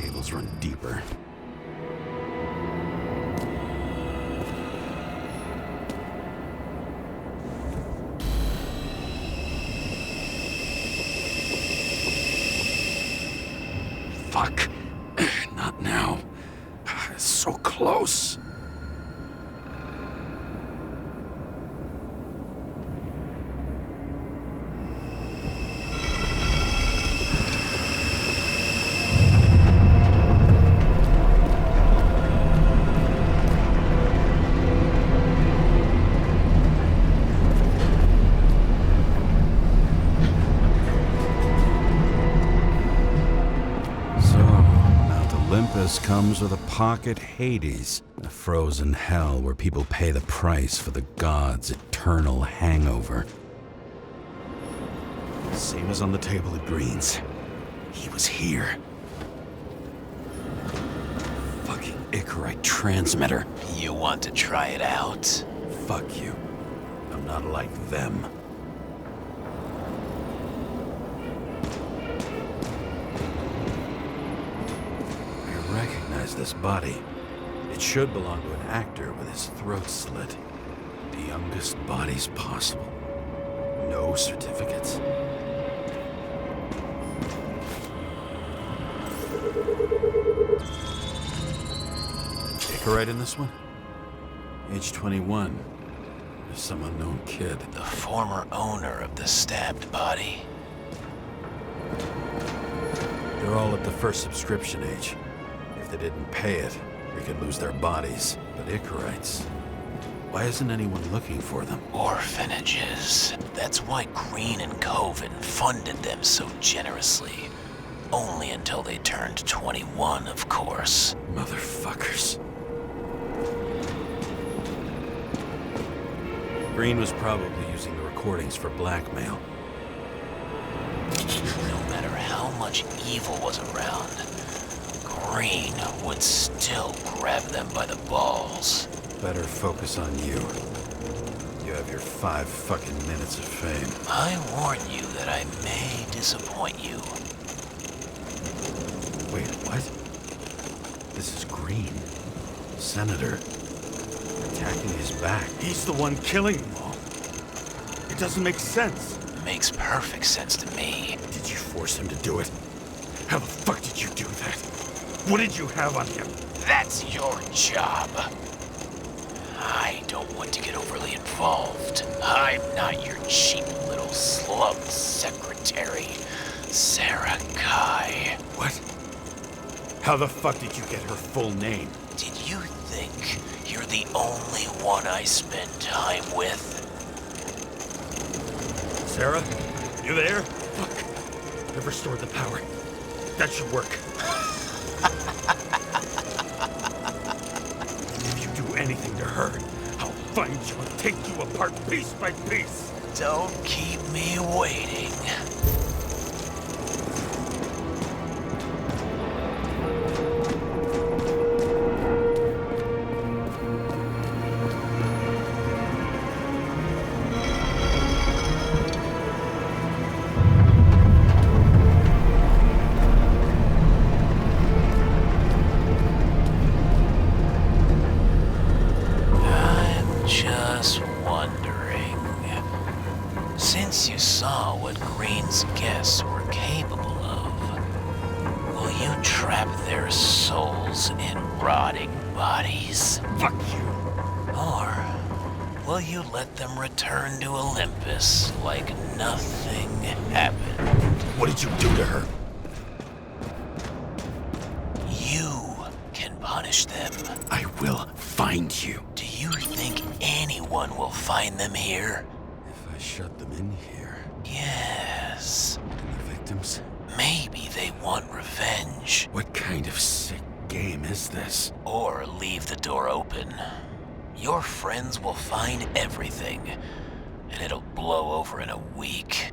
Cables run deeper. Fuck. Not now. It's so close. Comes with a pocket Hades, a frozen hell where people pay the price for the god's eternal hangover. Same as on the table at Green's. He was here. Fucking Icarite transmitter. You want to try it out? Fuck you. I'm not like them. This body. It should belong to an actor with his throat slit. The youngest bodies possible. No certificates. Icarite in this one? Age 21. There's some unknown kid. The former owner of the stabbed body. They're all at the first subscription age. If they didn't pay it, they could lose their bodies. But Icarites, why isn't anyone looking for them? Orphanages. That's why Green and Coven funded them so generously. Only until they turned 21, of course. Motherfuckers. Green was probably using the recordings for blackmail. No matter how much evil was around, Green would still grab them by the balls. Better focus on you. You have your 5 fucking minutes of fame. I warn you that I may disappoint you. Wait, what? This is Green. Senator. Attacking his back. He's the one killing them all. It doesn't make sense. Makes perfect sense to me. Did you force him to do it? How the fuck did you do that? What did you have on him? That's your job. I don't want to get overly involved. I'm not your cheap little slum secretary, Sarah Kai. What? How the fuck did you get her full name? Did you think you're the only one I spend time with? Sarah? You there? Fuck. I've restored the power. That should work. If you do anything to her, I'll find you and take you apart piece by piece. Don't keep me waiting. Since you saw what Green's guests were capable of, will you trap their souls in rotting bodies? Fuck you! Or will you let them return to Olympus like nothing happened? What did you do to her? You can punish them. I will find you. Do you think anyone will find them here? If I shut them in here, Yes. and the victims? Maybe they want revenge. What kind of sick game is this? Or leave the door open. Your friends will find everything, and it'll blow over in a week.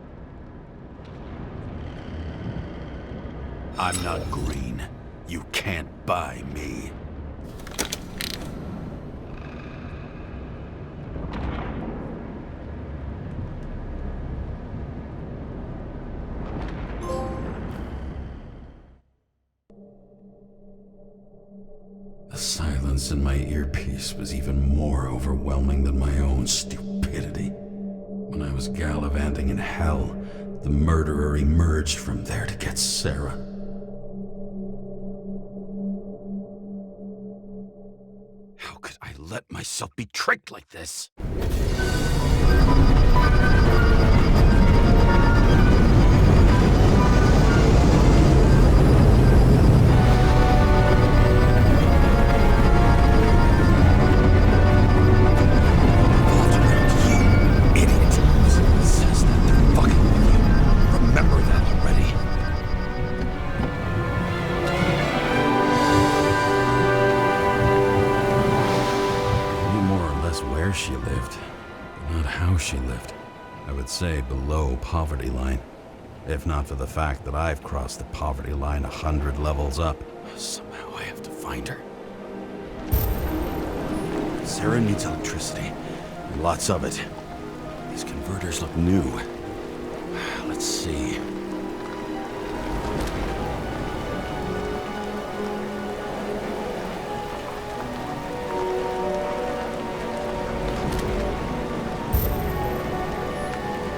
I'm not Green. You can't buy me. The silence in my earpiece was even more overwhelming than my own stupidity. When I was gallivanting in hell, the murderer emerged from there to get Sarah. How could I let myself be tricked like this? She lived, but not how she lived. I would say below poverty line. If not for the fact that I've crossed the poverty line 100 levels up. Somehow I have to find her. Sarah needs electricity, and lots of it. These converters look new. Let's see.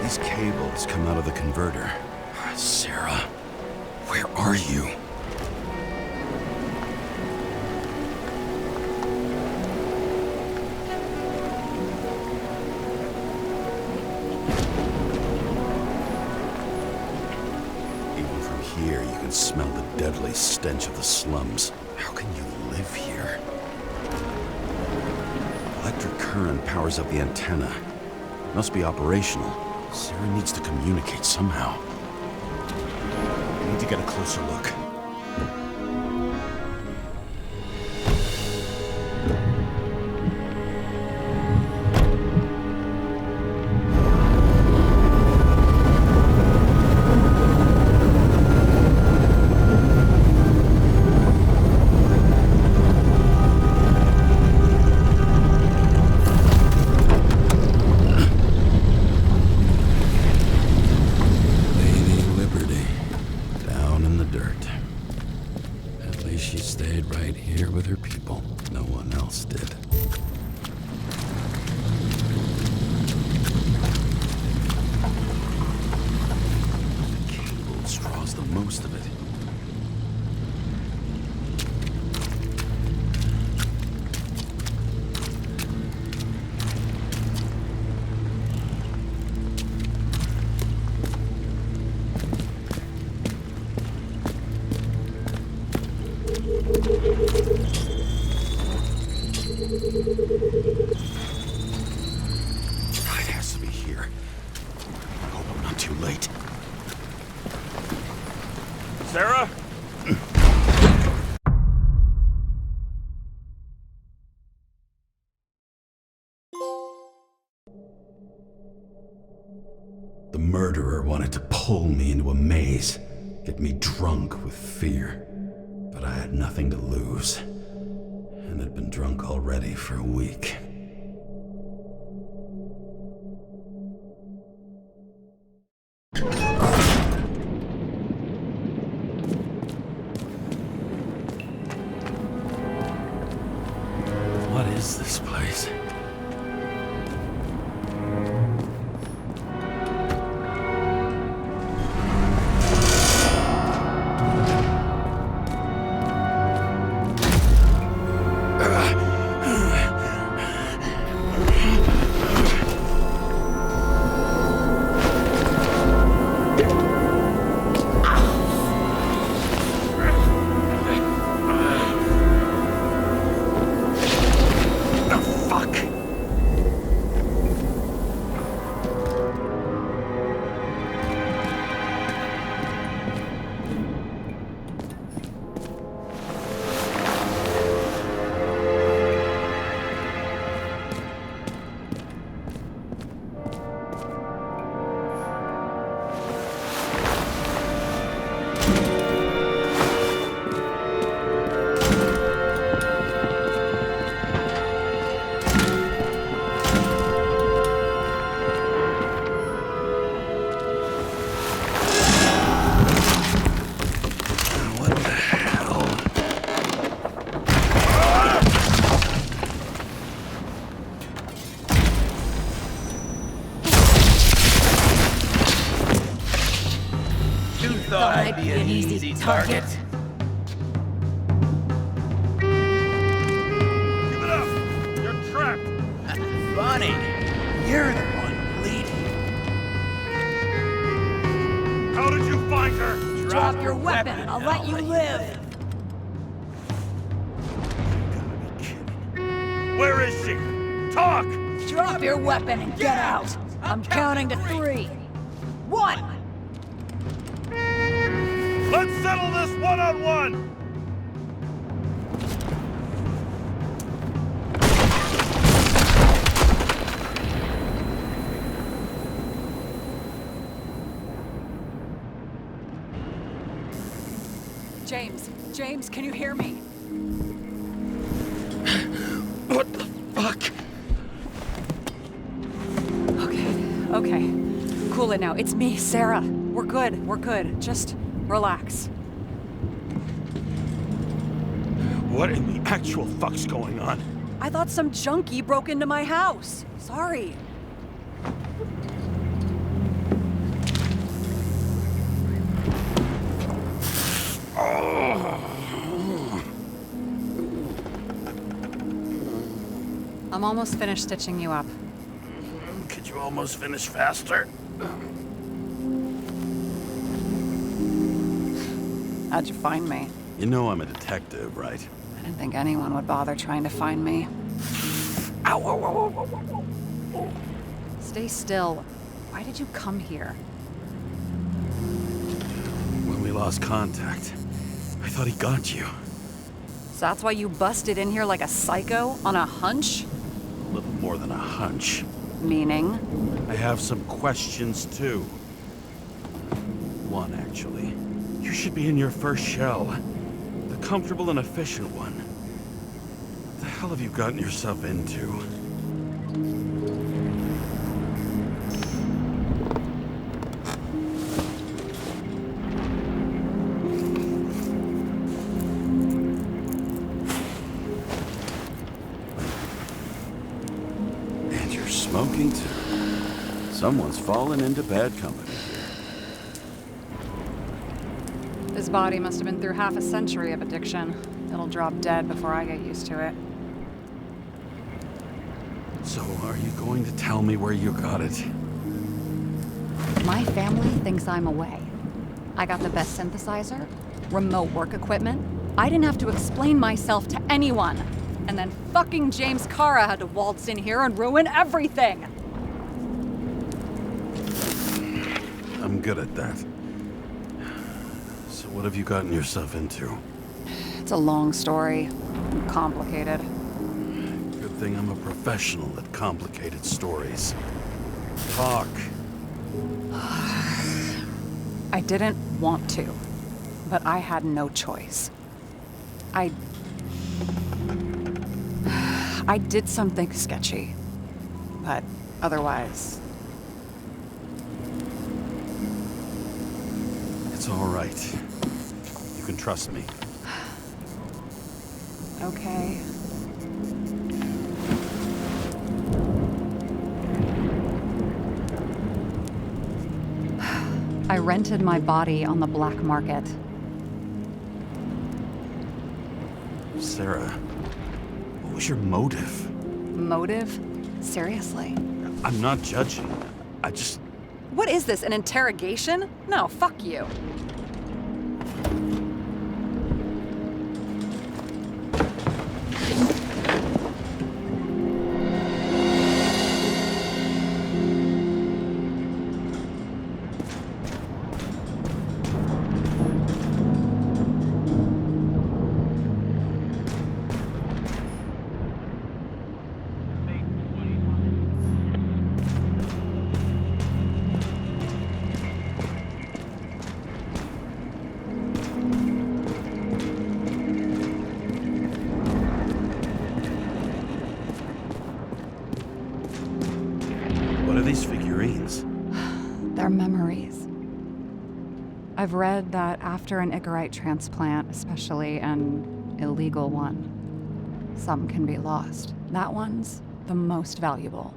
These cables come out of the converter. Sarah, where are you? Even from here, you can smell the deadly stench of the slums. How can you live here? Electric current powers up the antenna. Must be operational. Sarah needs to communicate somehow. I need to get a closer look. Sarah? The murderer wanted to pull me into a maze, get me drunk with fear. But I had nothing to lose, and had been drunk already for a week. What is this place? Thought I'd be an easy target. Give it up! You're trapped! Funny. You're the one bleeding. How did you find her? Drop your weapon and I'll let you live. Where is she? Talk! Drop your weapon and get out. I'm counting to 3. 1. Let's settle this one-on-one! James, can you hear me? What the fuck? Okay. Cool it now. It's me, Sarah. We're good. Just relax. What in the actual fuck's going on? I thought some junkie broke into my house. Sorry. I'm almost finished stitching you up. Could you almost finish faster? How'd you find me? You know I'm a detective, right? I didn't think anyone would bother trying to find me. Ow. Stay still. Why did you come here? When we lost contact, I thought he got you. So that's why you busted in here like a psycho on a hunch? A little more than a hunch. Meaning? I have some questions, too. One, actually. You should be in your first shell. The comfortable and efficient one. What the hell have you gotten yourself into? And you're smoking, too. Someone's fallen into bad company. His body must have been through half a century of addiction. It'll drop dead before I get used to it. So, are you going to tell me where you got it? My family thinks I'm away. I got the best synthesizer, remote work equipment. I didn't have to explain myself to anyone. And then fucking James Karra had to waltz in here and ruin everything. I'm good at that. So what have you gotten yourself into? It's a long story. Complicated. Good thing I'm a professional at complicated stories. Talk. I didn't want to, but I had no choice. I did something sketchy, but otherwise... It's all right. You can trust me. Okay. I rented my body on the black market. Sarah, what was your motive? Motive? Seriously? I'm not judging. I just... What is this, an interrogation? No, fuck you. What are these figurines? They're memories. I've read that after an Icarite transplant, especially an illegal one, some can be lost. That one's the most valuable.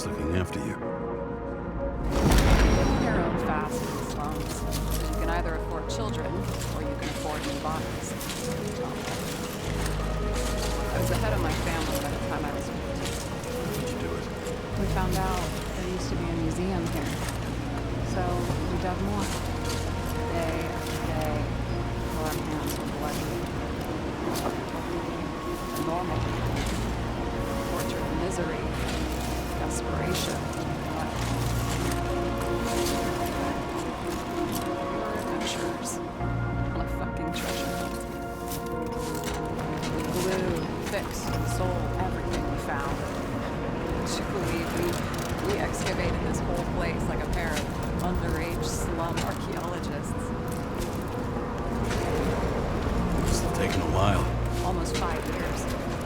Looking after you. Your own fast in the slums. You can either afford children, or you can afford new bodies. I was ahead of my family by the time I was 15. How'd you do it? We found out there used to be a museum here. So we dug more. Day after day, till our hands were bloody. Normal. Torture and misery. Desperation. Adventures on a fucking treasure hunt. We glued, fixed, and sold everything we found. Would you believe we excavated this whole place like a pair of underage slum archaeologists? Must have taken a while. Almost 5 years.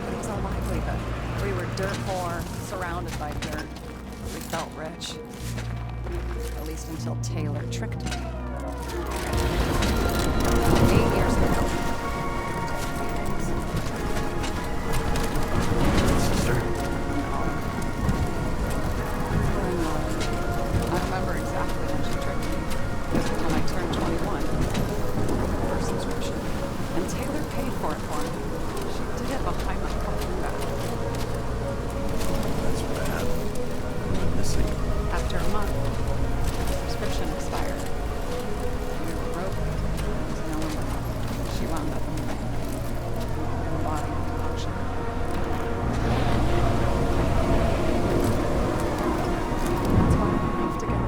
But it was our livelihood. We were dirt poor, surrounded by dirt. We felt rich. At least until Taylor tricked me. 8 years ago. Sister? I remember exactly when she tricked me. It was when I turned 21. First subscription. And Taylor paid for it for me. She did it behind my fucking back. That's bad. I'm missing. After a month, the subscription expired. We were broke. There was no one left. She wound up in the bank. Embodying the auction. That's why I have to get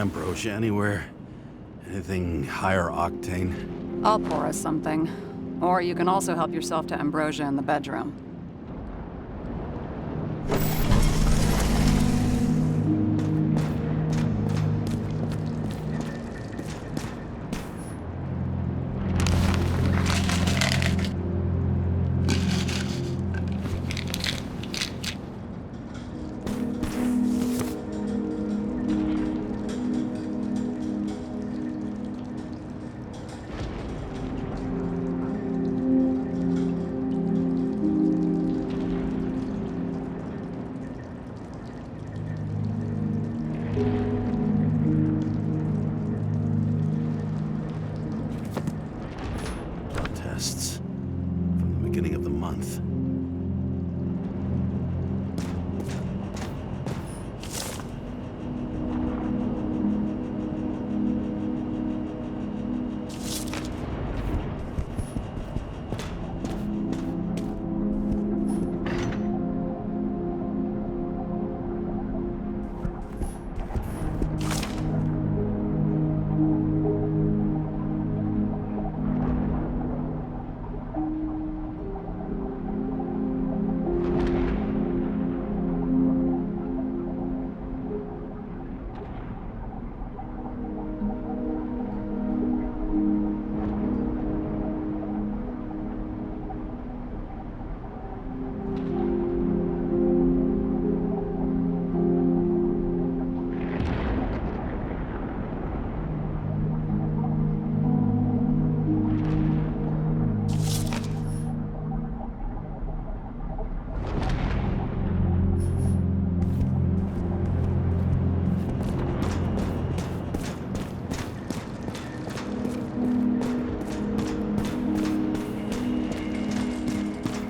ambrosia anywhere? Anything higher octane? I'll pour us something. Or you can also help yourself to ambrosia in the bedroom.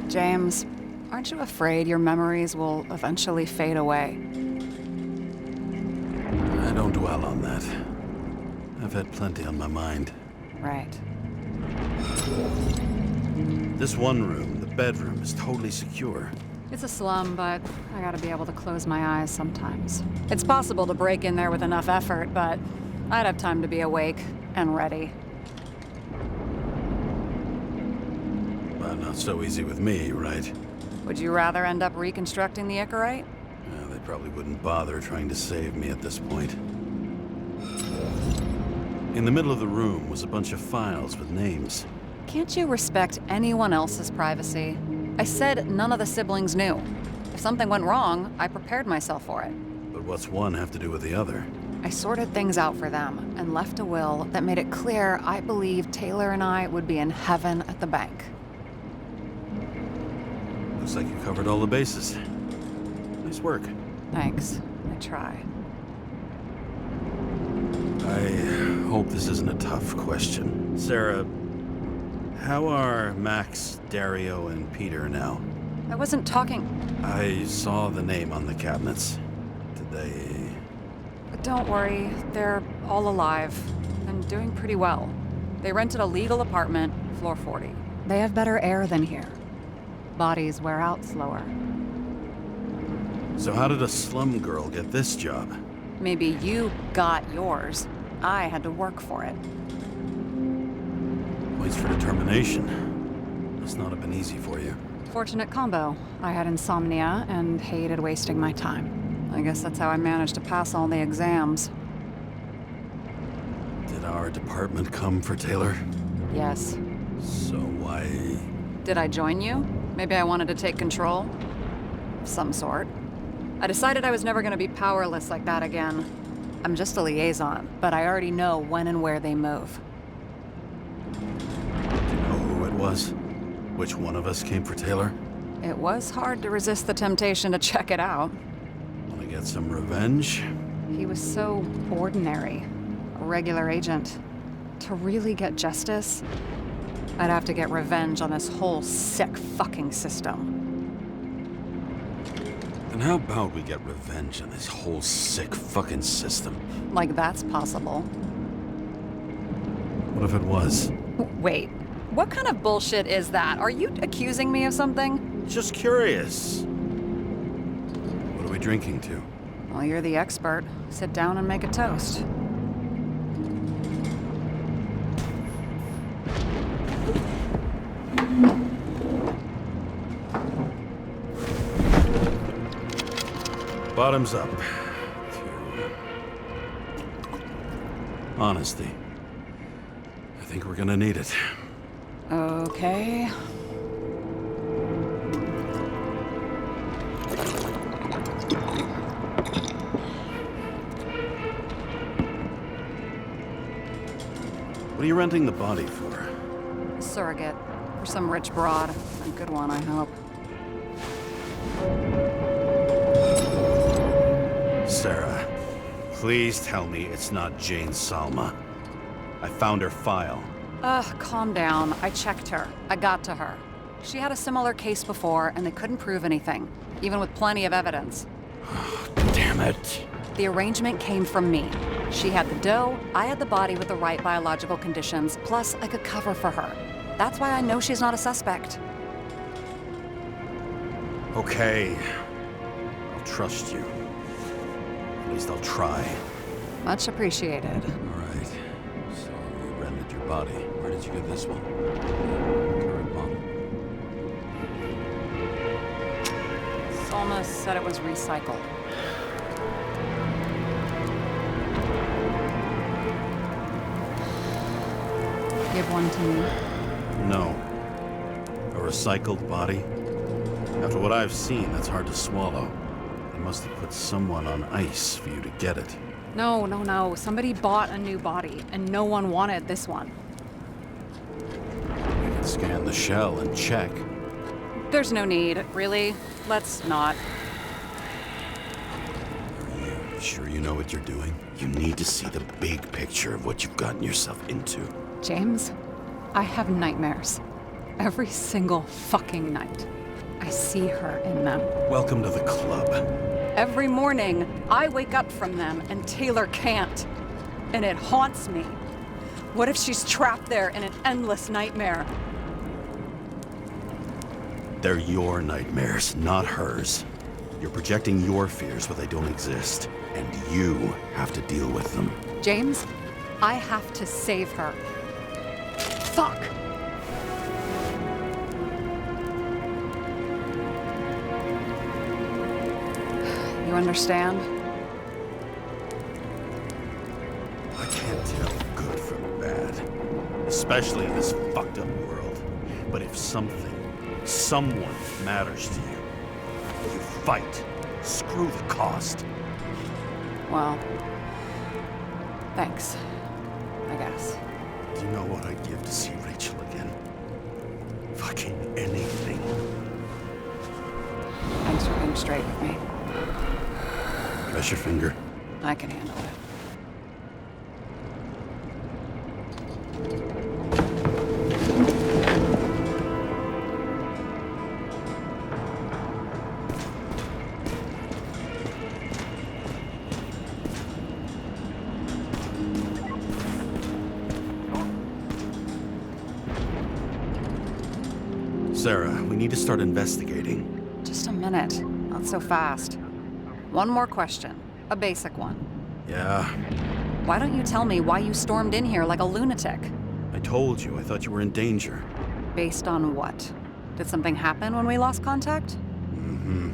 James, aren't you afraid your memories will eventually fade away? I don't dwell on that. I've had plenty on my mind. Right. This one room, the bedroom, is totally secure. It's a slum, but I gotta be able to close my eyes sometimes. It's possible to break in there with enough effort, but I'd have time to be awake and ready. But not so easy with me, right? Would you rather end up reconstructing the Icarite? Well, they probably wouldn't bother trying to save me at this point. In the middle of the room was a bunch of files with names. Can't you respect anyone else's privacy? I said none of the siblings knew. If something went wrong, I prepared myself for it. But what's one have to do with the other? I sorted things out for them and left a will that made it clear I believed Taylor and I would be in heaven at the bank. Looks like you covered all the bases. Nice work. Thanks. I try. I hope this isn't a tough question. Sarah, how are Max, Dario, and Peter now? I wasn't talking... I saw the name on the cabinets. Did they... Don't worry, they're all alive and doing pretty well. They rented a legal apartment, floor 40. They have better air than here. Bodies wear out slower. So how did a slum girl get this job? Maybe you got yours. I had to work for it. Points for determination. Must not have been easy for you. Fortunate combo. I had insomnia and hated wasting my time. I guess that's how I managed to pass all the exams. Did our department come for Taylor? Yes. So why... Did I join you? Maybe I wanted to take control? Of some sort. I decided I was never gonna be powerless like that again. I'm just a liaison, but I already know when and where they move. Do you know who it was? Which one of us came for Taylor? It was hard to resist the temptation to check it out. Want to get some revenge? He was so ordinary. A regular agent. To really get justice, I'd have to get revenge on this whole sick fucking system. Then how about we get revenge on this whole sick fucking system? Like that's possible. What if it was? Wait, what kind of bullshit is that? Are you accusing me of something? Just curious. What are we drinking to? Well, you're the expert. Sit down and make a toast. Bottoms up. Honesty. I think we're gonna need it. Okay. What are you renting the body for? Surrogate. For some rich broad. A good one, I hope. Sarah, please tell me it's not Jane Salma. I found her file. Calm down. I checked her. I got to her. She had a similar case before, and they couldn't prove anything, even with plenty of evidence. Damn it. The arrangement came from me. She had the dough, I had the body with the right biological conditions, plus I could cover for her. That's why I know she's not a suspect. Okay. I'll trust you. At least I'll try. Much appreciated. All right. So you rented your body. Where did you get this one? Current model. Salma said it was recycled. Give one to me. No. A recycled body? After what I've seen, that's hard to swallow. They must have put someone on ice for you to get it. No. Somebody bought a new body, and no one wanted this one. We can scan the shell and check. There's no need, really. Let's not. Are you sure you know what you're doing? You need to see the big picture of what you've gotten yourself into. James, I have nightmares. Every single fucking night. I see her in them. Welcome to the club. Every morning, I wake up from them and Taylor can't. And it haunts me. What if she's trapped there in an endless nightmare? They're your nightmares, not hers. You're projecting your fears where they don't exist, and you have to deal with them. James, I have to save her. Fuck! You understand? I can't tell good from bad, especially in this fucked up world. But if someone matters to you, you fight. Screw the cost. Well, thanks, I guess. Do you know what I'd give to see Rachel again? Fucking anything. Thanks for being straight with me. Press your finger. I can handle it. Sarah, we need to start investigating. Just a minute. Not so fast. One more question. A basic one. Yeah, Why don't you tell me why you stormed in here like a lunatic? I told you. I thought you were in danger. Based on what? Did something happen when we lost contact? Mm-hmm.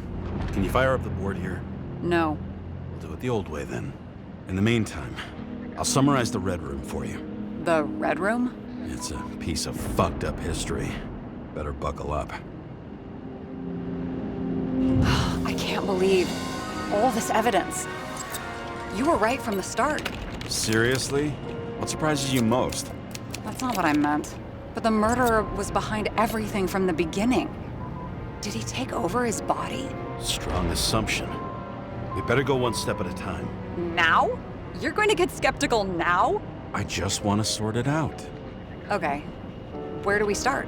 Can you fire up the board here? No. We'll do it the old way then. In the meantime, I'll summarize the Red Room for you. The Red Room? It's a piece of fucked up history. Better buckle up. I can't believe all this evidence. You were right from the start. Seriously? What surprises you most? That's not what I meant. But the murderer was behind everything from the beginning. Did he take over his body? Strong assumption. We better go one step at a time. Now? You're going to get skeptical now? I just want to sort it out. Okay. Where do we start?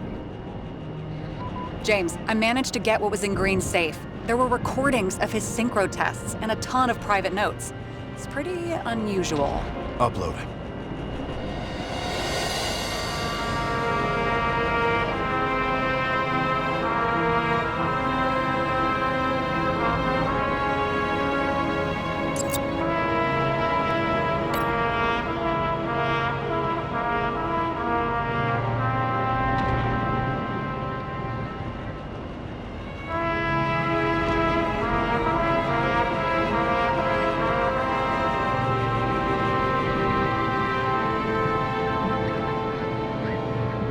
James, I managed to get what was in Green's safe. There were recordings of his synchro tests and a ton of private notes. It's pretty unusual. Upload.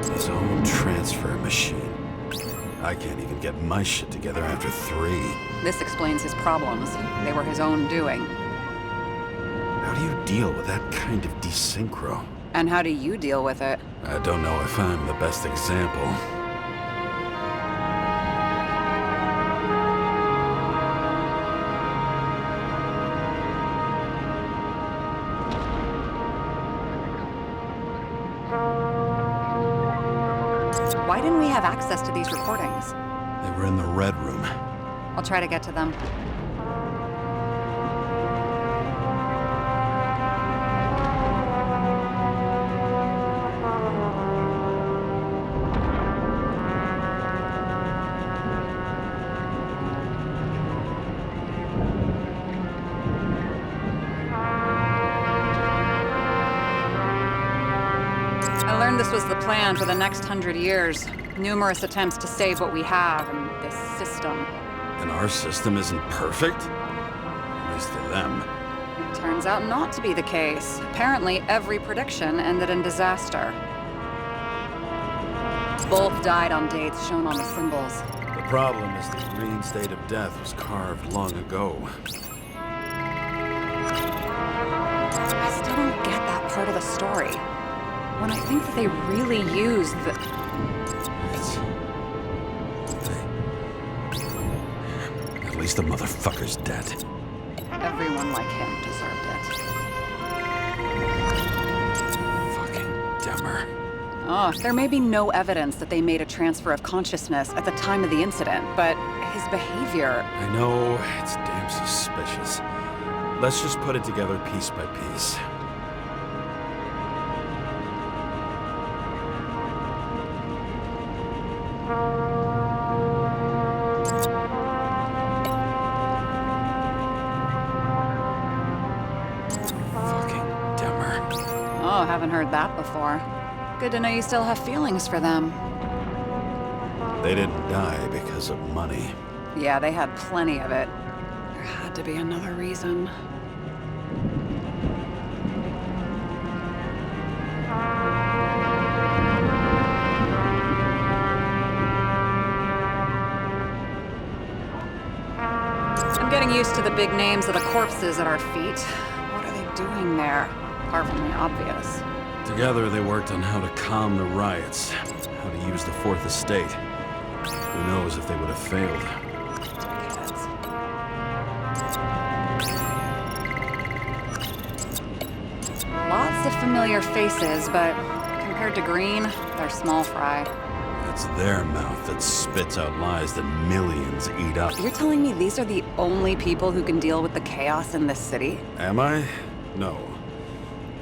His own transfer machine. I can't even get my shit together after 3. This explains his problems. They were his own doing. How do you deal with that kind of desynchro? And how do you deal with it? I don't know if I'm the best example. Why didn't we have access to these recordings? They were in the Red Room. I'll try to get to them. This was the plan for the next 100 years. Numerous attempts to save what we have in this system. And our system isn't perfect? At least to them. It turns out not to be the case. Apparently, every prediction ended in disaster. Both died on dates shown on the symbols. The problem is the green state of death was carved long ago. I still don't get that part of the story. When I think that they really used the... At least the motherfucker's dead. Everyone like him deserved it. Fucking Demmer. Oh, there may be no evidence that they made a transfer of consciousness at the time of the incident, but his behavior... I know, it's damn suspicious. Let's just put it together piece by piece. Haven't heard that before. Good to know you still have feelings for them. They didn't die because of money. Yeah, they had plenty of it. There had to be another reason. I'm getting used to the big names of the corpses at our feet. What are they doing there? Apart from the obvious. Together, they worked on how to calm the riots, how to use the Fourth Estate. Who knows if they would have failed. Lots of familiar faces, but compared to Green, they're small fry. It's their mouth that spits out lies that millions eat up. You're telling me these are the only people who can deal with the chaos in this city? Am I? No.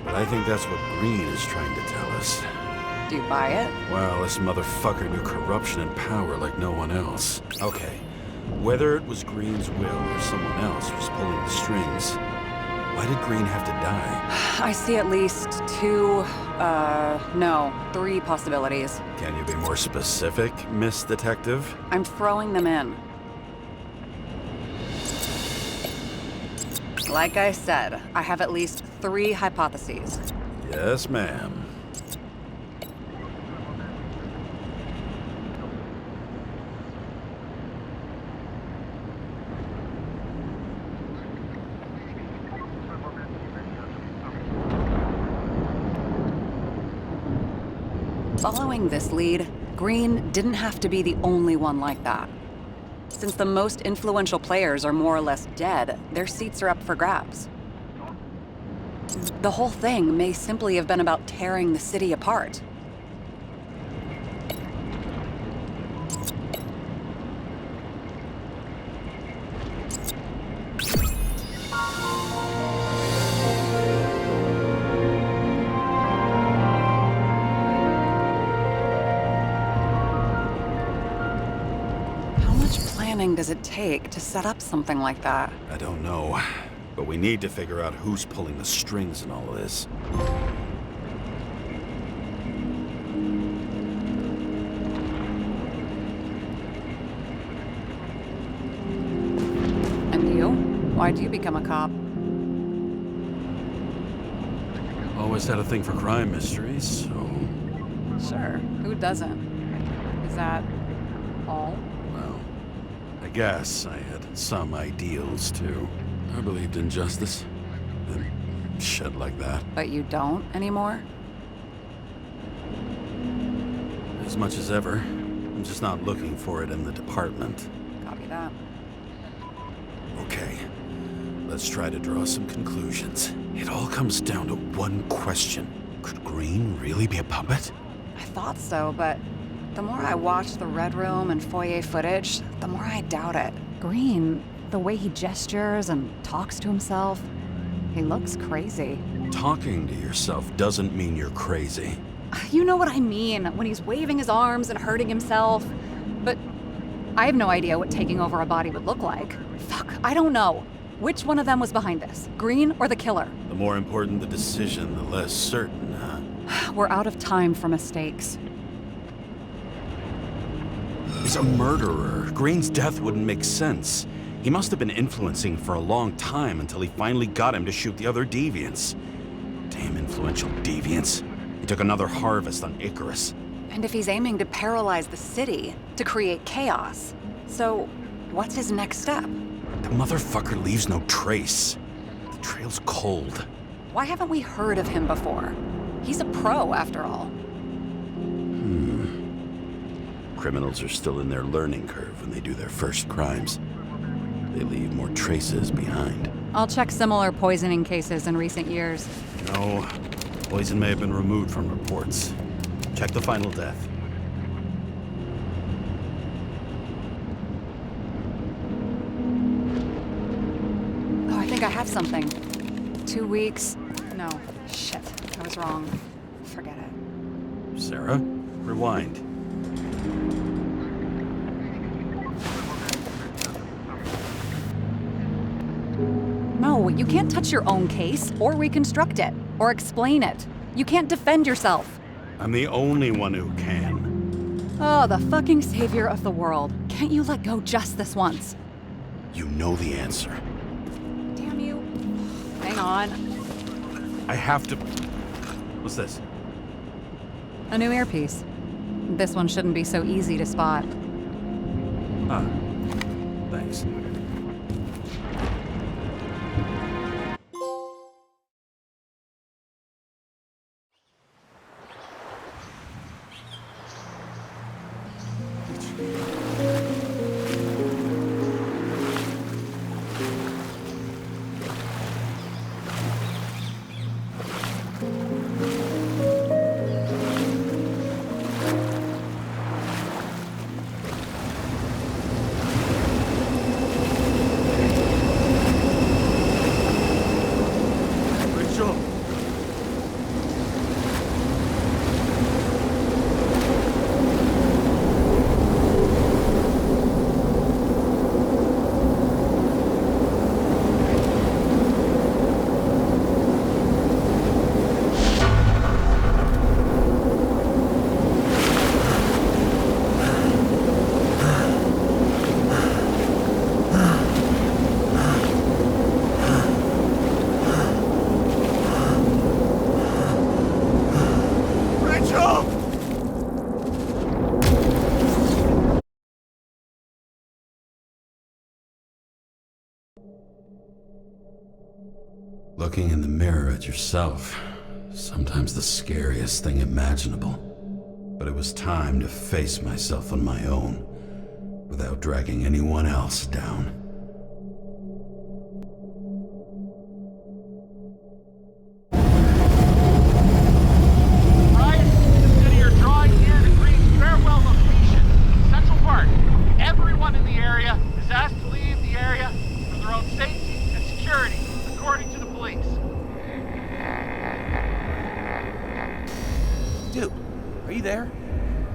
But I think that's what Green is trying to tell us. Do you buy it? Well, this motherfucker knew corruption and power like no one else. Okay, whether it was Green's will or someone else was pulling the strings, why did Green have to die? I see at least 3 possibilities. Can you be more specific, Miss Detective? I'm throwing them in. Like I said, I have at least 3 hypotheses. Yes, ma'am. Following this lead, Green didn't have to be the only one like that. Since the most influential players are more or less dead, their seats are up for grabs. The whole thing may simply have been about tearing the city apart. Does it take to set up something like that? I don't know, but we need to figure out who's pulling the strings in all of this. And you? Why'd you become a cop? Always had a thing for crime mysteries, so Sure, who doesn't? Is that all? Well, I guess I had some ideals too. I believed in justice and shit like that. But you don't anymore? As much as ever. I'm just not looking for it in the department. Copy that. Okay, let's try to draw some conclusions. It all comes down to one question. Could Green really be a puppet? I thought so, but the more I watch the Red Room and foyer footage, the more I doubt it. Green, the way he gestures and talks to himself, he looks crazy. Talking to yourself doesn't mean you're crazy. You know what I mean, when he's waving his arms and hurting himself. But I have no idea what taking over a body would look like. Fuck, I don't know. Which one of them was behind this? Green or the killer? The more important the decision, the less certain, huh? We're out of time for mistakes. He's a murderer. Green's death wouldn't make sense. He must have been influencing for a long time until he finally got him to shoot the other deviants. Damn influential deviants. He took another harvest on Icarus. And if he's aiming to paralyze the city, to create chaos, so what's his next step? The motherfucker leaves no trace. The trail's cold. Why haven't we heard of him before? He's a pro, after all. Criminals are still in their learning curve when they do their first crimes. They leave more traces behind. I'll check similar poisoning cases in recent years. No, poison may have been removed from reports. Check the final death. Oh, I think I have something. 2 weeks. No, shit, I was wrong. Forget it. Sarah, rewind. No, you can't touch your own case, or reconstruct it, or explain it. You can't defend yourself. I'm the only one who can. Oh, the fucking savior of the world. Can't you let go just this once? You know the answer. Damn you. Hang on. I have to... What's this? A new earpiece. This one shouldn't be so easy to spot. Ah, thanks. Looking in the mirror at yourself, sometimes the scariest thing imaginable. But it was time to face myself on my own, without dragging anyone else down. Right? Consider your drawing here to Green's farewell location, Central Park. Everyone in the area is asked to leave the area for their own safety and security, according to the police. Dude, are you there?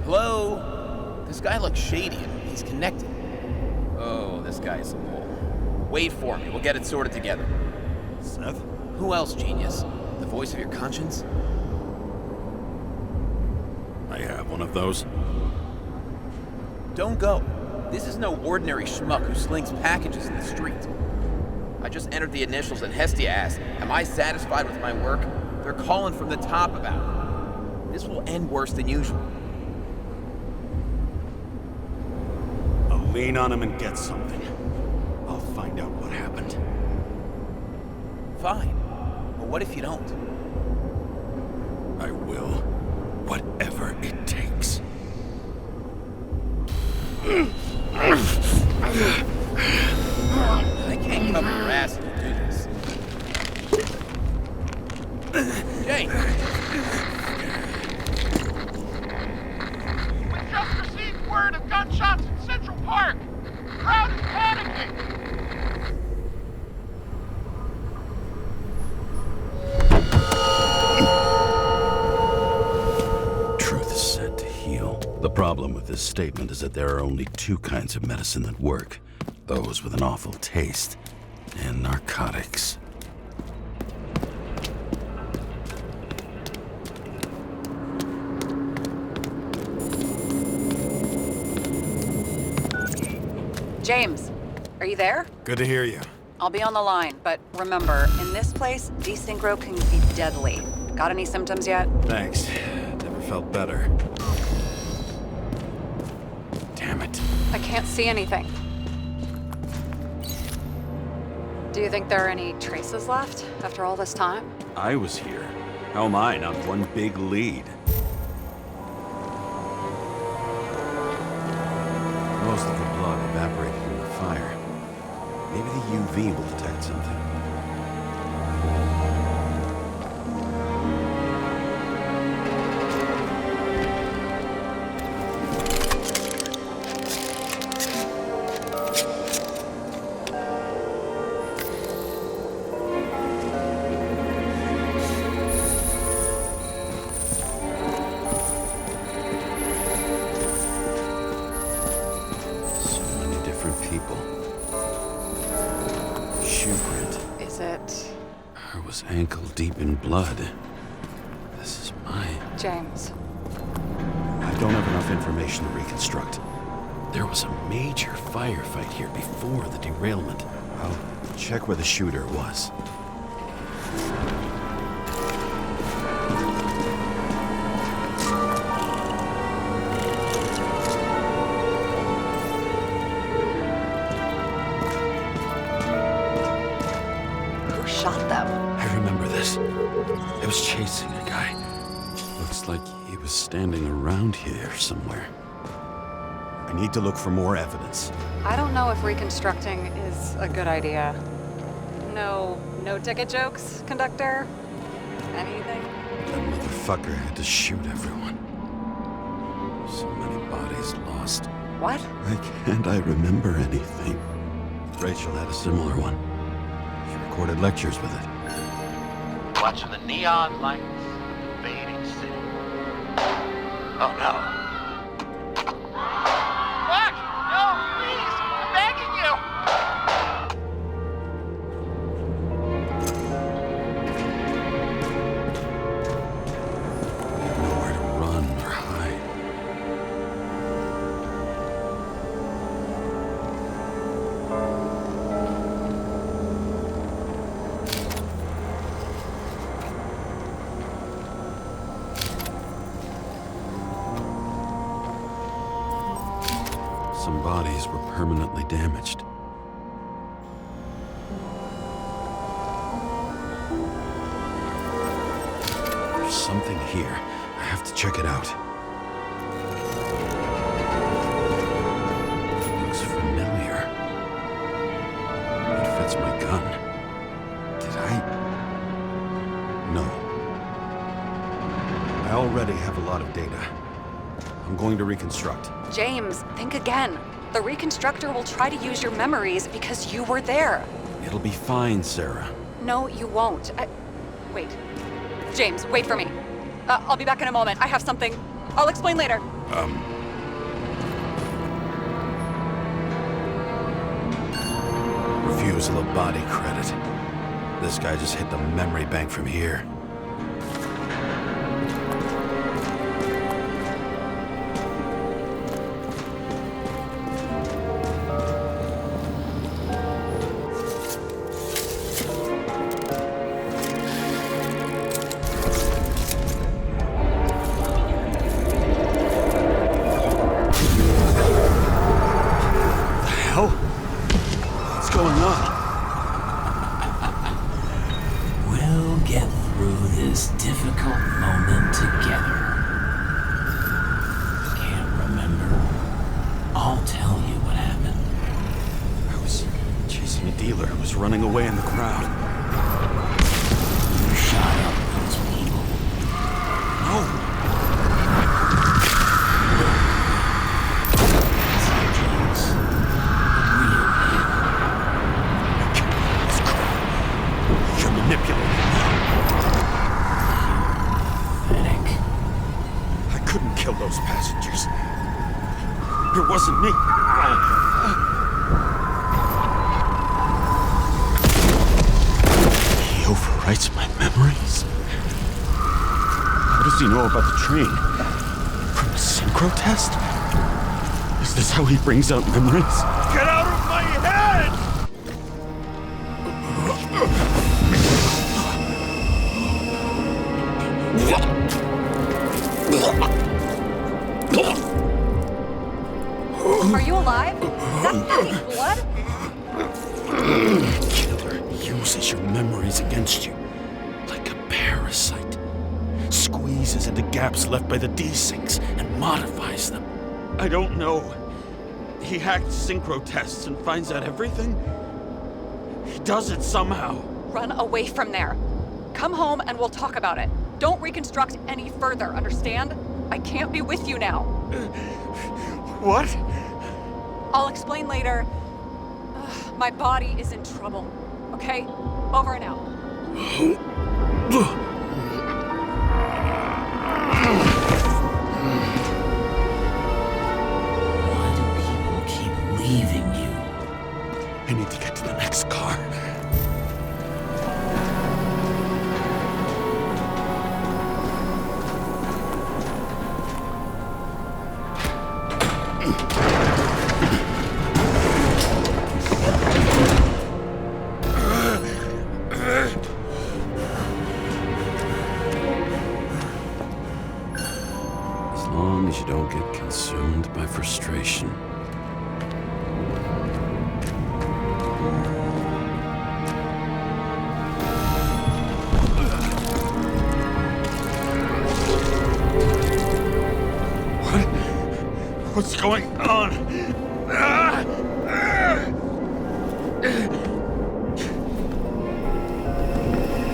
Hello? This guy looks shady and he's connected. Oh, this guy's a bull. Wait for me, we'll get it sorted together. Seth? Who else, genius? The voice of your conscience? I have one of those. Don't go. This is no ordinary schmuck who slings packages in the street. I just entered the initials and Hestia asked, am I satisfied with my work? They're calling from the top about it. This will end worse than usual. I'll lean on him and get something. I'll find out what happened. Fine. But what if you don't? I will. Whatever it takes. I can't cover your ass if you do this. Jay! We just received word of gunshots in Central Park. Crowd is panicking. Truth is said to heal. The problem with this statement is that there are only two kinds of medicine that work. Those with an awful taste and narcotics. James, are you there? Good to hear you. I'll be on the line, but remember, in this place, desynchro can be deadly. Got any symptoms yet? Thanks. Never felt better. Damn it. I can't see anything. Do you think there are any traces left after all this time? I was here. How am I not one big lead? Most of the blood evaporated in the fire. Maybe the UV will detect something. Ankle deep in blood. This is mine. James. I don't have enough information to reconstruct. There was a major firefight here before the derailment. I'll check where the shooter was. Who shot them? I remember this. I was chasing a guy. Looks like he was standing around here somewhere. I need to look for more evidence. I don't know if reconstructing is a good idea. No ticket jokes, conductor? Anything? That motherfucker had to shoot everyone. So many bodies lost. What? Why can't I remember anything? Rachel had a similar one. She recorded lectures with it. Watching the neon lights fading city. Oh no. Fuck! No, please! I'm begging you! Nowhere to run or hide. Some bodies were permanently damaged. There's something here. I have to check it out. It looks familiar. It fits my gun. Did I? No. I already have a lot of data. I'm going to reconstruct. James, think again. The reconstructor will try to use your memories because you were there. It'll be fine, Sarah. No, you won't. Wait. James, wait for me. I'll be back in a moment. I have something. I'll explain later. Refusal of body credit. This guy just hit the memory bank from here. was running away in the crowd. You shot up those people. No! James. Real You're manipulating me. pathetic. I couldn't kill those passengers. It wasn't me. He overwrites my memories? What does he know about the train? From a synchro test? Is this how he brings out memories? Get out of my head! Are you alive? That's blood? Killer uses your memories against you. Like a parasite. Squeezes into gaps left by the D-Syncs and modifies them. I don't know. He hacked synchro tests and finds out everything? He does it somehow. Run away from there. Come home and we'll talk about it. Don't reconstruct any further, understand? I can't be with you now. What? I'll explain later. My body is in trouble. Okay? Over and out. Why do people keep leaving you? I need to get to the next car. As long as you don't get consumed by frustration. What's going on?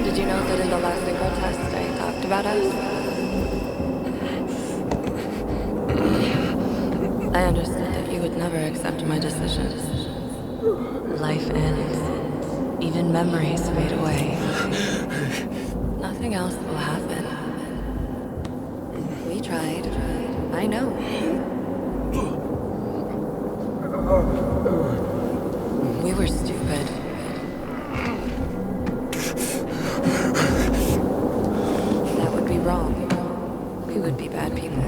Did you know that in the last synchro test I talked about us? I understood that you would never accept my decisions. Life ends. Even memories fade away. Nothing else will happen. We tried. I know. We were stupid. That would be wrong. We would be bad people.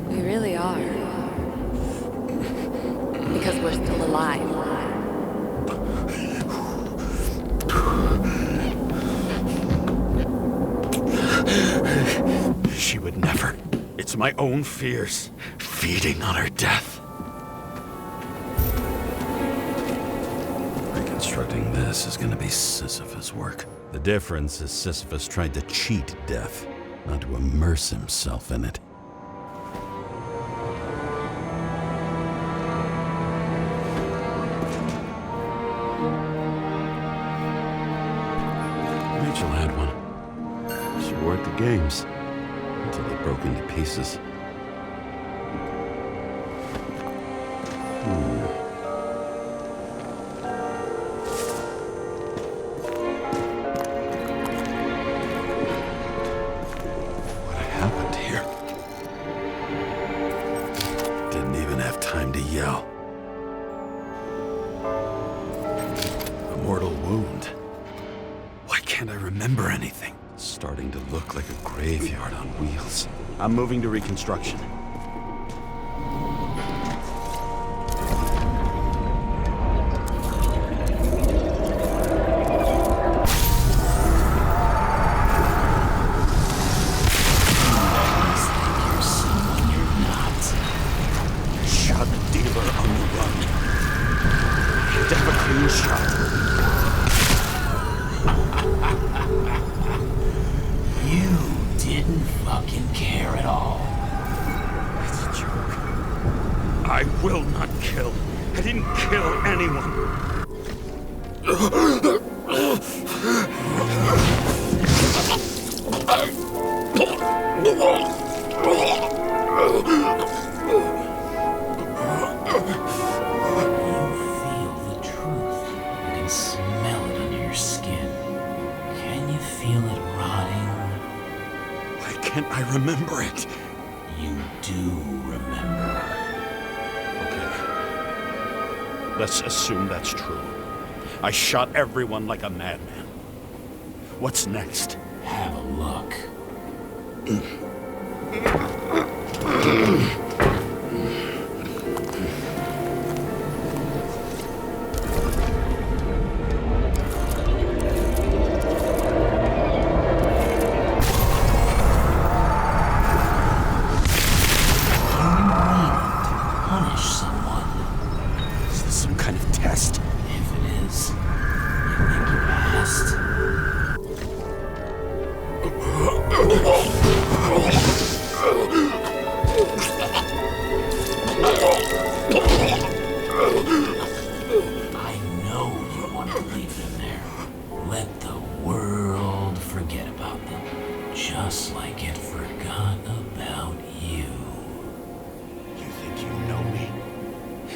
We really are. Because we're still alive. She would never. It's my own fears, feeding on her death. Reconstructing this is gonna be Sisyphus work. The difference is Sisyphus tried to cheat death, not to immerse himself in it. Rachel had one. She wore it to games until they broke into pieces. What happened here? Didn't even have time to yell. A mortal wound. Why can't I remember anything? It's starting to look like a graveyard on wheels. I'm moving to reconstruction. Shot the dealer on the run. He'd have a clean shot. You didn't fucking care at all. It's a joke. I will not kill. I didn't kill anyone. Can't I remember it? You do remember. Okay. Let's assume that's true. I shot everyone like a madman. What's next? Have a look.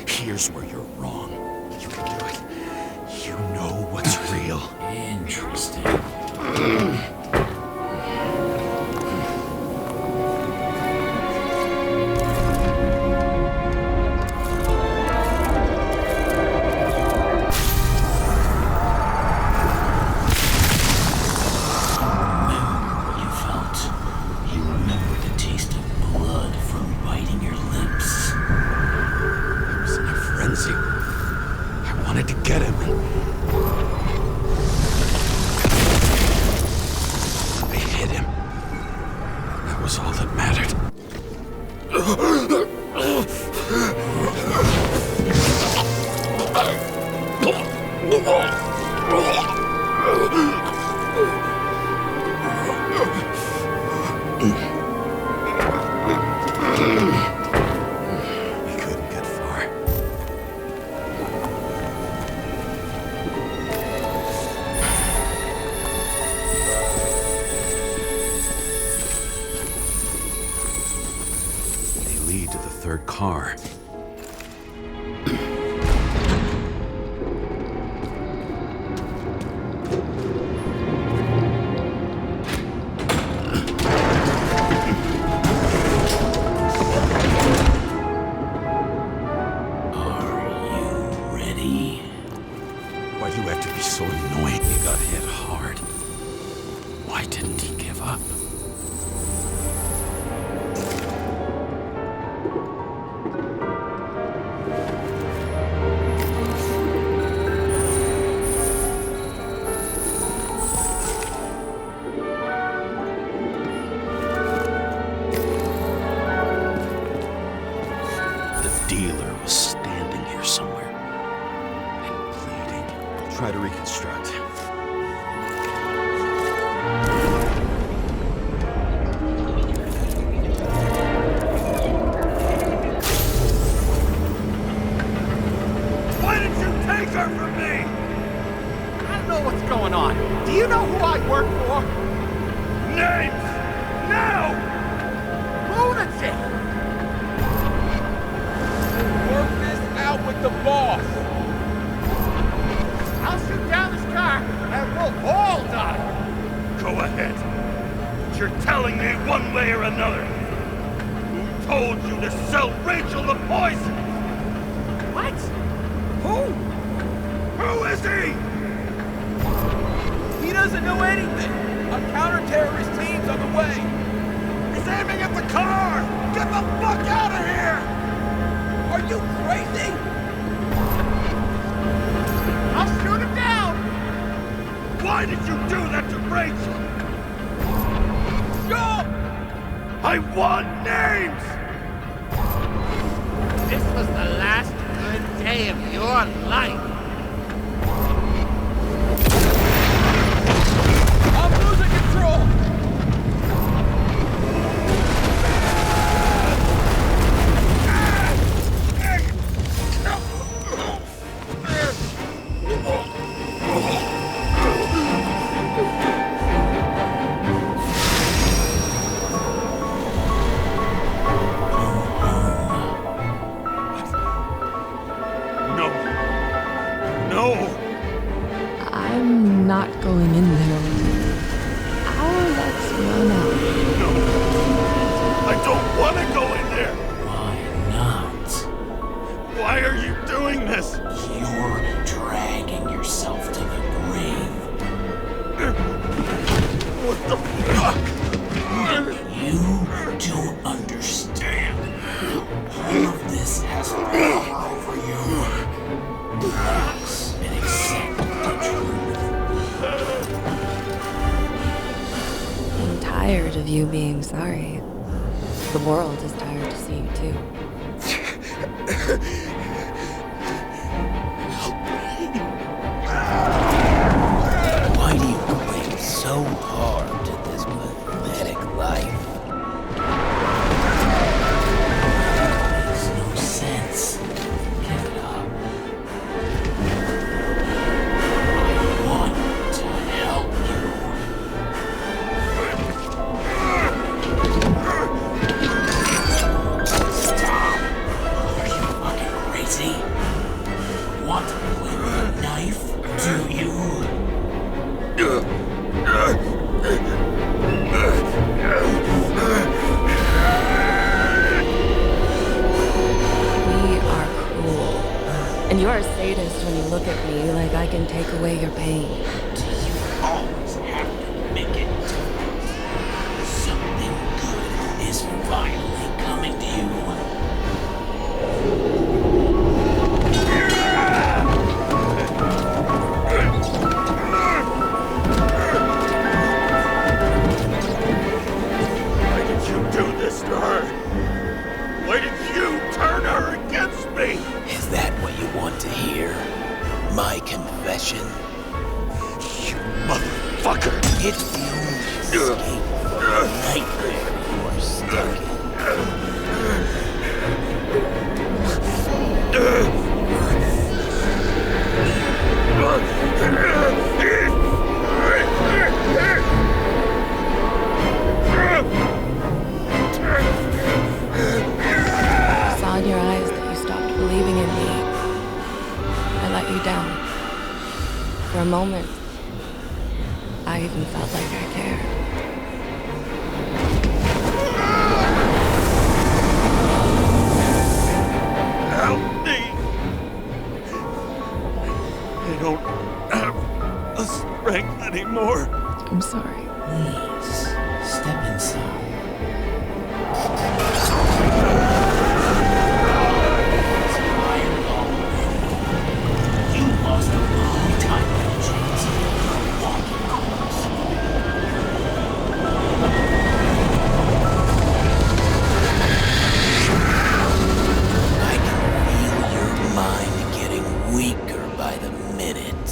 Here's where you're wrong. You can do it. You know what's real. Interesting. Car. Why do you have to be so annoying? He got hit hard. Why didn't he give up? Try to reconstruct. Why did you take her from me? I don't know what's going on. Do you know who I work for? Names! Now! Lunatic! Work this out with the boss. I'll shoot down this car, and we'll all die! Go ahead. But you're telling me one way or another. Who told you to sell Rachel the poison? What? Who? Who is he? He doesn't know anything. A counter-terrorist team's on the way. He's aiming at the car! Get the fuck out of here! Are you crazy? I'll shoot him down! Why did you do that to Rachel? Shoot! I want names! This was the last good day of your life. I'm losing control! going in there with you. Our luck's run out. No. I don't want to go in there. Why not? Why are you doing this? You're dragging yourself to the grave. What the fuck? You don't understand. All of this has power over you. Relax and accept the truth. I'm tired of you being sorry. The world is tired to see you too. Why do you cling so hard to this pathetic life? It makes no sense. Give it up. I want to help you. Stop! Are you fucking crazy? Want to play with a knife? Do you? We are cruel. And you're a sadist when you look at me like I can take away your pain. Do you always have to make it? Something good is finally coming to you. Why did you do this to her? Why did you turn her against me? Is that what you want to hear? My confession? You motherfucker! It's the only escape from the nightmare you are stuck I saw in your eyes that you stopped believing in me. I let you down. For a moment, I even felt like I cared. Help me! I don't have the strength anymore. I'm sorry. Please, step inside. You lost a long time ago, James. You're walking corpse. I can feel your mind getting weaker by the minute.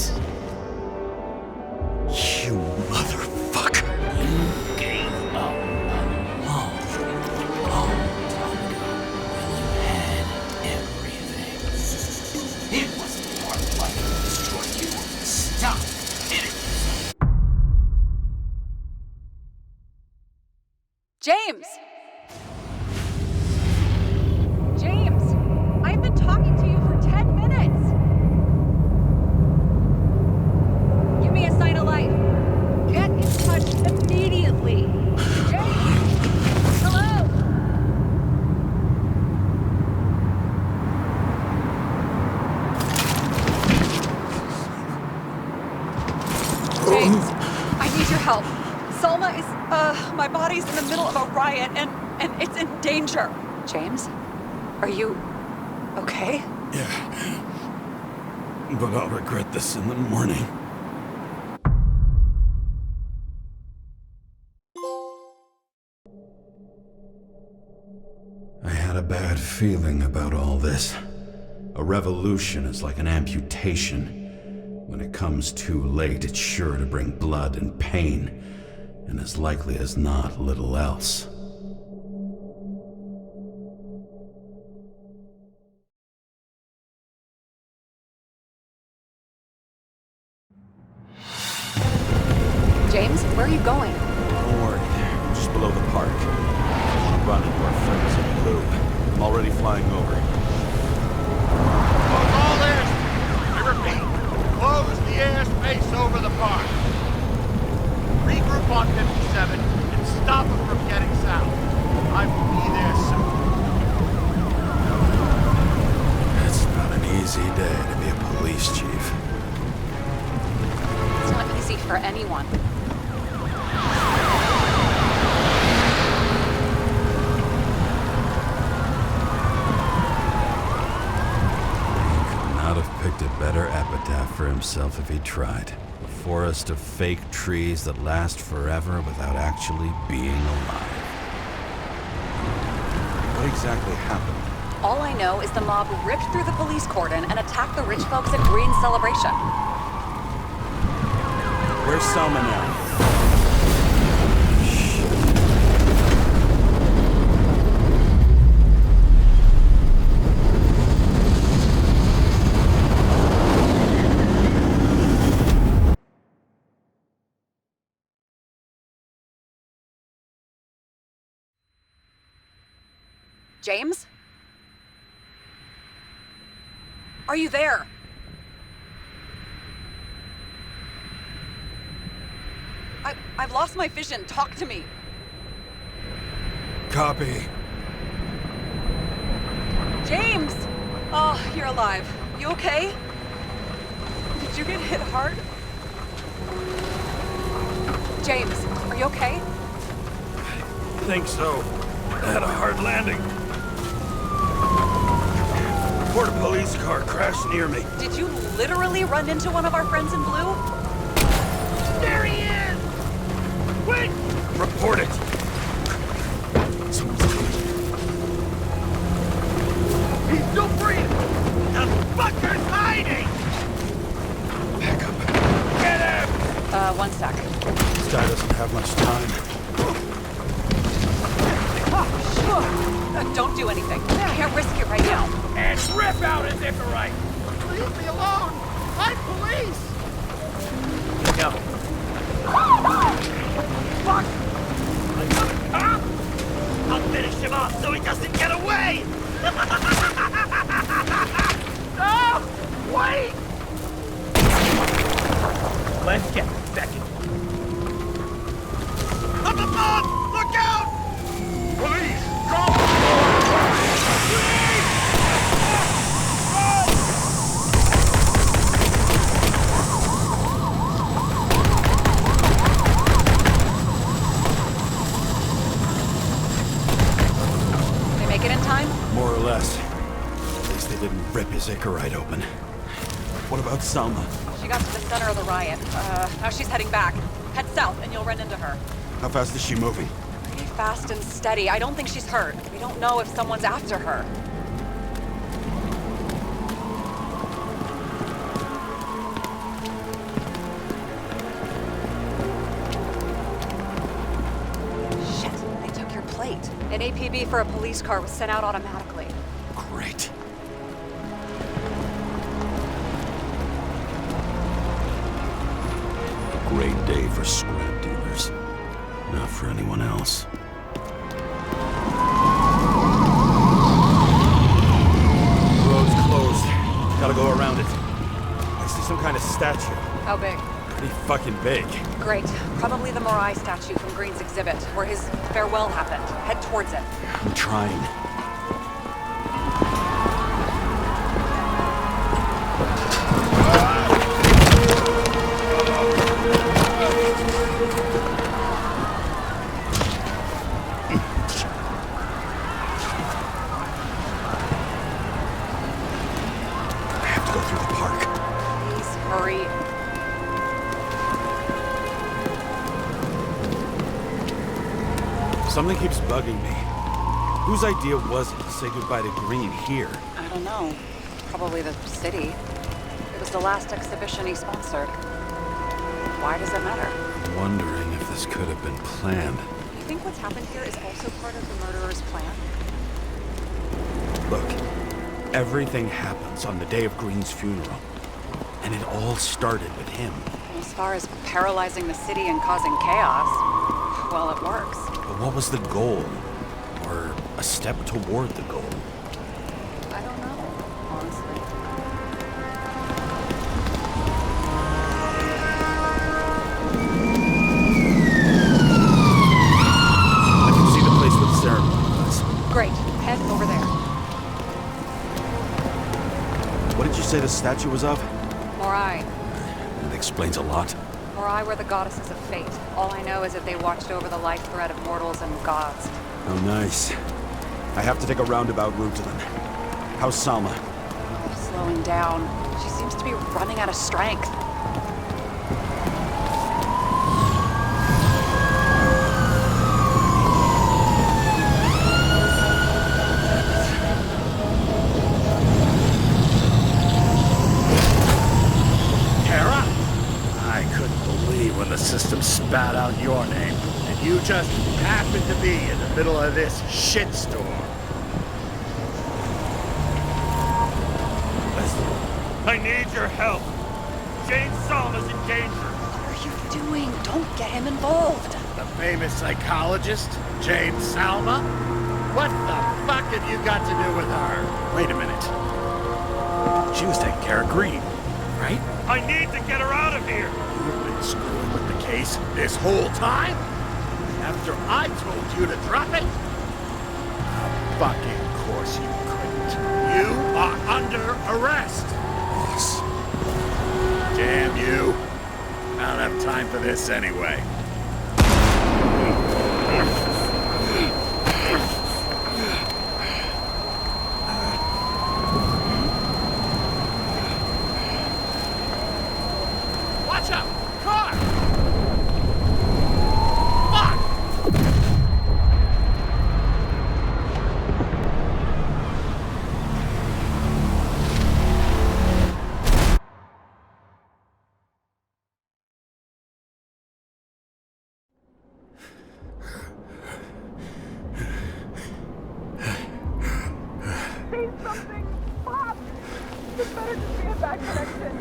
You motherfucker! You gave up a long, long time ago when you had everything. It wasn't your life to destroy you. Stop it! James! James! I've been talking to you for 10 minutes! Give me a sign of life. Get in touch immediately. James! Hello? James, I need your help. Selma is, my body's in the middle of a riot and it's in danger. James, are you okay? Yeah. But I'll regret this in the morning. I had a bad feeling about all this. A revolution is like an amputation. When it comes too late, it's sure to bring blood and pain, and as likely as not, little else. James, where are you going? Don't worry. I'm just below the park. I want to run into our friends in blue. I'm already flying over. Close all airspace. I repeat, close the airspace over the park. up on 57 and stop him from getting south. I will be there soon. It's not an easy day to be a police chief. It's not easy for anyone. Picked a better epitaph for himself if he tried. A forest of fake trees that last forever without actually being alive. What exactly happened? All I know is the mob ripped through the police cordon and attacked the rich folks at Green's celebration. Where's Selma now? James? Are you there? I've lost my vision. Talk to me. Copy. James! Oh, you're alive. You okay? Did you get hit hard? James, are you okay? I think so. I had a hard landing. Report a police car crashed near me. Did you literally run into one of our friends in blue? There he is! Wait! Report it. He's still breathing! The fucker's hiding! Back up. Get him! One sec. This guy doesn't have much time. Don't do anything. I can't risk it right now. And rip out his Icarite! Leave me alone! I'm police! No. Fuck! I'll finish him off so he doesn't get away! No! Wait! Let's get second. Up above! Look out! Police! Go! They make it in time? More or less. At least they didn't rip his Icarite open. What about Selma? She got to the center of the riot. Now she's heading back. Head south and you'll run into her. How fast is she moving? Pretty fast and steady. I don't think she's hurt. We don't know if someone's after her. Shit, they took your plate. An APB for a police car was sent out automatically. Great. Great day for scrap dealers. Not for anyone else. Road's closed. Gotta go around it. I see some kind of statue. How big? Pretty fucking big. Great. Probably the Morai statue from Green's exhibit, where his farewell happened. Head towards it. I'm trying. Something keeps bugging me. Whose idea was it to say goodbye to Green here? I don't know. Probably the city. It was the last exhibition he sponsored. Why does it matter? I'm wondering if this could have been planned. You think what's happened here is also part of the murderer's plan? Look, everything happens on the day of Green's funeral. And it all started with him. As far as paralyzing the city and causing chaos, well, it works. But what was the goal? Or a step toward the goal? I don't know, honestly. say the statue was of? Morai. That explains a lot. Morai were the goddesses of fate. All I know is that they watched over the life thread of mortals and gods. Oh, nice. I have to take a roundabout route to them. How's Salma? Slowing down. She seems to be running out of strength. When the system spat out your name, and you just happened to be in the middle of this shitstorm. Listen, I need your help. James Salma's in danger. What are you doing? Don't get him involved. The famous psychologist, James Salma? What the fuck have you got to do with her? Wait a minute. She was taking care of Green, right? I need to get her out of here. You've been screwing with the case this whole time? After I told you to drop it? Of fucking course you couldn't. You are under arrest. Boss. Damn you. I don't have time for this anyway. Watch out! Car! Fuck! Say something! Bob! This better just be a bad connection.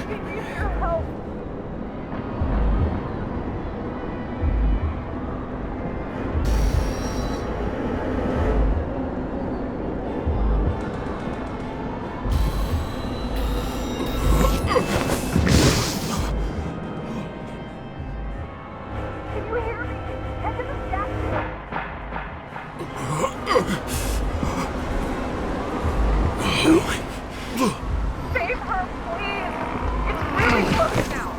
We need your help. Can you hear me? Head to the statue. Save her, please. It's really close now.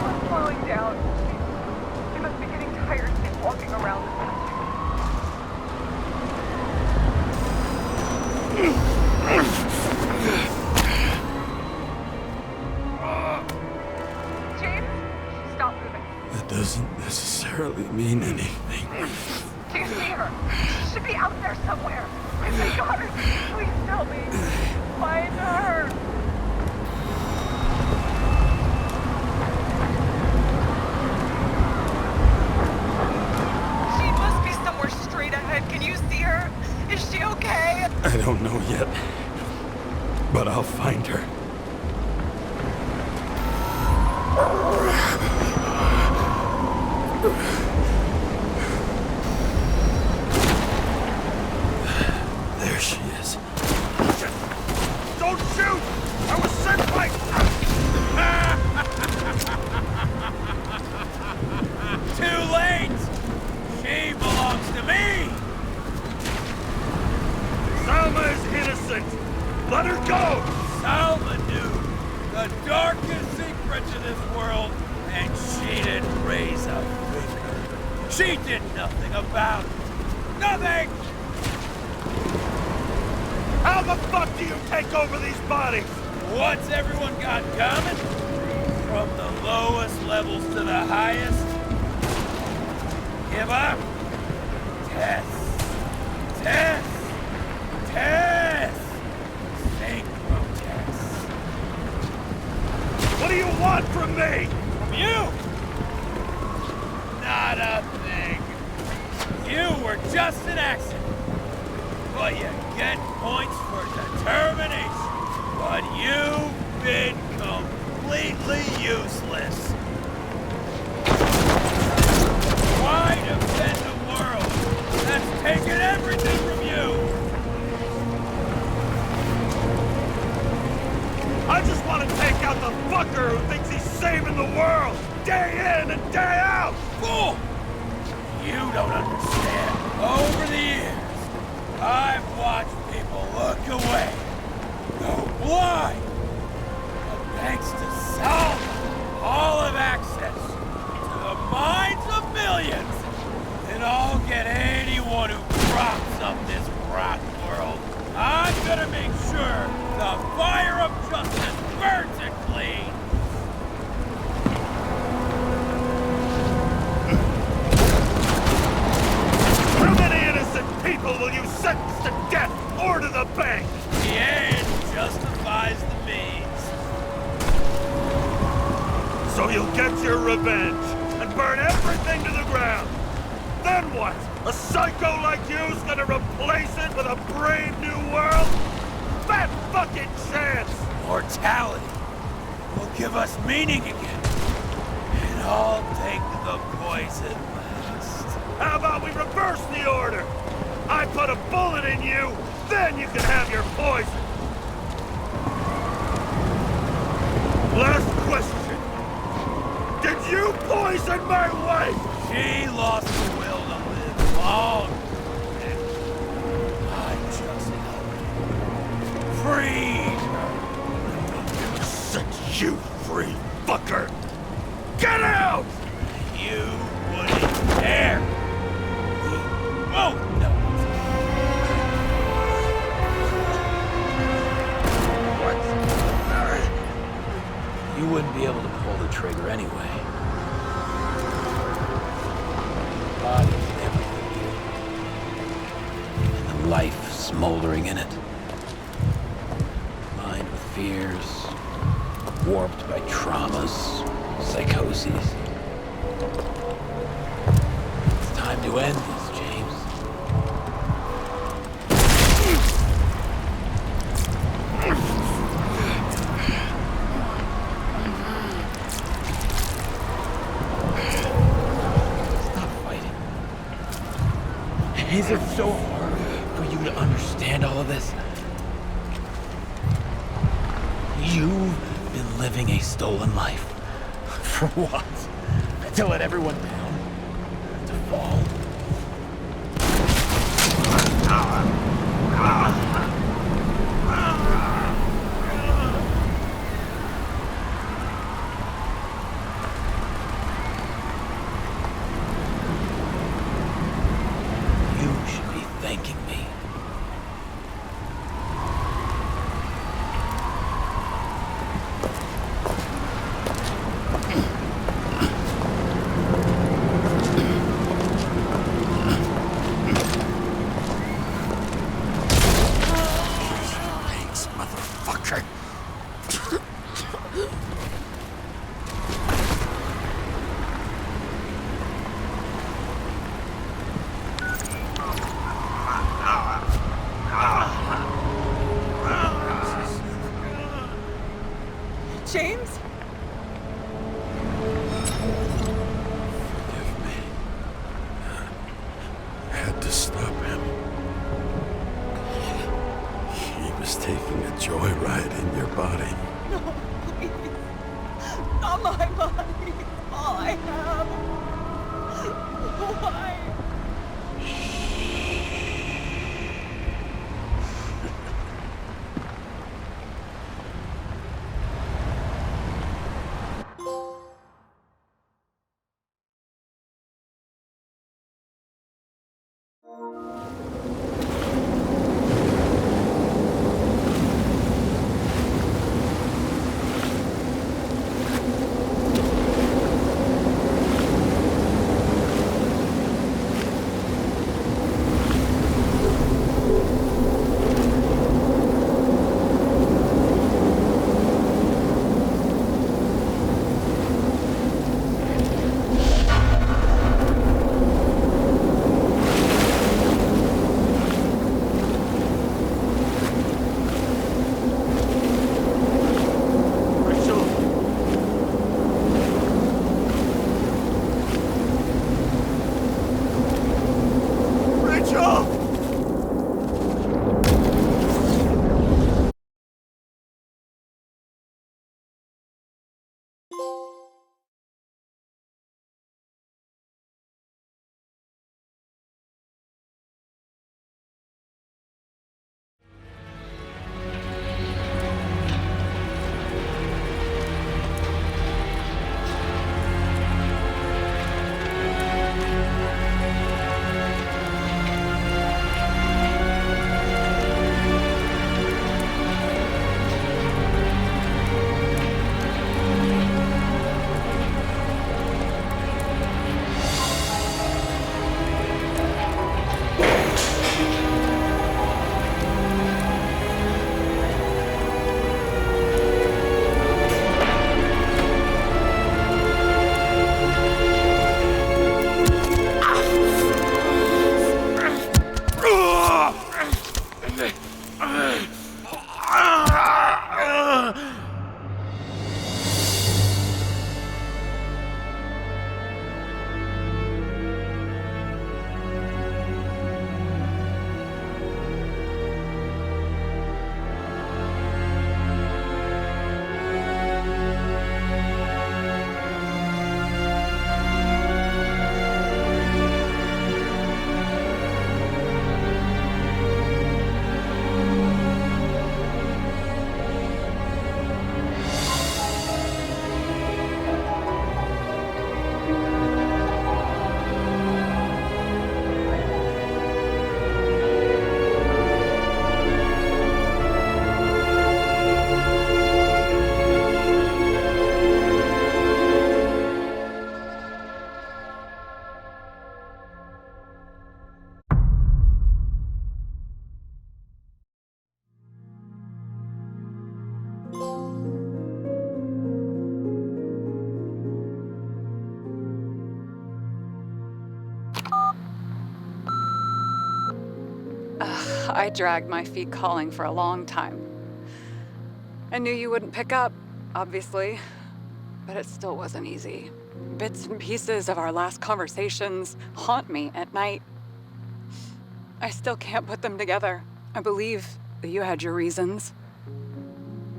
I'm slowing down. She must be getting tired walking around the statue. James, stop moving. That doesn't necessarily mean anything. Do you see her? She should be out there somewhere. If I got her, please tell me. Find her. She must be somewhere straight ahead. Can you see her? Is she okay? I don't know yet, but I'll find her. There she is. Don't shoot! I was sent by... Too late! She belongs to me! Salma is innocent! Let her go! Salma knew the darkest secrets of this world, and she didn't raise a finger. She did nothing about it. Nothing! How the fuck do you take over these bodies? What's everyone got in common? From the lowest levels to the highest? Give up? Test. Test. Test. Synchro test. What do you want from me? From you? Not a thing. You were just an accident. But you get points for determination. But you've been completely useless. Why defend a world that's taken everything from you? I just want to take out the fucker who thinks he's saving the world, day in and day out! Fool! You don't understand. Over the years, I've watched people look away, go blind. But thanks to Solve, all have access to the minds of millions. And I'll get anyone who props up this rotten world. I'm gonna make sure the fire of justice burns it clean. How many innocent people will you sentence to death or to the bank? The end justifies the means. So you'll get your revenge and burn everything to the ground. Then what? A psycho like you's gonna replace it with a brave new world? That fucking chance! Mortality will give us meaning again. And I'll take the poison last. How about we reverse the order? I put a bullet in you, then you can have your poison. Last question. Did you poison my wife? She lost the will to live long. And I just freed her. Set you free, fucker! Get out! You wouldn't dare. Oh, no. What? You wouldn't be able to pull the trigger anyway. Body's everything here. And the life smoldering in it. Lined with fears, warped by traumas, psychoses. It's time to end this, James. Stop fighting. Is it so hard for you to understand all of this? You've been living a stolen life. For what? To let everyone down? To fall? You should be thanking me. James? Forgive me. I had to stop him. He was taking a joyride in your body. No, please. Not my body. It's all I have. Why? I dragged my feet calling for a long time. I knew you wouldn't pick up, obviously, but it still wasn't easy. Bits and pieces of our last conversations haunt me at night. I still can't put them together. I believe that you had your reasons.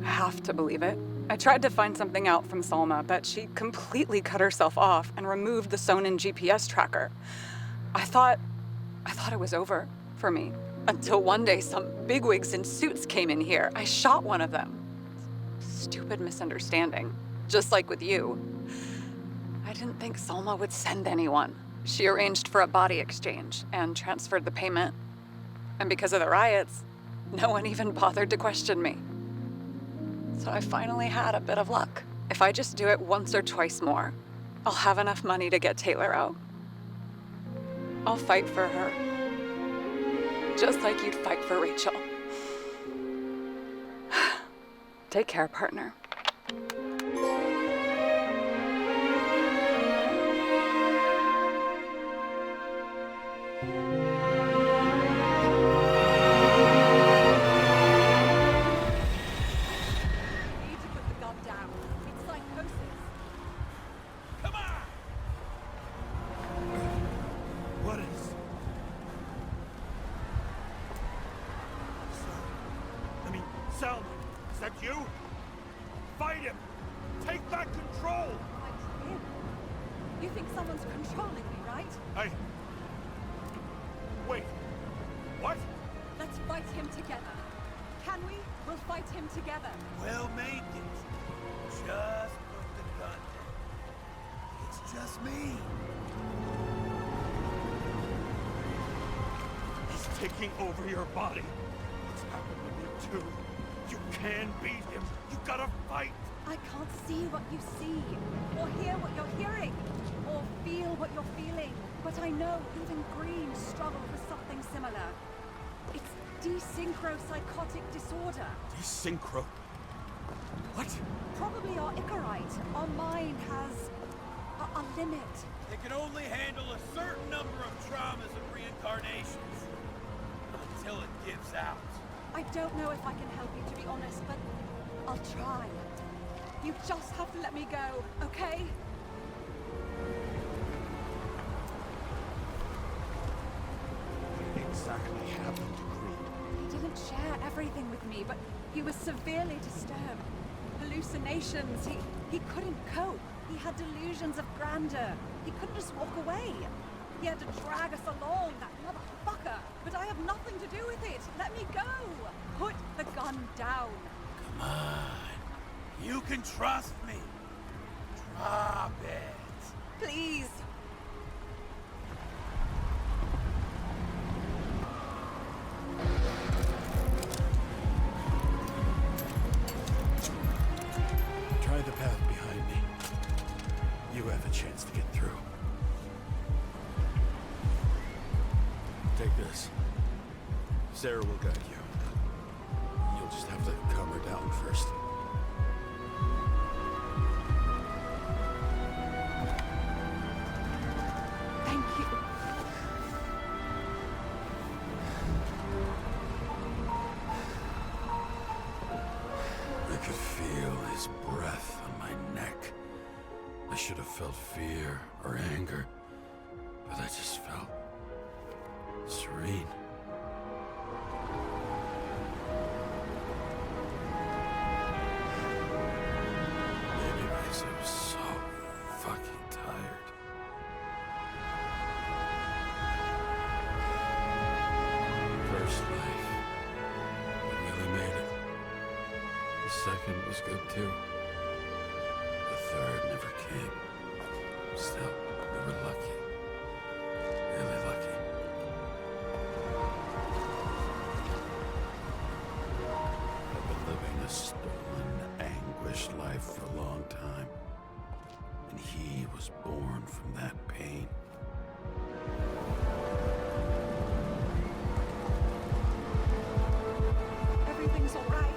I have to believe it. I tried to find something out from Salma, but she completely cut herself off and removed the Sonin GPS tracker. I thought it was over for me. Until one day some bigwigs in suits came in here. I shot one of them. Stupid misunderstanding, just like with you. I didn't think Salma would send anyone. She arranged for a body exchange and transferred the payment. And because of the riots, no one even bothered to question me. So I finally had a bit of luck. If I just do it once or twice more, I'll have enough money to get Taylor out. I'll fight for her. Just like you'd fight for Rachel. Take care, partner. Taking over your body. What's happened to you too? You can beat him. You gotta fight. I can't see what you see, or hear what you're hearing, or feel what you're feeling. But I know even Green struggle with something similar. It's desynchropsychotic disorder. Desynchro? What? Probably our Icarite. Our mind has a limit. It can only handle a certain number of traumas and reincarnations. Until it gives out. I don't know if I can help you, to be honest, but I'll try. You just have to let me go, okay? What exactly happened to Green? He didn't share everything with me, but he was severely disturbed. Hallucinations. He couldn't cope. He had delusions of grandeur. He couldn't just walk away. He had to drag us along, that motherfucker. But I have nothing to do with it. Let me go. Put the gun down. Come on. You can trust me. Drop it. Please. Try the path behind me. You have a chance to get through. Take this. Sarah will guide you. You'll just have to calm her down first. Thank you. I could feel his breath on my neck. I should have felt fear or anger, but I just felt serene. Maybe because I was so fucking tired. First life, I really made it. The second was good too. The third never came. Still, we were lucky. Really lucky. I've been living a stolen, anguished life for a long time. And he was born from that pain. Everything's all right.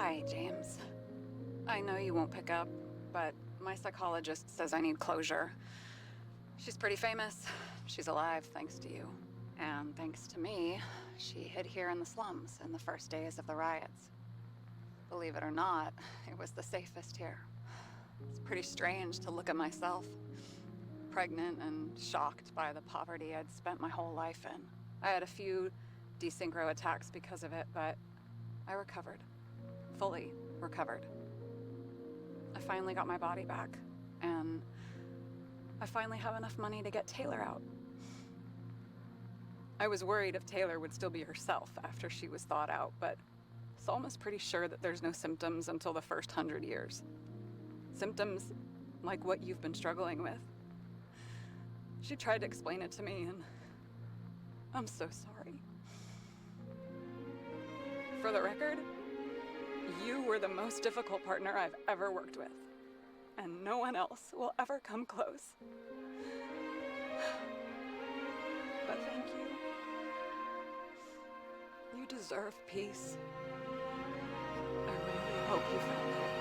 Hi, James. I know you won't pick up, but my psychologist says I need closure. She's pretty famous. She's alive thanks to you. And thanks to me, she hid here in the slums in the first days of the riots. Believe it or not, it was the safest here. It's pretty strange to look at myself, pregnant and shocked by the poverty I'd spent my whole life in. I had a few desynchro attacks because of it, but I recovered. Fully recovered. I finally got my body back, and I finally have enough money to get Taylor out. I was worried if Taylor would still be herself after she was thawed out, but Salma's pretty sure that there's no symptoms until the first 100 years. Symptoms like what you've been struggling with. She tried to explain it to me, and I'm so sorry. For the record, you were the most difficult partner I've ever worked with, and no one else will ever come close. But thank you. You deserve peace. I really hope you found it.